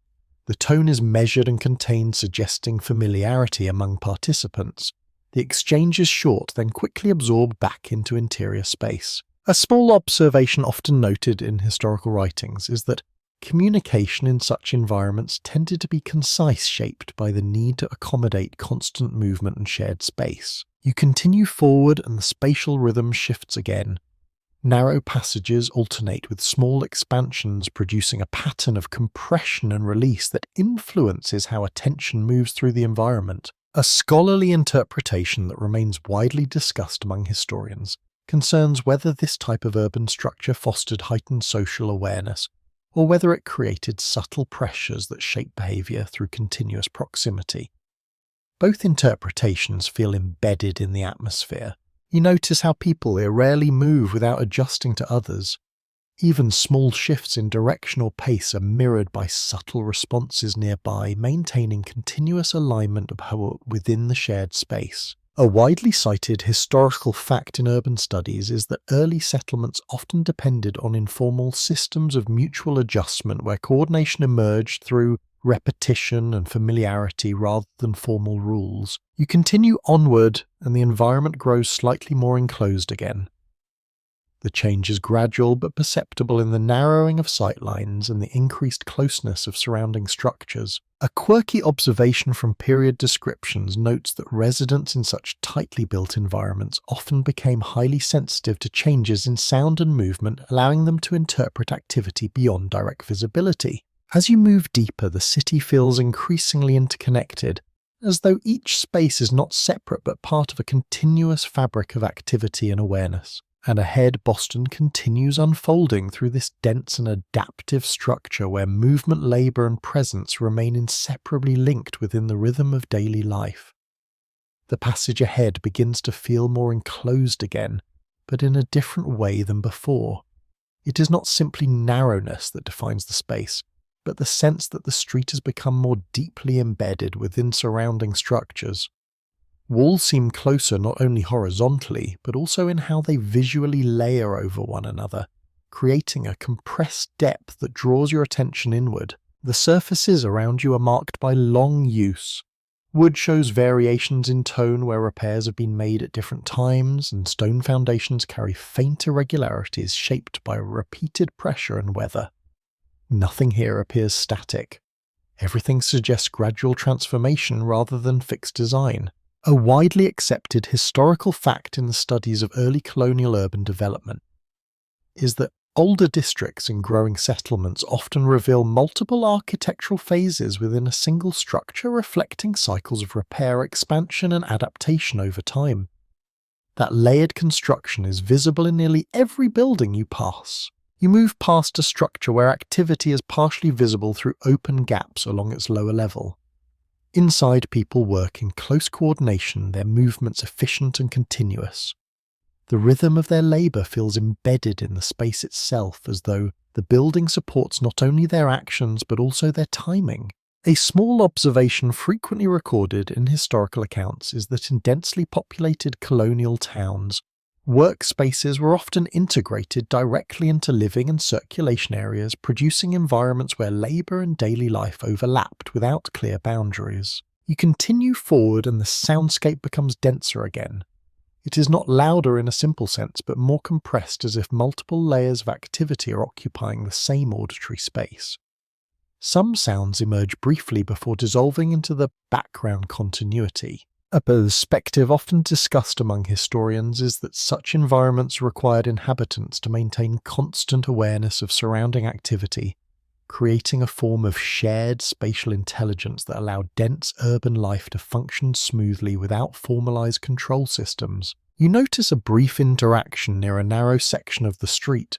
The tone is measured and contained, suggesting familiarity among participants. The exchange is short, then quickly absorbed back into interior space. A small observation often noted in historical writings is that communication in such environments tended to be concise, shaped by the need to accommodate constant movement and shared space. You continue forward and the spatial rhythm shifts again. Narrow passages alternate with small expansions, producing a pattern of compression and release that influences how attention moves through the environment. A scholarly interpretation that remains widely discussed among historians concerns whether this type of urban structure fostered heightened social awareness, or whether it created subtle pressures that shape behavior through continuous proximity. Both interpretations feel embedded in the atmosphere. You notice how people rarely move without adjusting to others. Even small shifts in direction or pace are mirrored by subtle responses nearby, maintaining continuous alignment within the shared space. A widely cited historical fact in urban studies is that early settlements often depended on informal systems of mutual adjustment, where coordination emerged through repetition and familiarity rather than formal rules. You continue onward and the environment grows slightly more enclosed again. The change is gradual but perceptible in the narrowing of sightlines and the increased closeness of surrounding structures. A quirky observation from period descriptions notes that residents in such tightly built environments often became highly sensitive to changes in sound and movement, allowing them to interpret activity beyond direct visibility. As you move deeper, the city feels increasingly interconnected, as though each space is not separate but part of a continuous fabric of activity and awareness. And ahead, Boston continues unfolding through this dense and adaptive structure where movement, labor, and presence remain inseparably linked within the rhythm of daily life. The passage ahead begins to feel more enclosed again, but in a different way than before. It is not simply narrowness that defines the space, but the sense that the street has become more deeply embedded within surrounding structures. Walls seem closer not only horizontally, but also in how they visually layer over one another, creating a compressed depth that draws your attention inward. The surfaces around you are marked by long use. Wood shows variations in tone where repairs have been made at different times, and stone foundations carry faint irregularities shaped by repeated pressure and weather. Nothing here appears static. Everything suggests gradual transformation rather than fixed design. A widely accepted historical fact in the studies of early colonial urban development is that older districts and growing settlements often reveal multiple architectural phases within a single structure, reflecting cycles of repair, expansion, and adaptation over time. That layered construction is visible in nearly every building you pass. You move past a structure where activity is partially visible through open gaps along its lower level. Inside, people work in close coordination, their movements efficient and continuous. The rhythm of their labour feels embedded in the space itself, as though the building supports not only their actions but also their timing. A small observation frequently recorded in historical accounts is that in densely populated colonial towns, workspaces were often integrated directly into living and circulation areas, producing environments where labour and daily life overlapped without clear boundaries. You continue forward and the soundscape becomes denser again. It is not louder in a simple sense, but more compressed, as if multiple layers of activity are occupying the same auditory space. Some sounds emerge briefly before dissolving into the background continuity. A perspective often discussed among historians is that such environments required inhabitants to maintain constant awareness of surrounding activity, creating a form of shared spatial intelligence that allowed dense urban life to function smoothly without formalized control systems. You notice a brief interaction near a narrow section of the street.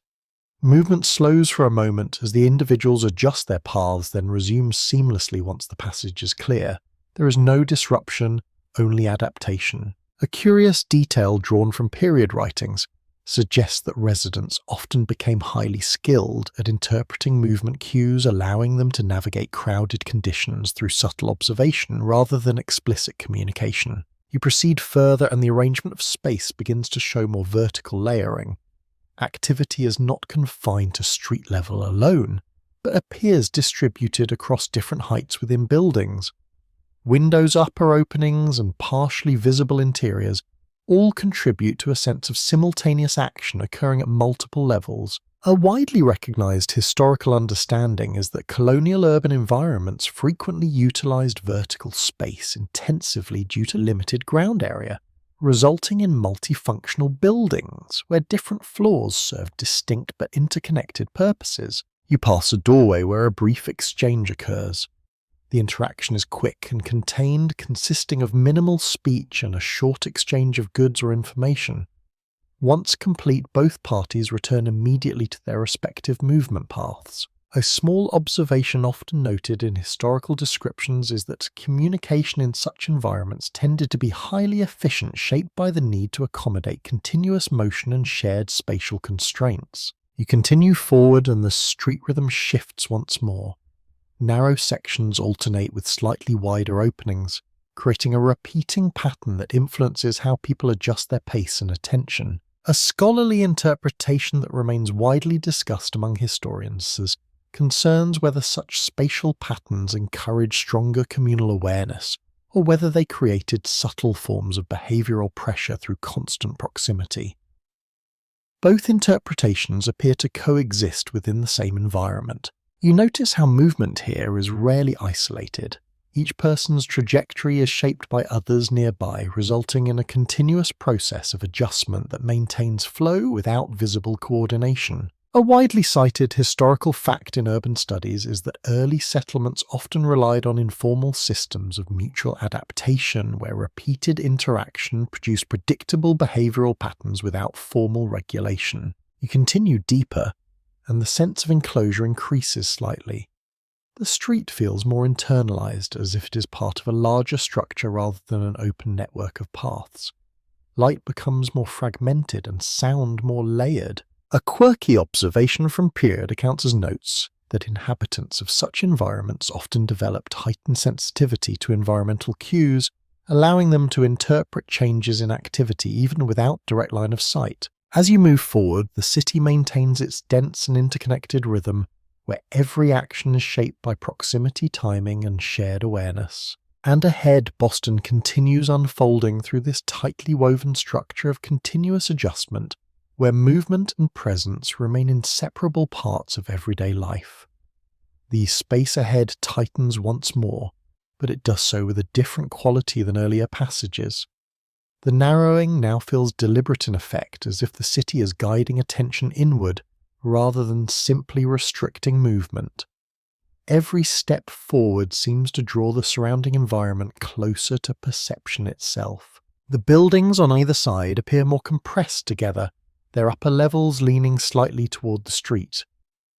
Movement slows for a moment as the individuals adjust their paths, then resumes seamlessly once the passage is clear. There is no disruption, only adaptation. A curious detail drawn from period writings suggests that residents often became highly skilled at interpreting movement cues, allowing them to navigate crowded conditions through subtle observation rather than explicit communication. You proceed further and the arrangement of space begins to show more vertical layering. Activity is not confined to street level alone, but appears distributed across different heights within buildings. Windows' upper openings and partially visible interiors all contribute to a sense of simultaneous action occurring at multiple levels. A widely recognized historical understanding is that colonial urban environments frequently utilized vertical space intensively due to limited ground area, resulting in multifunctional buildings where different floors served distinct but interconnected purposes. You pass a doorway where a brief exchange occurs. The interaction is quick and contained, consisting of minimal speech and a short exchange of goods or information. Once complete, both parties return immediately to their respective movement paths. A small observation often noted in historical descriptions is that communication in such environments tended to be highly efficient, shaped by the need to accommodate continuous motion and shared spatial constraints. You continue forward and the street rhythm shifts once more. Narrow sections alternate with slightly wider openings, creating a repeating pattern that influences how people adjust their pace and attention. A scholarly interpretation that remains widely discussed among historians is concerns whether such spatial patterns encourage stronger communal awareness, or whether they created subtle forms of behavioral pressure through constant proximity. Both interpretations appear to coexist within the same environment. You notice how movement here is rarely isolated. Each person's trajectory is shaped by others nearby, resulting in a continuous process of adjustment that maintains flow without visible coordination. A widely cited historical fact in urban studies is that early settlements often relied on informal systems of mutual adaptation where repeated interaction produced predictable behavioral patterns without formal regulation. You continue deeper, and the sense of enclosure increases slightly. The street feels more internalized, as if it is part of a larger structure rather than an open network of paths. Light becomes more fragmented and sound more layered. A quirky observation from period accounts as notes that inhabitants of such environments often developed heightened sensitivity to environmental cues, allowing them to interpret changes in activity even without direct line of sight. As you move forward, the city maintains its dense and interconnected rhythm, where every action is shaped by proximity, timing, and shared awareness. And ahead, Boston continues unfolding through this tightly woven structure of continuous adjustment, where movement and presence remain inseparable parts of everyday life. The space ahead tightens once more, but it does so with a different quality than earlier passages. The narrowing now feels deliberate in effect, as if the city is guiding attention inward rather than simply restricting movement. Every step forward seems to draw the surrounding environment closer to perception itself. The buildings on either side appear more compressed together, their upper levels leaning slightly toward the street.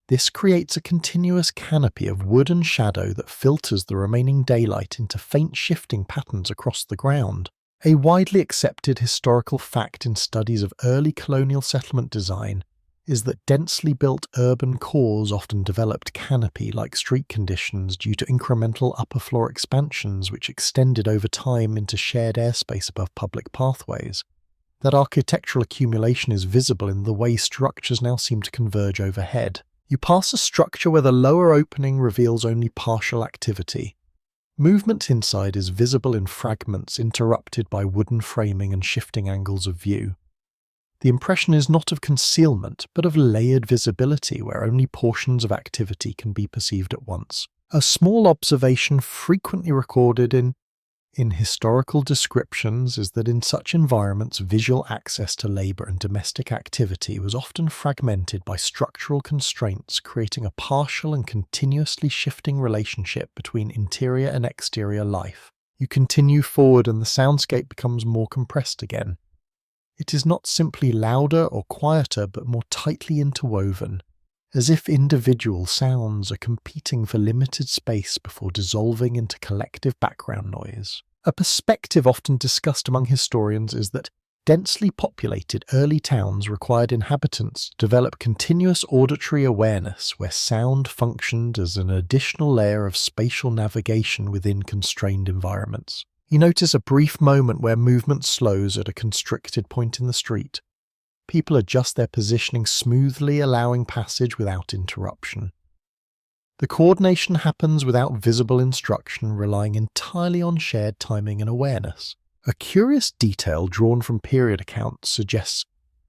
This creates a continuous canopy of wood and shadow that filters the remaining daylight into faint shifting patterns across the ground. A widely accepted historical fact in studies of early colonial settlement design is that densely built urban cores often developed canopy-like street conditions due to incremental upper floor expansions which extended over time into shared airspace above public pathways. That architectural accumulation is visible in the way structures now seem to converge overhead. You pass a structure where the lower opening reveals only partial activity. Movement inside is visible in fragments interrupted by wooden framing and shifting angles of view. The impression is not of concealment, but of layered visibility where only portions of activity can be perceived at once. A small observation frequently recorded in historical descriptions is that in such environments visual access to labour and domestic activity was often fragmented by structural constraints, creating a partial and continuously shifting relationship between interior and exterior life. You continue forward and the soundscape becomes more compressed again. It is not simply louder or quieter, but more tightly interwoven, as if individual sounds are competing for limited space before dissolving into collective background noise. A perspective often discussed among historians is that densely populated early towns required inhabitants to develop continuous auditory awareness where sound functioned as an additional layer of spatial navigation within constrained environments. You notice a brief moment where movement slows at a constricted point in the street. People adjust their positioning smoothly, allowing passage without interruption. The coordination happens without visible instruction, relying entirely on shared timing and awareness. A curious detail drawn from period accounts suggests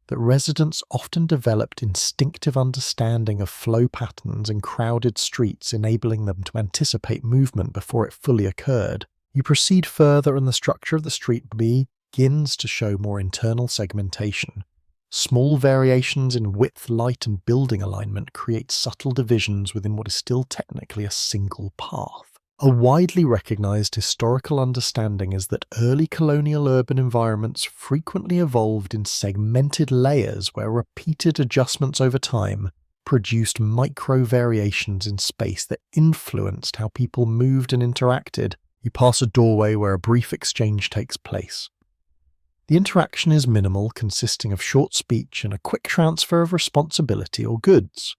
that residents often developed instinctive understanding of flow patterns in crowded streets, enabling them to anticipate movement before it fully occurred. You proceed further and the structure of the street begins to show more internal segmentation. Small variations in width, light, and building alignment create subtle divisions within what is still technically a single path. A widely recognized historical understanding is that early colonial urban environments frequently evolved in segmented layers where repeated adjustments over time produced micro-variations in space that influenced how people moved and interacted. You pass a doorway where a brief exchange takes place. The interaction is minimal, consisting of short speech and a quick transfer of responsibility or goods.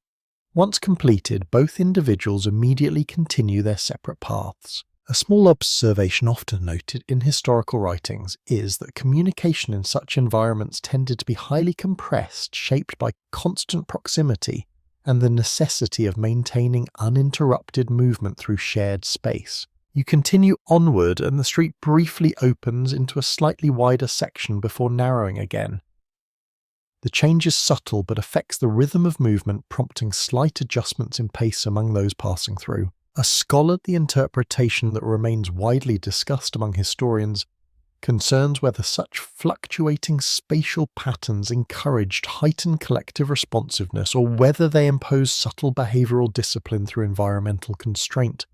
Once completed, both individuals immediately continue their separate paths. A small observation often noted in historical writings is that communication in such environments tended to be highly compressed, shaped by constant proximity and the necessity of maintaining uninterrupted movement through shared space. You continue onward and the street briefly opens into a slightly wider section before narrowing again. The change is subtle but affects the rhythm of movement, prompting slight adjustments in pace among those passing through. A scholarly interpretation that remains widely discussed among historians concerns whether such fluctuating spatial patterns encouraged heightened collective responsiveness or whether they impose subtle behavioral discipline through environmental constraint.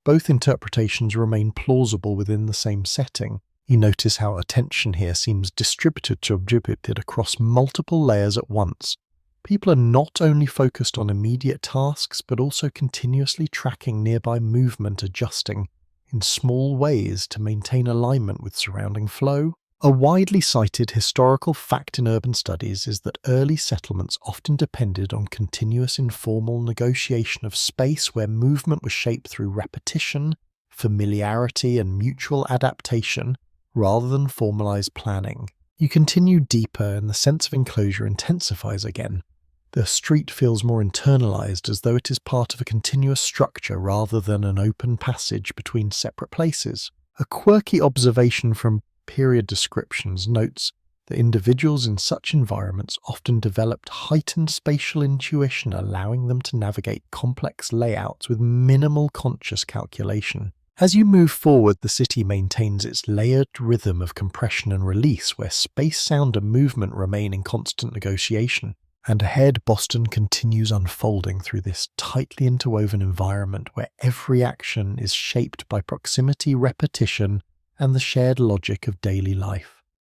Both interpretations remain plausible within the same setting. You notice how attention here seems distributed across multiple layers at once. People are not only focused on immediate tasks, but also continuously tracking nearby movement, adjusting in small ways to maintain alignment with surrounding flow. A widely cited historical fact in urban studies is that early settlements often depended on continuous informal negotiation of space where movement was shaped through repetition, familiarity, and mutual adaptation, rather than formalized planning. You continue deeper and the sense of enclosure intensifies again. The street feels more internalized, as though it is part of a continuous structure rather than an open passage between separate places. A quirky observation from period descriptions notes that individuals in such environments often developed heightened spatial intuition, allowing them to navigate complex layouts with minimal conscious calculation. As you move forward, the city maintains its layered rhythm of compression and release, where space, sound, and movement remain in constant negotiation. And ahead, Boston continues unfolding through this tightly interwoven environment where every action is shaped by proximity, repetition, and the shared logic of daily life.